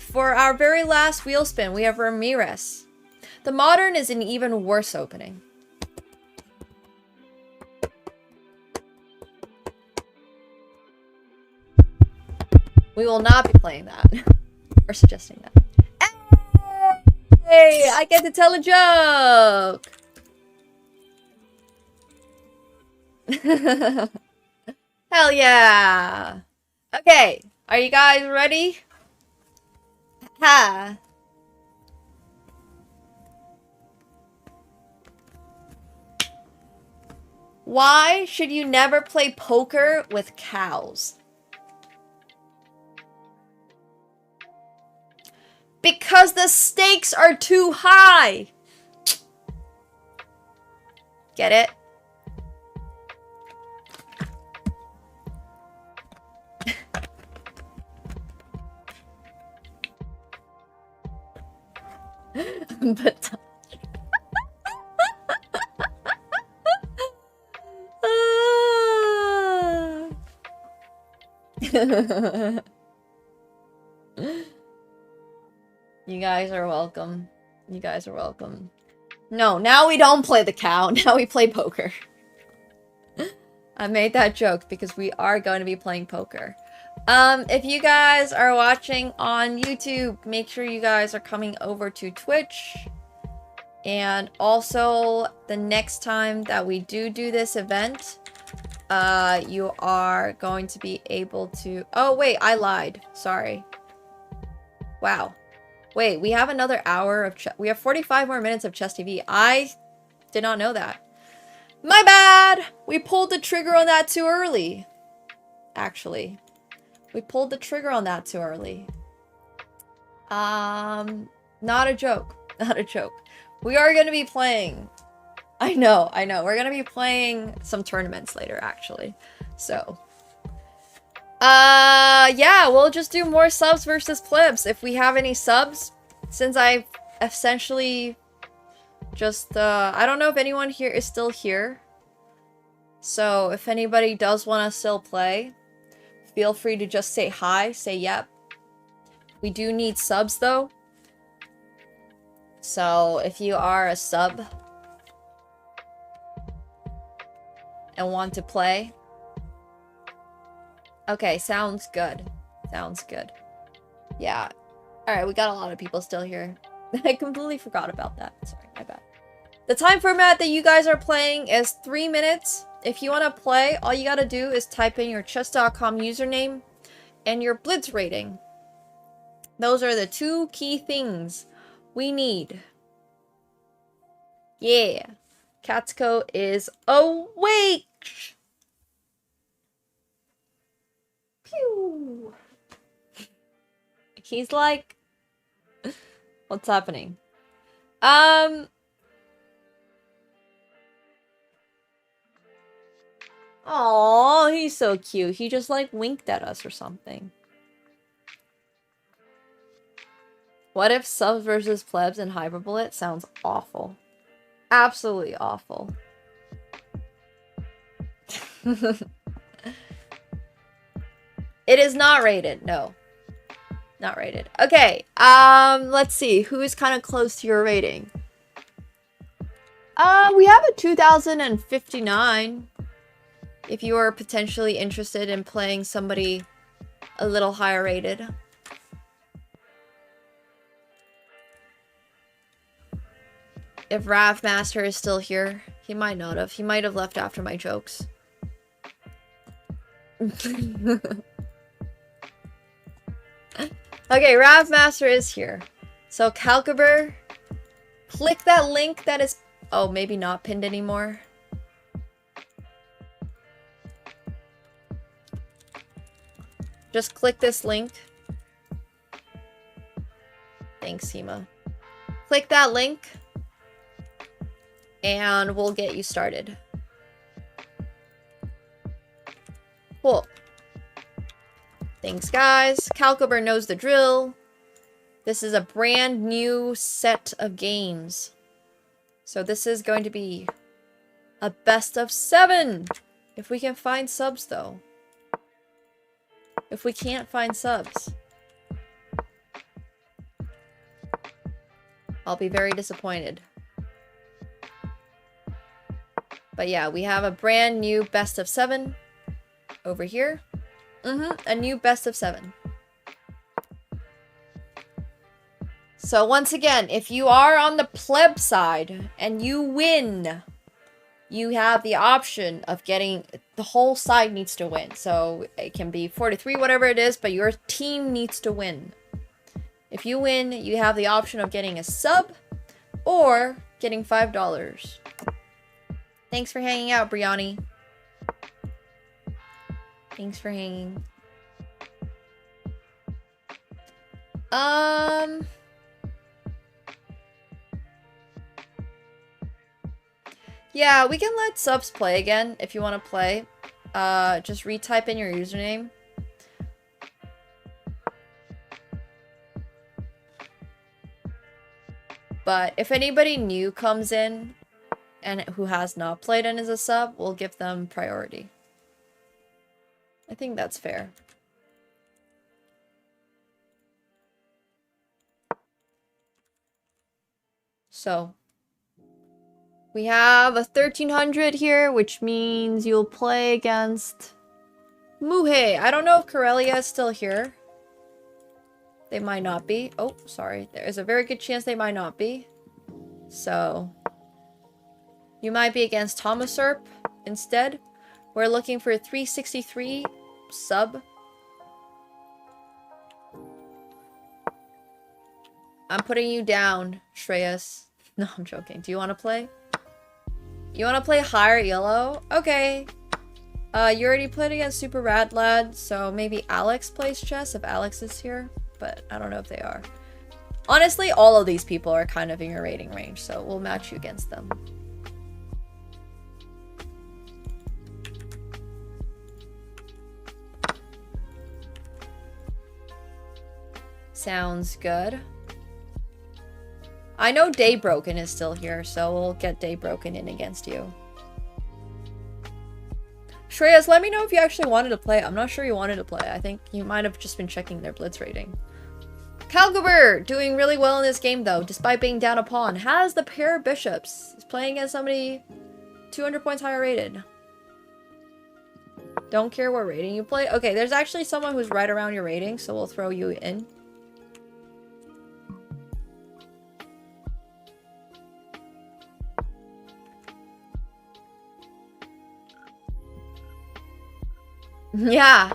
For our very last wheel spin, we have Ramirez. The modern is an even worse opening. We will not be playing that. Or suggesting that. Hey! I get to tell a joke! Hell yeah! Okay, are you guys ready? Ha! Why should you never play poker with cows? Because the stakes are too high! Get it? But you guys are welcome. You guys are welcome. No, now we don't play the cow. Now we play poker. I made that joke because we are going to be playing poker. If you guys are watching on YouTube, make sure you guys are coming over to Twitch. And also, the next time that we do this event, you are going to be able to... Oh, wait, I lied. Sorry. Wow. Wait, we have another hour of... We have 45 more minutes of Chess TV. I did not know that. My bad! We pulled the trigger on that too early. Actually. We pulled the trigger on that too early. Not a joke. Not a joke. We are going to be playing... I know. We're going to be playing some tournaments later, actually. So... yeah, we'll just do more subs versus plebs if we have any subs. Since I've essentially just, I don't know if anyone here is still here. So if anybody does want to still play, feel free to just say hi, say yep. We do need subs though. So if you are a sub and want to play. Okay, sounds good. Sounds good. Yeah. Alright, we got a lot of people still here. I completely forgot about that. Sorry, my bad. The time format that you guys are playing is 3 minutes. If you want to play, all you gotta do is type in your chess.com username and your blitz rating. Those are the 2 key things we need. Yeah. Katsuko is awake! Pew! He's like... What's happening? Aww, he's so cute. He just like winked at us or something. What if subs versus plebs and hyperbullet? Sounds awful. Absolutely awful. It is not rated. No. Not rated. Okay. Let's see. Who is kind of close to your rating? We have a 2059. If you are potentially interested in playing somebody a little higher rated. If Rav Master is still here, he might not have. He might have left after my jokes. Okay, Rav Master is here. So, Calcaber, click that link that is... Oh, maybe not pinned anymore. Just click this link. Thanks, Hema. Click that link. And we'll get you started. Cool. Thanks, guys. Calcaber knows the drill. This is a brand new set of games. So this is going to be a best of 7. If we can find subs, though. If we can't find subs, I'll be very disappointed. But yeah, we have a brand new best of 7 over here. A new best of 7. So once again, if you are on the pleb side and you win, you have the option of getting... The whole side needs to win. So it can be 4-3, whatever it is, but your team needs to win. If you win, you have the option of getting a sub or getting $5. Thanks for hanging out, Briani. Thanks for hanging. Yeah, we can let subs play again if you want to play. Just retype in your username. But if anybody new comes in and who has not played and is a sub, we'll give them priority. I think that's fair. So, we have a 1300 here, which means you'll play against Muhe. I don't know if Corellia is still here. They might not be. Oh, sorry. There is a very good chance they might not be. So, you might be against Thomaserp instead. We're looking for a 363 sub. I'm putting you down, Shreyas. No, I'm joking. Do you want to play? You want to play higher yellow? Okay. You already played against Super Rad Lad, so maybe Alex plays chess if Alex is here. But I don't know if they are. Honestly, all of these people are kind of in your rating range, so we'll match you against them. Sounds good. I know Daybroken is still here, so we'll get Daybroken in against you. Shreyas, let me know if you actually wanted to play. I'm not sure you wanted to play. I think you might have just been checking their blitz rating. Calguber doing really well in this game though, despite being down a pawn. Has the pair of bishops. He's playing against somebody 200 points higher rated. Don't care what rating you play. Okay, there's actually someone who's right around your rating, so we'll throw you in. Yeah.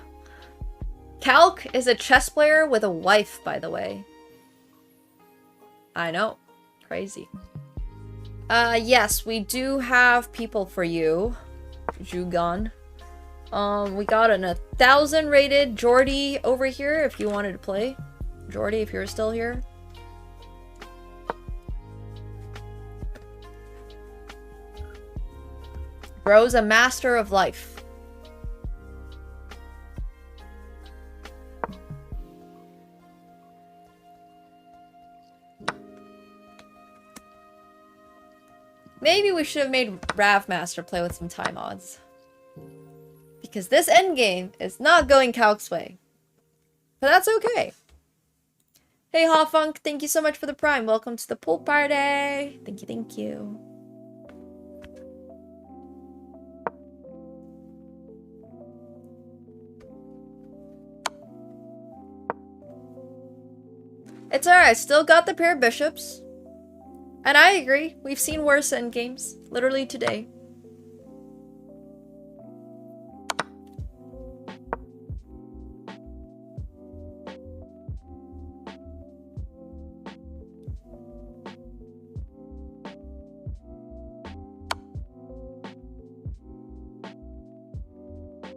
Calc is a chess player with a wife, by the way. I know. Crazy. Yes, we do have people for you. Jugon. We got an 1,000 rated Jordy over here if you wanted to play. Jordy, if you're still here. Bro's a master of life. Maybe we should have made Ravmaster play with some time odds. Because this endgame is not going Calc's way. But that's okay. Hey Hawfunk, thank you so much for the prime. Welcome to the pool party. Thank you, thank you. It's alright, still got the pair of bishops. And I agree, we've seen worse endgames, literally today.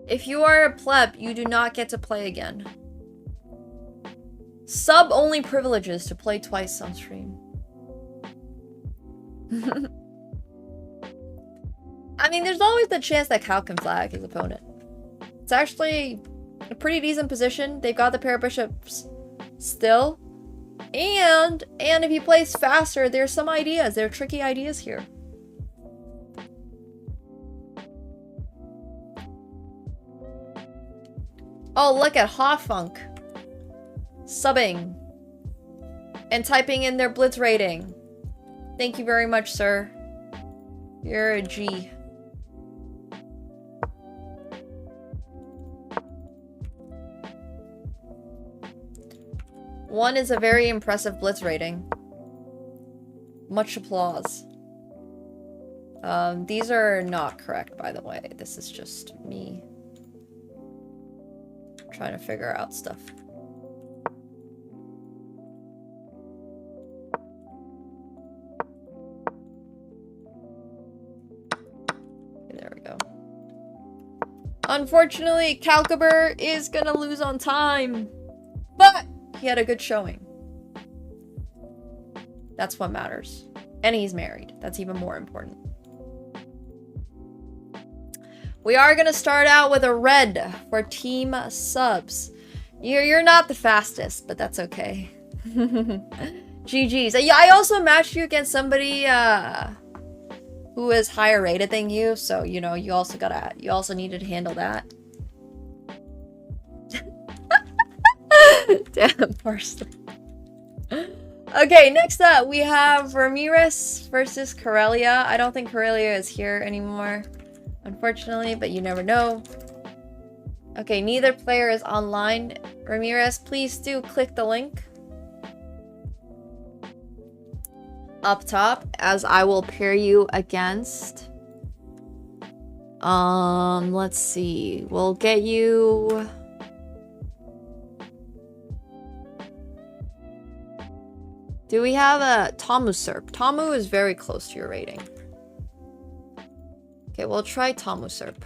If you are a pleb, you do not get to play again. Sub-only privileges to play twice on stream. I mean, there's always the chance that Cal can flag his opponent. It's actually a pretty decent position. They've got the pair of bishops still. And if he plays faster, there's some ideas. There are tricky ideas here. Oh, look at Hawfunk. Subbing. And typing in their blitz rating. Thank you very much, sir. You're a G. One is a very impressive blitz rating. Much applause. These are not correct, by the way. This is just me trying to figure out stuff. There we go. Unfortunately, Calcaber is gonna lose on time. But he had a good showing. That's what matters. And he's married. That's even more important. We are gonna start out with a red for team subs. You're not the fastest, but that's okay. GG's. Yeah, I also matched you against somebody who is higher rated than you, so you know you also needed to handle that. Damn, parsley. Okay, next up we have Ramirez versus Corellia. I don't think Corellia is here anymore, unfortunately, but you never know. Okay, neither player is online. Ramirez, please do click the link up top, as I will pair you against. Let's see. We'll get you. Do we have a Tamu Serp? Tamu is very close to your rating. Okay, we'll try Tamu Serp.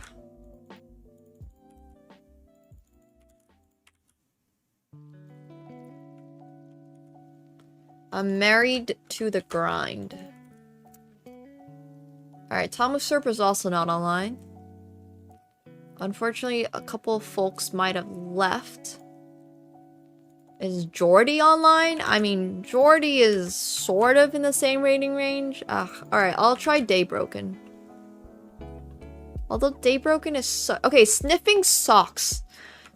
I'm married to the grind. Alright, Tom Usurper is also not online. Unfortunately, a couple of folks might have left. Is Jordy online? I mean, Jordy is sort of in the same rating range. Alright, I'll try Daybroken. Although Daybroken is okay, Sniffing Socks.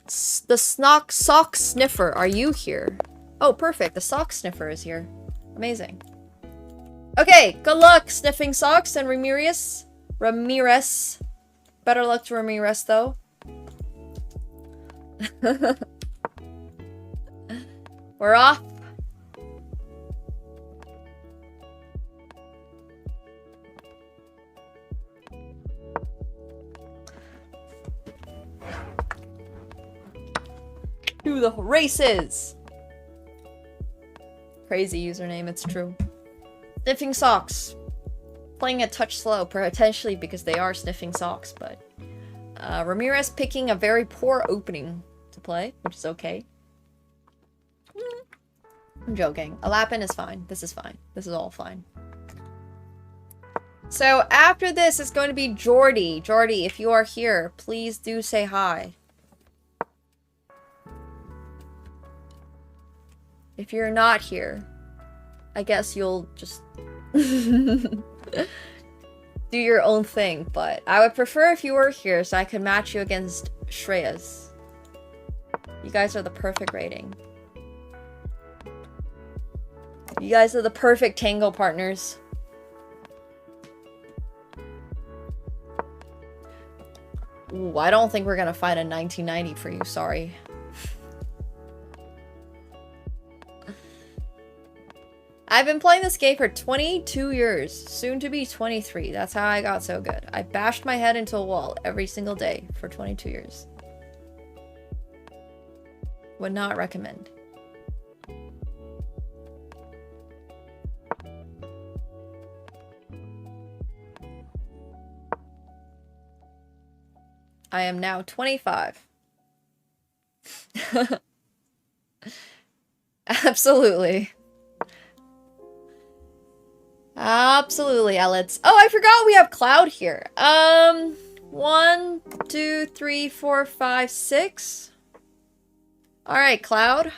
The sock sniffer, are you here? Oh, perfect. The sock sniffer is here. Amazing. Okay, good luck, Sniffing Socks and Ramirez. Better luck to Ramirez, though. We're off. To the races. Crazy username, it's true. Sniffing Socks. Playing a touch slow, potentially because they are Sniffing Socks, but Ramirez picking a very poor opening to play, which is okay. I'm joking. Alapin is fine. This is fine. This is all fine. So after this, it's going to be Jordy. Jordy, if you are here, please do say hi. If you're not here, I guess you'll just do your own thing, but I would prefer if you were here so I could match you against Shreyas. You guys are the perfect rating. You guys are the perfect tango partners. Ooh, I don't think we're gonna find a 1990 for you, sorry. I've been playing this game for 22 years, soon to be 23. That's how I got so good. I bashed my head into a wall every single day for 22 years. Would not recommend. I am now 25. Absolutely. Absolutely, Ellets. Oh, I forgot we have Cloud here. 1, 2, 3, 4, 5, 6. Alright, Cloud.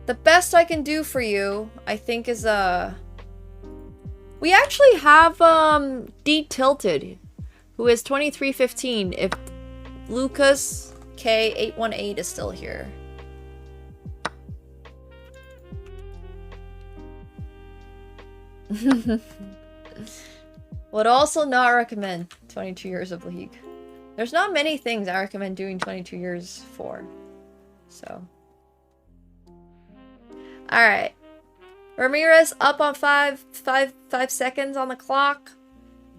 The best I can do for you, I think, is, we actually have, D-Tilted, who is 2315, if Lucas K818 is still here. Would also not recommend 22 years of League. There's not many things I recommend doing 22 years for. So. Alright. Ramirez up on 5 seconds on the clock.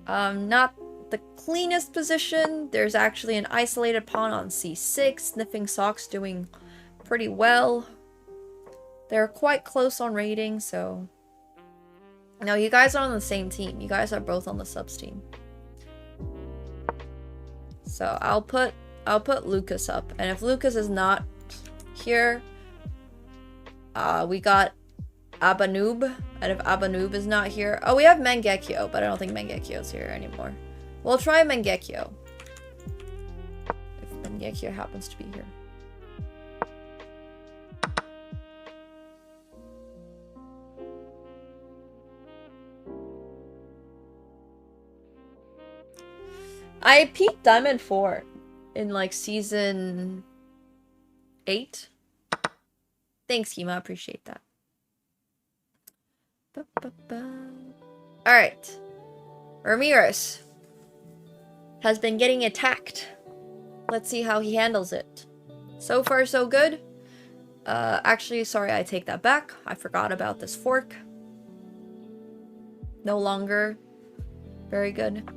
Not the cleanest position. There's actually an isolated pawn on c6. Sniffing Socks doing pretty well. They're quite close on rating, so... No, you guys are on the same team. You guys are both on the subs team. So I'll put Lucas up. And if Lucas is not here, we got Abanoob. And if Abanoob is not here... Oh, we have Mangekyo, but I don't think Mangekyo's here anymore. We'll try Mangekyo. If Mangekyo happens to be here. I peaked Diamond 4 in like season 8. Thanks, Hema. Appreciate that. Alright. Ramirez has been getting attacked. Let's see how he handles it. So far, so good. Actually, sorry, I take that back. I forgot about this fork. No longer very good.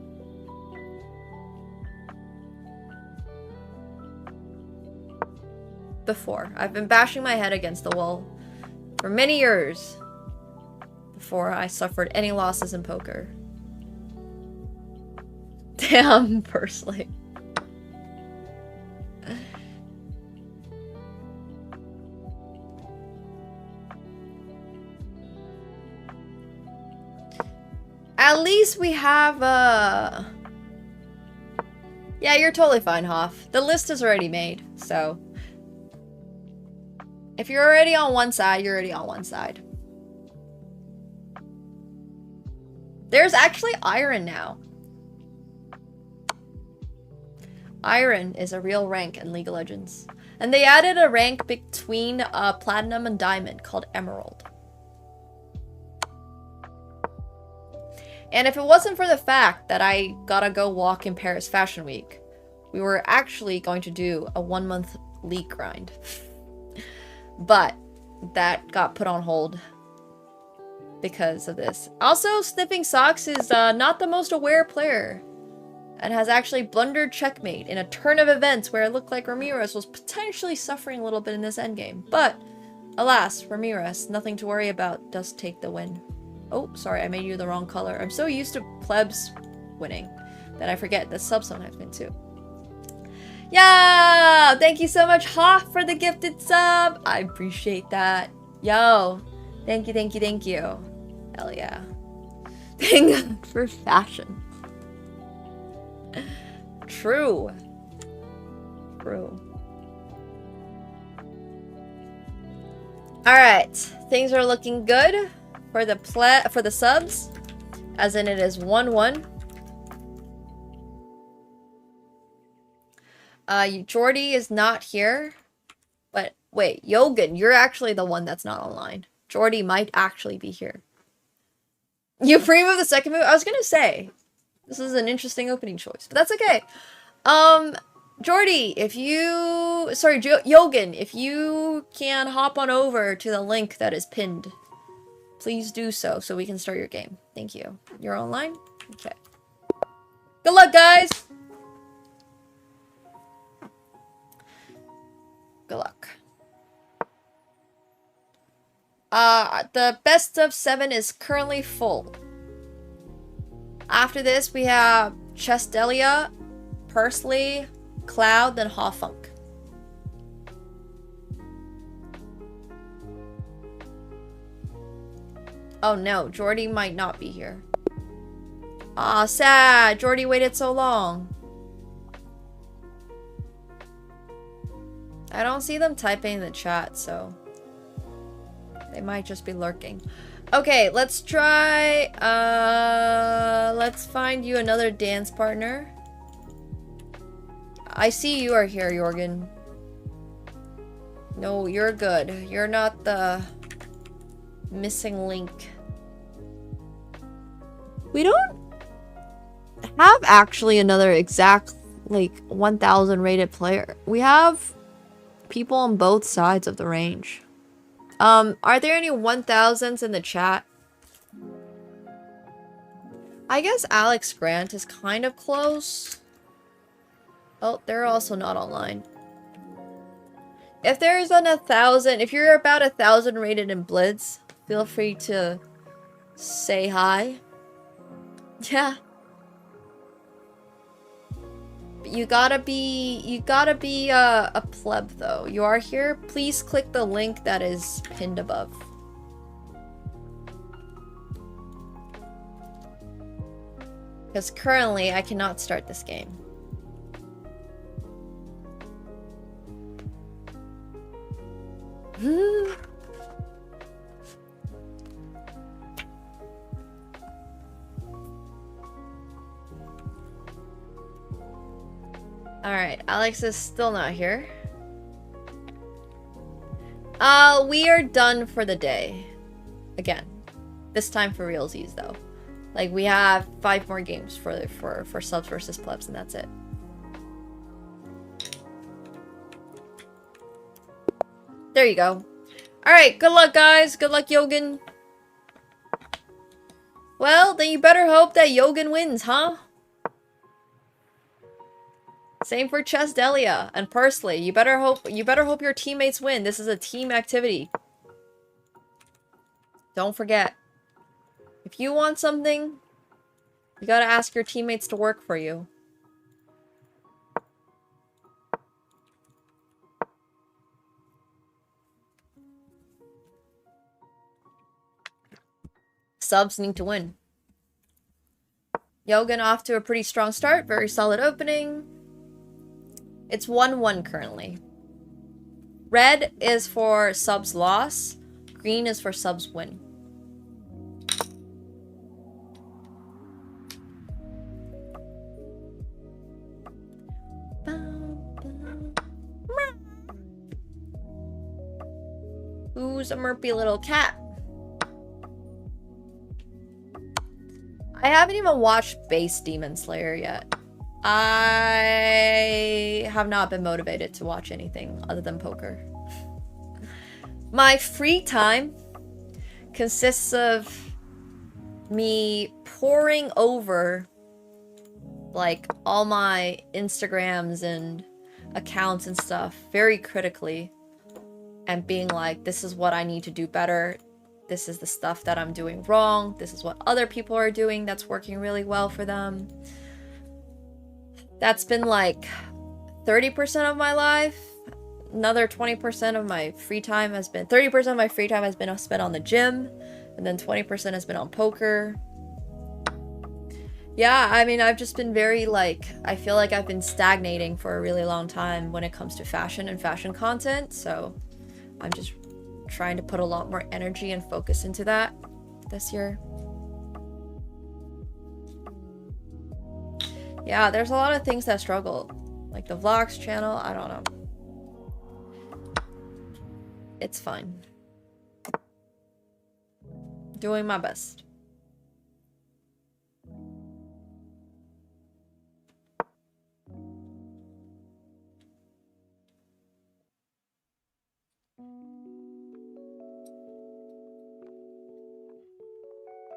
Before. I've been bashing my head against the wall for many years before I suffered any losses in poker. Damn, personally. At least we have, Yeah, you're totally fine, Hoff. The list is already made, so... If you're already on one side, you're already on one side. There's actually Iron now. Iron is a real rank in League of Legends. And they added a rank between Platinum and Diamond called Emerald. And if it wasn't for the fact that I gotta go walk in Paris Fashion Week, we were actually going to do a 1-month league grind. But that got put on hold because of this. Also, Sniffing Socks is not the most aware player and has actually blundered checkmate in a turn of events where it looked like Ramirez was potentially suffering a little bit in this endgame. But, alas, Ramirez, nothing to worry about, does take the win. Oh, sorry, I made you the wrong color. I'm so used to Plebs winning that I forget that sub sometimes win too. Yeah! Thank you so much, Hoff, for the gifted sub! I appreciate that. Yo! Thank you, thank you, thank you. Hell yeah. Thank God for fashion. True. True. Alright. Things are looking good for the subs. As in it is 1-1. Jordy is not here. But wait, Yogan, you're actually the one that's not online. Jordy might actually be here. You pre-move the second move? I was gonna say, this is an interesting opening choice, but that's okay. Jordy, if you... Sorry, Yogan, if you can hop on over to the link that is pinned, please do so we can start your game. Thank you. You're online? Okay. Good luck, guys! Good luck. The best of 7 is currently full. After this, we have Chestelia, Pursley, Cloud, then Hawfunk. Oh no, Jordy might not be here. Aw, sad. Jordy waited so long. I don't see them typing in the chat, so... They might just be lurking. Okay, let's try... let's find you another dance partner. I see you are here, Jorgen. No, you're good. You're not the... missing link. We don't have actually another exact, like, 1000 rated player. We have people on both sides of the range. Are there any 1000s in the chat? I guess Alex Grant is kind of close. Oh, they're also not online. If there's an 1000, if you're about 1000 rated in Blitz, feel free to say hi. Yeah. But you gotta be a pleb though. You are here? Please click the link that is pinned above. Because currently I cannot start this game. Alright, Alex is still not here. We are done for the day. Again. This time for realsies though. Like, we have 5 more games for subs versus plebs, and that's it. There you go. Alright, good luck, guys. Good luck, Yogan. Well, then you better hope that Yogan wins, huh? Same for Chestelia and Pursley. You better hope your teammates win. This is a team activity. Don't forget. If you want something, you gotta ask your teammates to work for you. Subs need to win. Yogan off to a pretty strong start. Very solid opening. It's 1-1 currently. Red is for subs loss. Green is for subs win. Who's a murpy little cat? I haven't even watched Base Demon Slayer yet. I have not been motivated to watch anything other than poker. My free time consists of me poring over like all my Instagrams and accounts and stuff very critically and being like, this is what I need to do better. This is the stuff that I'm doing wrong. This is what other people are doing that's working really well for them. That's been like 30% of my life. Another 20% of my free time has been... 30% of my free time has been spent on the gym. And then 20% has been on poker. Yeah, I mean, I've just been very like... I feel like I've been stagnating for a really long time when it comes to fashion and fashion content. So I'm just trying to put a lot more energy and focus into that this year. Yeah, there's a lot of things that struggle. Like the vlogs channel, I don't know. It's fine. Doing my best.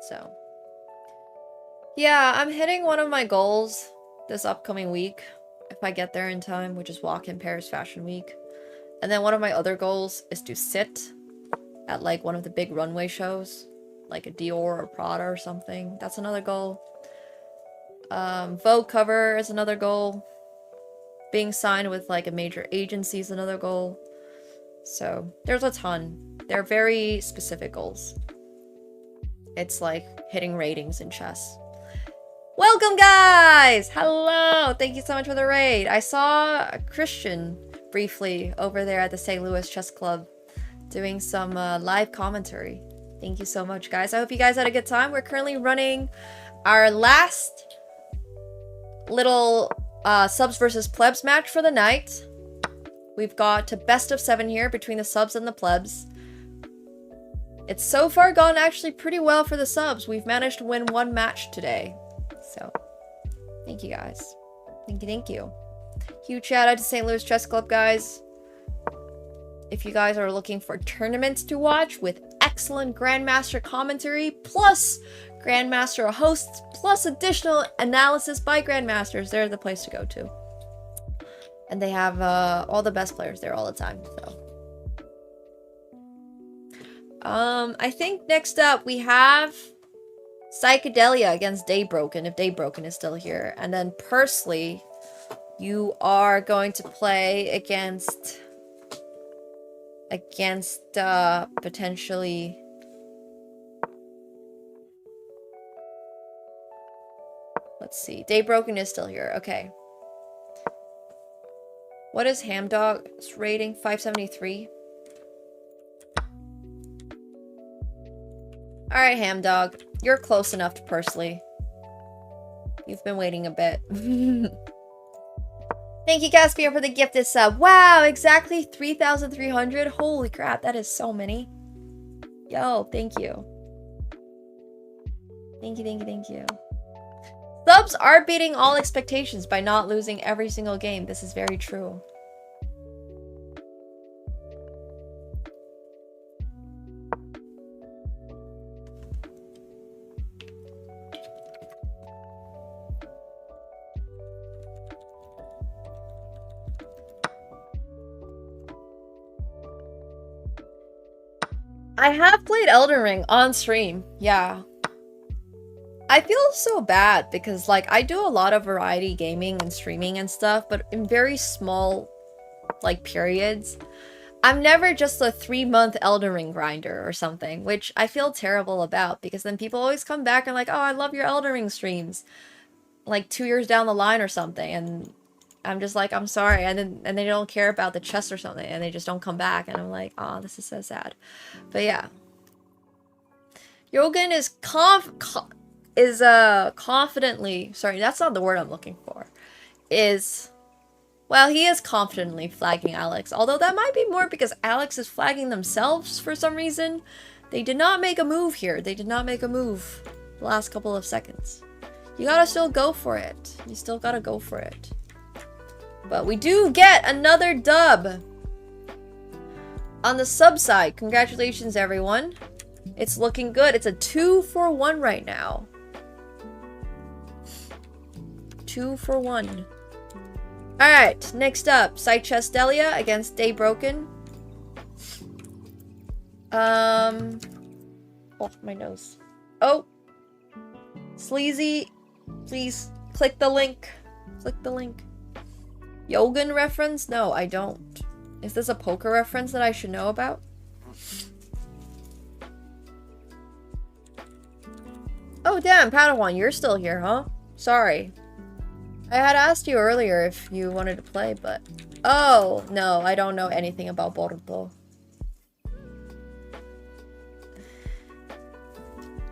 So, yeah, I'm hitting one of my goals this upcoming week, if I get there in time, which is Walk in Paris Fashion Week. And then one of my other goals is to sit at like one of the big runway shows, like a Dior or Prada or something. That's another goal. Vogue cover is another goal. Being signed with like a major agency is another goal. So there's a ton. They're very specific goals. It's like hitting ratings in chess. Welcome, guys! Hello! Thank you so much for the raid. I saw Christian briefly over there at the St. Louis Chess Club doing some live commentary. Thank you so much, guys. I hope you guys had a good time. We're currently running our last little subs versus plebs match for the night. We've got a best of 7 here between the subs and the plebs. It's so far gone actually pretty well for the subs. We've managed to win 1 match today. So, thank you guys. Thank you, thank you. Huge shout out to St. Louis Chess Club, guys. If you guys are looking for tournaments to watch with excellent Grandmaster commentary, plus Grandmaster hosts, plus additional analysis by Grandmasters, they're the place to go to. And they have all the best players there all the time, so. I think next up we have Psychedelia against Daybroken, if Daybroken is still here. And then Pursley, you are going to play against potentially let's see. Daybroken is still here. Okay. What is Hamdog's rating? 573. Alright, Hamdog. You're close enough to Pursley. You've been waiting a bit. Thank you, Caspian, for the gifted sub. Wow, exactly 3,300. Holy crap, that is so many. Yo, thank you. Thank you, thank you, thank you. Subs are beating all expectations by not losing every single game. This is very true. I have played Elden Ring on stream, yeah. I feel so bad because, like, I do a lot of variety gaming and streaming and stuff, but in very small, like, periods. I'm never just a 3-month Elden Ring grinder or something, which I feel terrible about because then people always come back and like, oh, I love your Elden Ring streams. like 2 years down the line or something, and I'm just like, I'm sorry, and they don't care about the chest or something, and they just don't come back, and I'm like, oh, this is so sad. But yeah, Yogan is confidently, sorry, that's not the word I'm looking for, well, he is confidently flagging Alex, although that might be more because Alex is flagging themselves for some reason. They did not make a move here. They did not make a move the last couple of seconds. You gotta still go for it. You still gotta go for it. But we do get another dub. On the sub side, congratulations everyone. It's looking good. It's a 2-for-1 right now. 2-for-1. Alright, next up, Side Chest Delia against Day Broken. Oh, my nose. Oh! Sleazy, please click the link. Click the link. Yogan reference? No, I don't. Is this a poker reference that I should know about? Oh damn, Padawan, you're still here, huh? Sorry. I had asked you earlier if you wanted to play, but... Oh, no, I don't know anything about Boruto.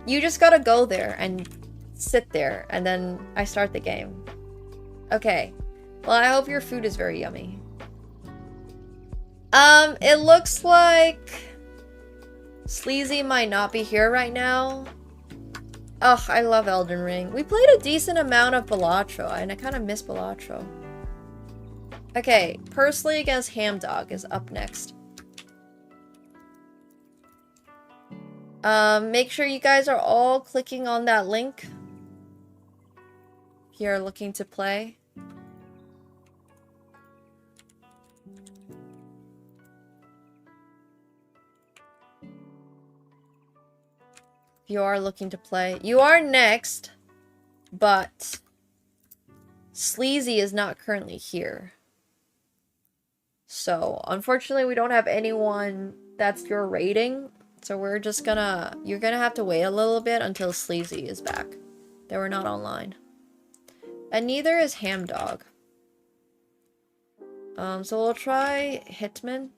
You just gotta go there and sit there, and then I start the game. Okay. Well, I hope your food is very yummy. It looks like... Sleazy might not be here right now. Ugh, I love Elden Ring. We played a decent amount of Balatro, and I kind of miss Balatro. Okay, Pursley against Hamdog is up next. Make sure you guys are all clicking on that link if you're looking to play. You are looking to play. You are next, but Sleazy is not currently here. So, unfortunately, we don't have anyone that's your rating. So we're just gonna... You're gonna have to wait a little bit until Sleazy is back. They were not online. And neither is Hamdog. So we'll try Hitman.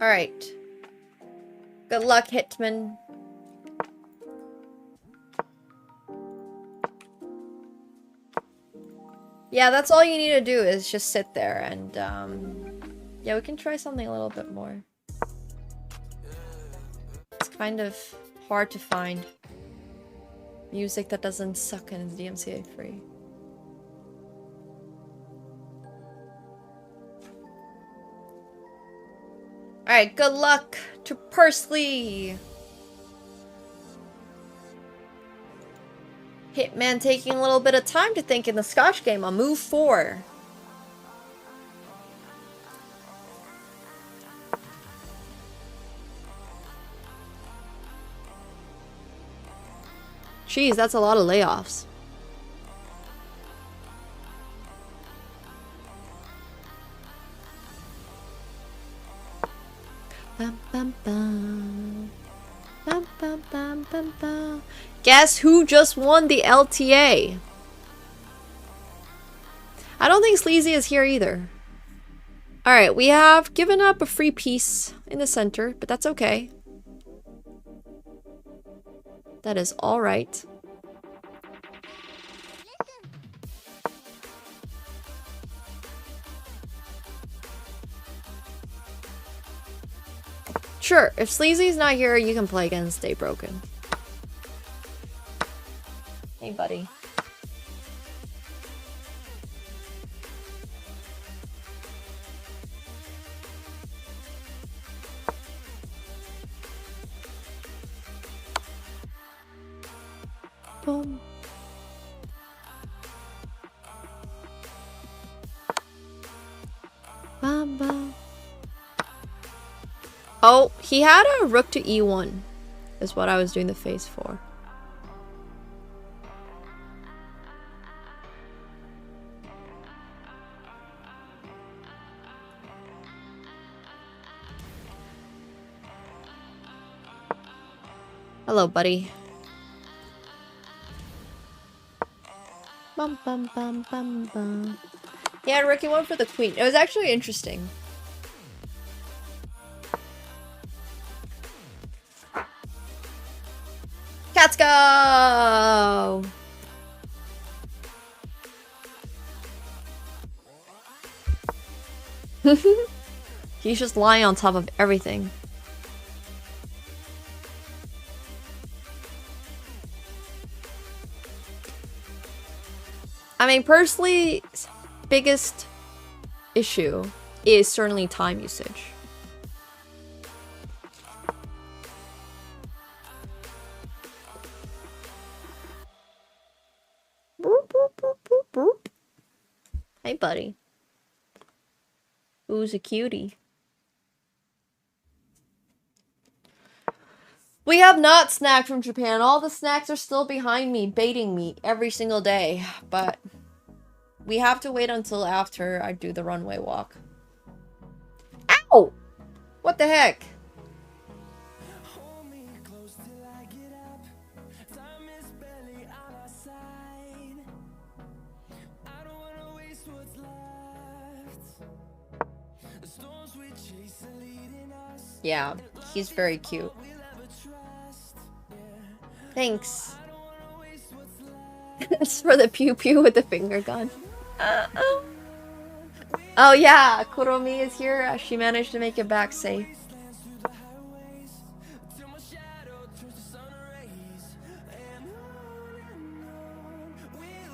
Alright. Good luck, Hitman. Yeah, that's all you need to do is just sit there and, yeah, we can try something a little bit more. It's kind of hard to find music that doesn't suck and is DMCA free. Alright, good luck to Pursley! Hitman taking a little bit of time to think in the Scotch game on move 4. Jeez, that's a lot of layoffs. Bum, bum, bum. Bum, bum, bum, bum, bum. Guess who just won the LTA? I don't think Sleazy is here either. Alright, we have given up a free piece in the center, but that's okay. That is alright. Sure, if Sleazy's not here, you can play against Stay Broken. Hey, buddy. Boom. Bum, bum. Oh, he had a rook to e1, is what I was doing the face for. Hello, buddy. Bum bum bum bum bum. Yeah, Ricky went for the queen. It was actually interesting. Cats go! He's just lying on top of everything. I mean, personally, biggest issue is certainly time usage. Boop, boop, boop, boop, boop. Hey, buddy. Who's a cutie? We have not snacked from Japan. All the snacks are still behind me, baiting me every single day. But we have to wait until after I do the runway walk. Ow! What the heck? Yeah, he's very cute. Thanks. It's for the pew pew with the finger gun. Oh yeah, Kuromi is here. She managed to make it back safe.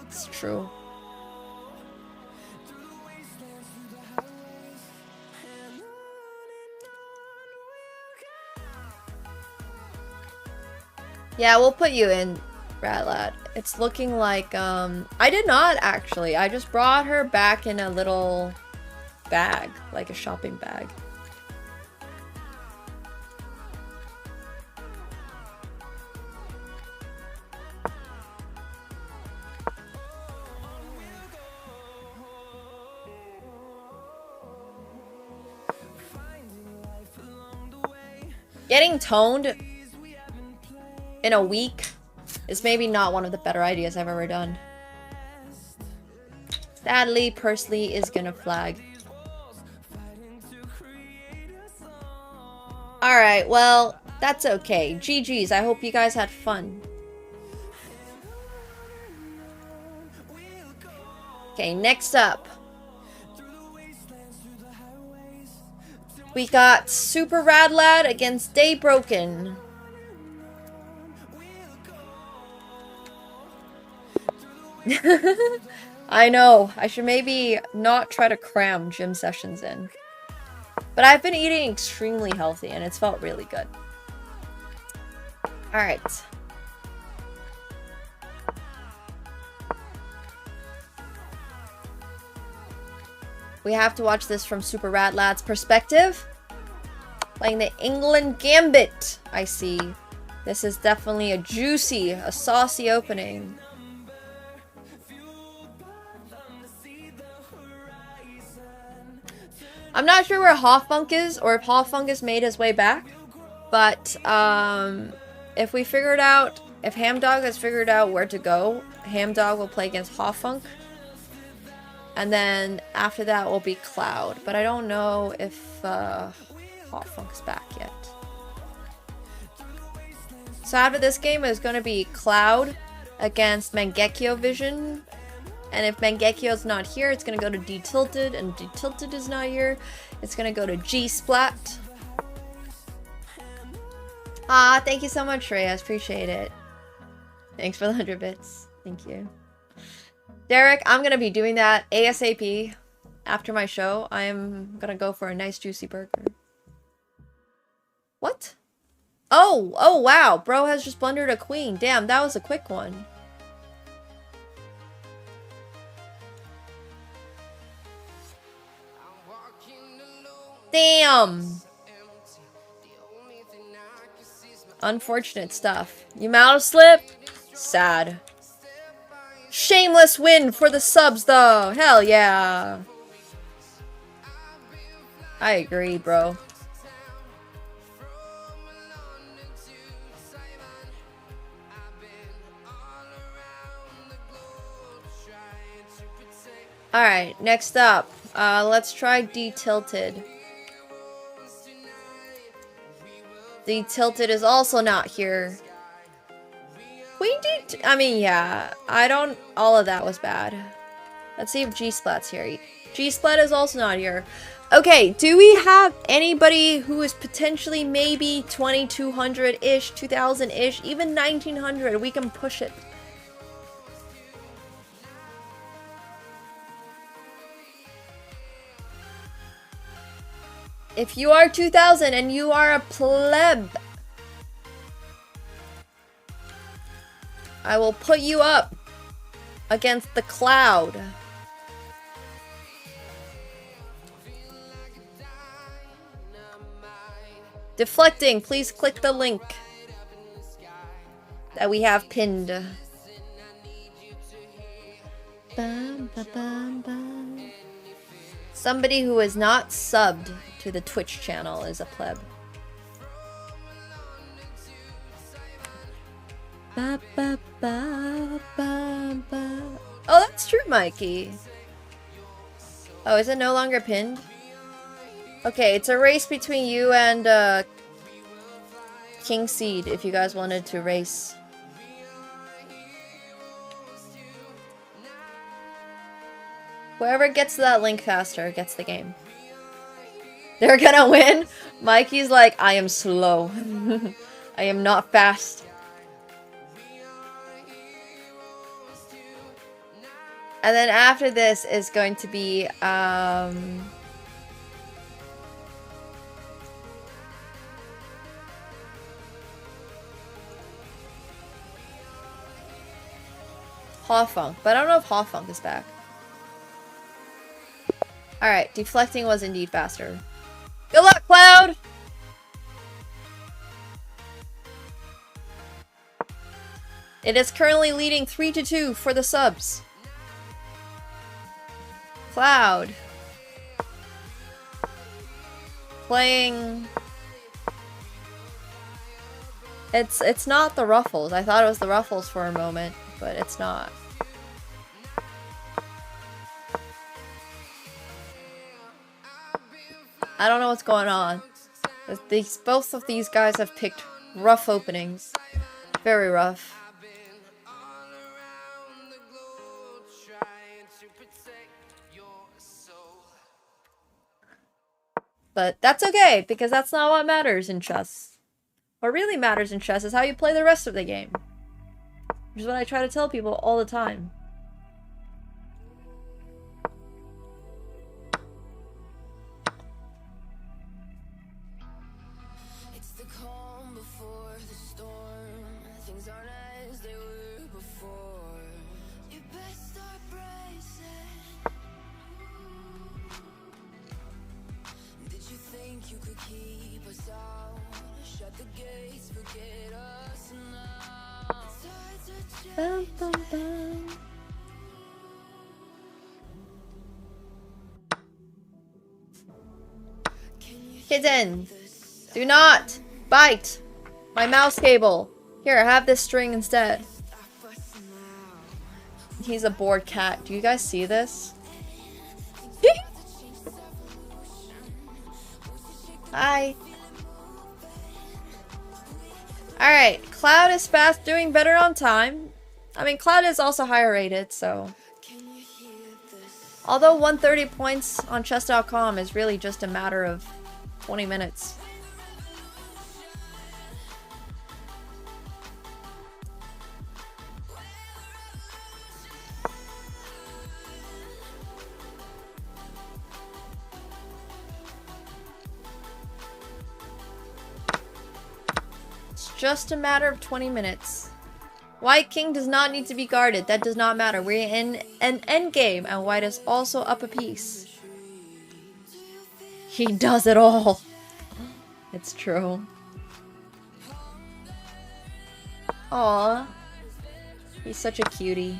It's true. Yeah, we'll put you in, Ratlad. It's looking like, I did not actually. I just brought her back in a little bag, like a shopping bag. Getting toned in a week is maybe not one of the better ideas I've ever done. Sadly, Pursley is gonna flag. Alright, well, that's okay. GG's, I hope you guys had fun. Okay, next up. We got Super Rad Lad against Daybroken. I know, I should maybe not try to cram gym sessions in. But I've been eating extremely healthy and it's felt really good. Alright. We have to watch this from Super Rad Lad's perspective. Playing the England Gambit, I see. This is definitely a juicy, a saucy opening. I'm not sure where Hoffunk is, or if Hoffunk has made his way back. But, if we figure it out, if Hamdog has figured out where to go, Hamdog will play against Hoffunk. And then after that will be Cloud. But I don't know if Hotfunk's back yet. So after this game is going to be Cloud against Mangekyo Vision. And if Mangekyo's not here, it's going to go to D-Tilted. And D-Tilted is not here. It's going to go to G-Splat. Ah, thank you so much, Reyes. Appreciate it. Thanks for the 100 bits. Thank you. Derek, I'm going to be doing that ASAP after my show. I'm going to go for a nice juicy burger. What? Oh, wow. Bro has just blundered a queen. Damn, that was a quick one. Damn. Unfortunate stuff. You mouse slip? Sad. Shameless win for the subs, though. Hell yeah. I agree, bro. Alright, next up. Let's try D-Tilted. D-Tilted is also not here. Queen D... I mean, yeah. All of that was bad. Let's see if G-Splat's here. G-Splat is also not here. Okay, do we have anybody who is potentially maybe 2200-ish, 2000-ish, even 1900? We can push it. If you are 2000 and you are a pleb, I will put you up against the cloud. Deflecting, please click the link that we have pinned. Bum, ba, bum, bum. Somebody who is not subbed to the Twitch channel is a pleb. Ba, ba, ba, ba, ba. Oh, that's true, Mikey. Oh, is it no longer pinned? Okay, it's a race between you and King Seed if you guys wanted to race. Whoever gets to that link faster gets the game. They're gonna win? Mikey's like, I am slow. I am not fast. And then after this is going to be, Hawfunk, but I don't know if Hawfunk is back. Alright, deflecting was indeed faster. Good luck, Cloud! It is currently leading 3-2 for the subs. Cloud. Playing... It's not the Ruffles. I thought it was the Ruffles for a moment, but it's not. I don't know what's going on. Both of these guys have picked rough openings. Very rough. But that's okay, because that's not what matters in chess. What really matters in chess is how you play the rest of the game. Which is what I try to tell people all the time. Bum, bum, bum. Kitten, do not bite my mouse cable. Here, have this string instead. He's a bored cat. Do you guys see this? Hi. Alright, Cloud is fast, doing better on time. I mean, Cloud is also higher rated, so... Although 130 points on chess.com is really just a matter of 20 minutes. It's just a matter of 20 minutes. White King does not need to be guarded. That does not matter. We're in an endgame, and White is also up a piece. He does it all. It's true. Aww. He's such a cutie.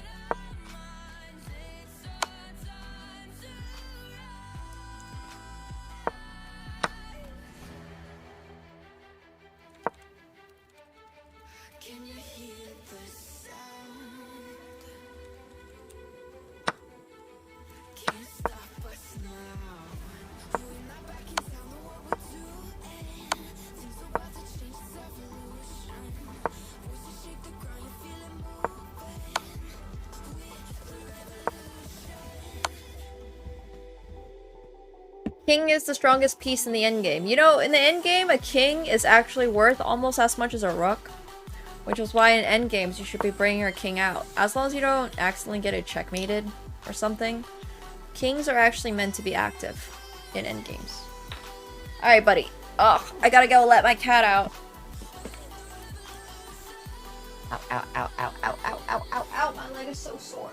King is the strongest piece in the endgame. You know, in the endgame, a king is actually worth almost as much as a rook. Which is why in endgames, you should be bringing your king out. As long as you don't accidentally get it checkmated or something. Kings are actually meant to be active in endgames. Alright, buddy. Ugh, I gotta go let my cat out. Ow, ow, ow, ow, ow, ow, ow, ow, ow. My leg is so sore.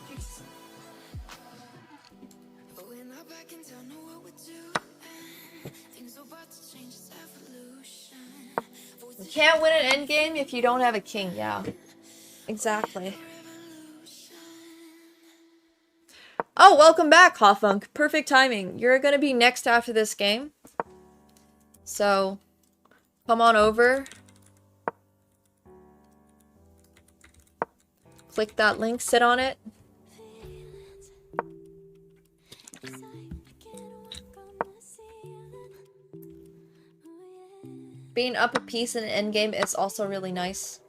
Jesus. You can't win an endgame if you don't have a king, yeah. Exactly. Oh, welcome back, Hofunk. Perfect timing. You're gonna be next after this game. So, come on over. Click that link, sit on it. Being up a piece in an endgame is also really nice.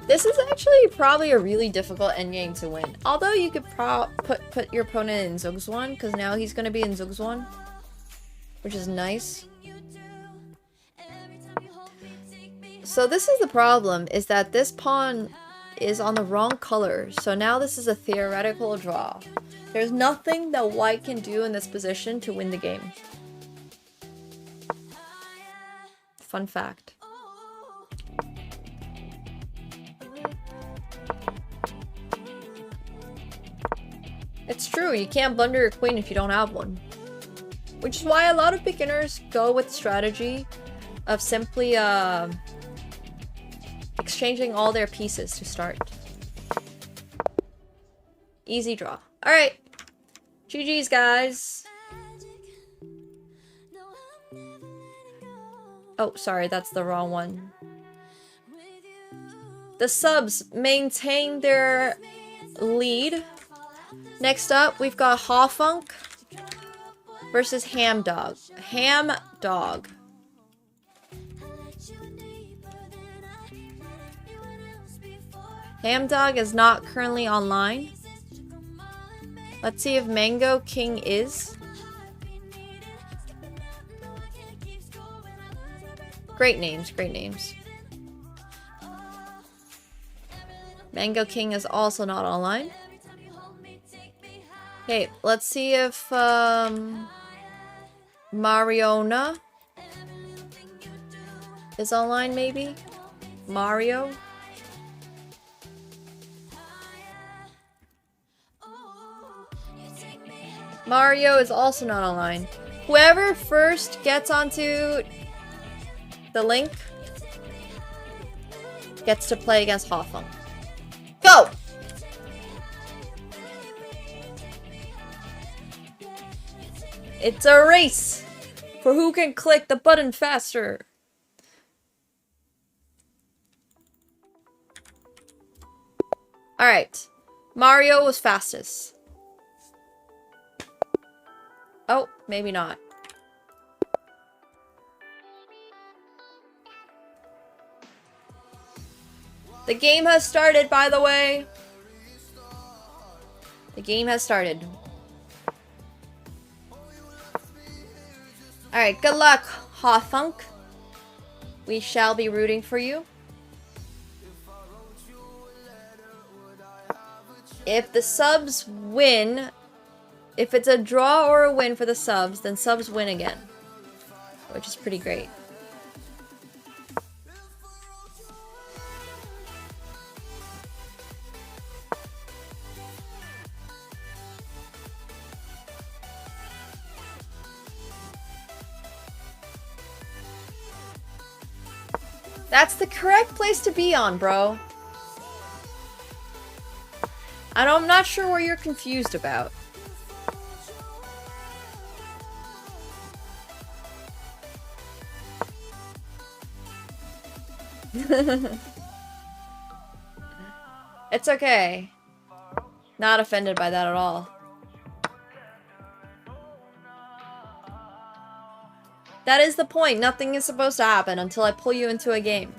This is actually probably a really difficult endgame to win. Although you could put your opponent in Zugzwan, because now he's going to be in Zugzwan. Which is nice. So this is the problem, is that this pawn is on the wrong color. So now this is a theoretical draw. There's nothing that white can do in this position to win the game. Fun fact. It's true, you can't blunder your queen if you don't have one. Which is why a lot of beginners go with strategy of simply exchanging all their pieces to start. Easy draw. Alright. GG's, guys. Oh, sorry, that's the wrong one. The subs maintain their lead. Next up, we've got Hofunk versus Ham Dog. Ham Dog. Ham Dog is not currently online. Let's see if Mango King is. Great names, great names. Mango King is also not online. Okay, let's see if Mariona is online, maybe? Mario? Mario is also not online. Whoever first gets onto the link gets to play against Hofung. Go! It's a race for who can click the button faster. Alright. Mario was fastest. Oh, maybe not. The game has started, by the way. The game has started. Alright, good luck, Hofunk. We shall be rooting for you. If the subs win, if it's a draw or a win for the subs, then subs win again. Which is pretty great. That's the correct place to be on, bro. I'm not sure what you're confused about. It's okay. Not offended by that at all. That is the point. Nothing is supposed to happen until I pull you into a game.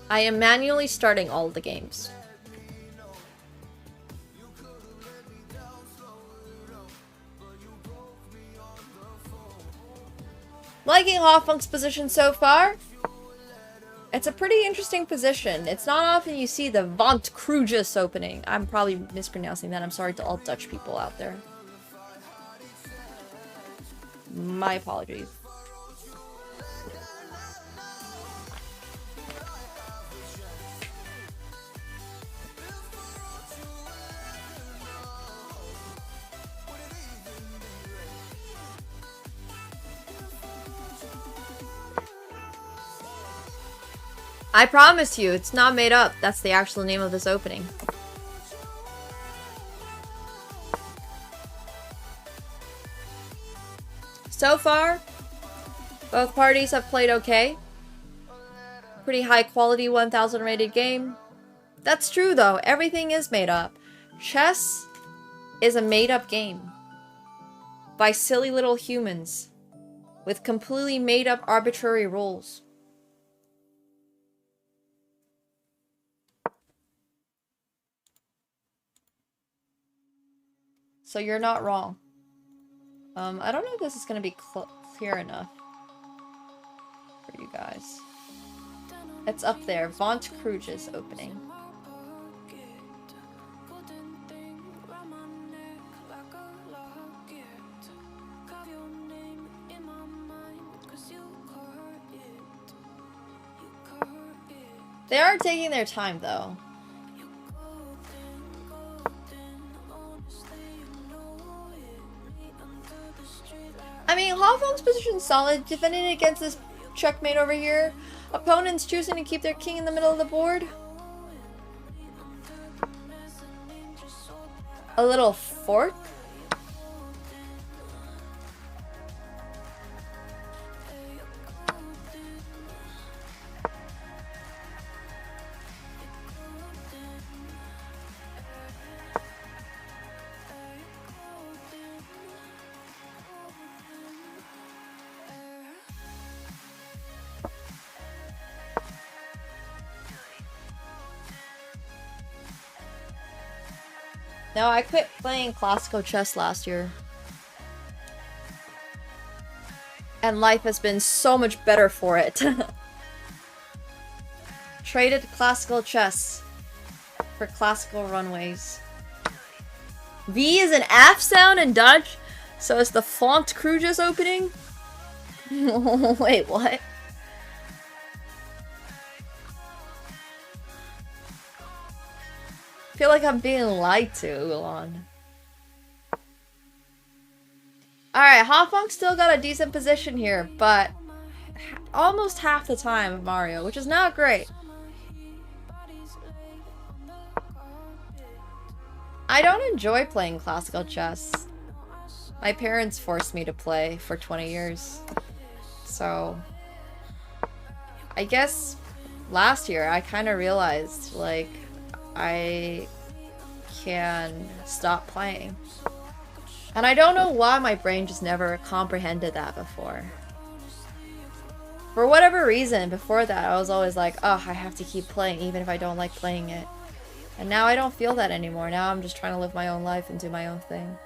I am manually starting all the games. Liking Hoffmunk's position so far? It's a pretty interesting position. It's not often you see the Vont Crucis opening. I'm probably mispronouncing that. I'm sorry to all Dutch people out there. My apologies. I promise you, it's not made up. That's the actual name of this opening. So far, both parties have played okay. Pretty high quality 1000 rated game. That's true though, everything is made up. Chess is a made up game by silly little humans with completely made up arbitrary rules. So you're not wrong. I don't know if this is going to be clear enough for you guys. It's up there. Vont Crucis opening. They are taking their time though. I mean, Hoffmunk's position's solid, defending against this checkmate over here. Opponents choosing to keep their king in the middle of the board. A little fork. No, I quit playing classical chess last year. And life has been so much better for it. Traded classical chess for classical runways. V is an F sound in Dutch, so it's the Vont Crucis opening? Wait, what? I feel like I'm being lied to, Ulan. Alright, Hoffmunk still got a decent position here, but almost half the time of Mario, which is not great. I don't enjoy playing classical chess. My parents forced me to play for 20 years. So, I guess last year I kind of realized, like, I can stop playing. And I don't know why my brain just never comprehended that before. For whatever reason, before that, I was always like, oh, I have to keep playing even if I don't like playing it. And now I don't feel that anymore. Now I'm just trying to live my own life and do my own thing.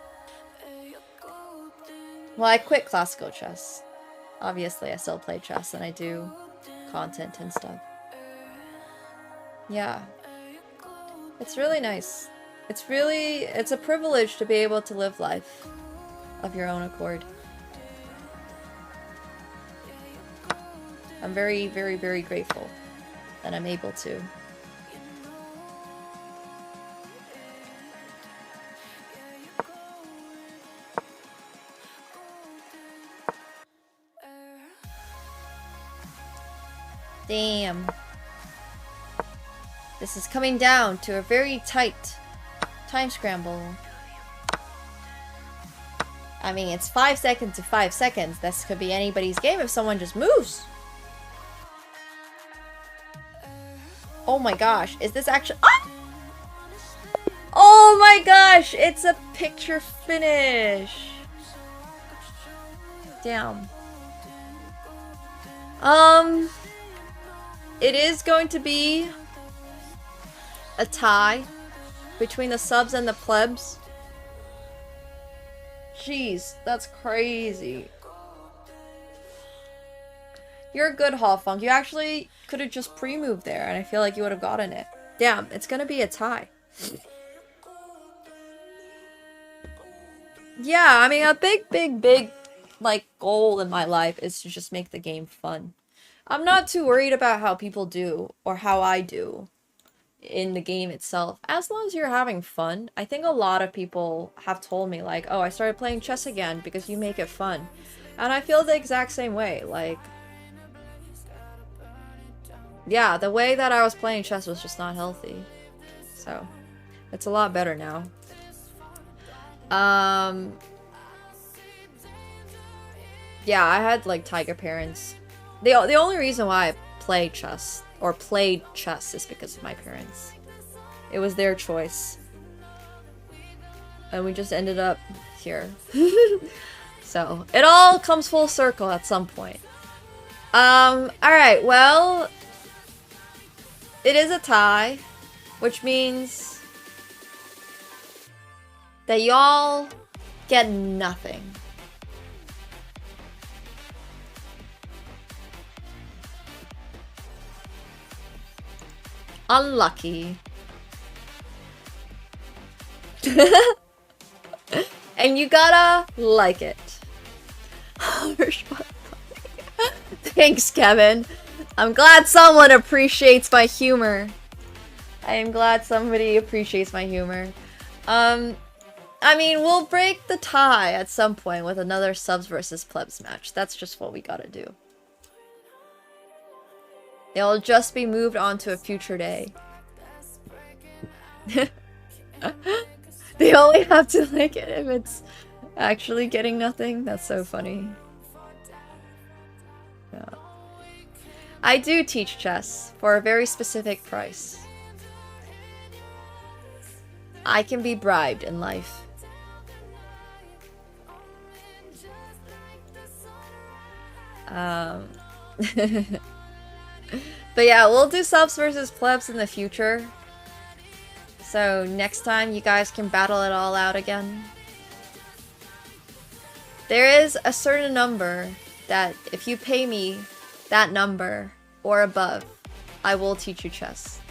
Well, I quit classical chess. Obviously, I still play chess and I do content and stuff. Yeah. It's really nice. It's a privilege to be able to live life of your own accord. I'm very, very, very grateful that I'm able to. Damn. This is coming down to a very tight time scramble. I mean, it's 5 seconds to 5 seconds. This could be anybody's game if someone just moves. Oh my gosh, is this actually— ah! Oh Oh my gosh, it's a picture finish. Damn. It is going to be a tie between the subs and the plebs. Jeez, that's crazy. You're a good Hallfunk. You actually could have just pre-moved there, and I feel like you would have gotten it. Damn, it's gonna be a tie. Yeah, I mean, a big, like, goal in my life is to just make the game fun. I'm not too worried about how people do, or how I do, in the game itself. As long as you're having fun. I think a lot of people have told me, like, oh, I started playing chess again because you make it fun. And I feel the exact same way, like... Yeah, the way that I was playing chess was just not healthy. So, it's a lot better now. Yeah, I had, like, tiger parents. The only reason why I play chess, or played chess, is because of my parents. It was their choice. And we just ended up here. So, it all comes full circle at some point. Alright, well... It is a tie, which means that y'all get nothing. Unlucky. And you gotta like it. Thanks, Kevin. I'm glad someone appreciates my humor. I am glad somebody appreciates my humor. I mean, we'll break the tie at some point with another subs versus plebs match. That's just what we gotta do. It'll just be moved on to a future day. They only have to like it if it's actually getting nothing. That's so funny. Yeah. I do teach chess for a very specific price. I can be bribed in life. But yeah, we'll do subs versus plebs in the future. So next time you guys can battle it all out again. There is a certain number that if you pay me that number or above, I will teach you chess.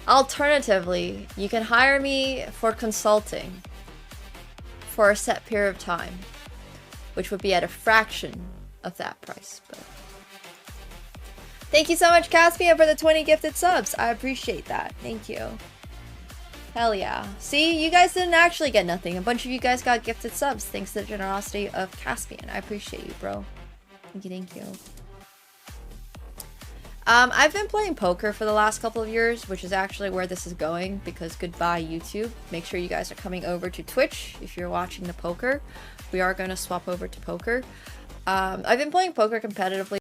Alternatively, you can hire me for consulting for a set period of time, which would be at a fraction of that price. But thank you so much, Caspian, for the 20 gifted subs. I appreciate that. Thank you. Hell yeah. See, you guys didn't actually get nothing. A bunch of you guys got gifted subs thanks to the generosity of Caspian. I appreciate you, bro. Thank you, thank you. I've been playing poker for the last couple of years, which is actually where this is going, because goodbye YouTube. Make sure you guys are coming over to Twitch if you're watching the poker. We are going to swap over to poker. I've been playing poker competitively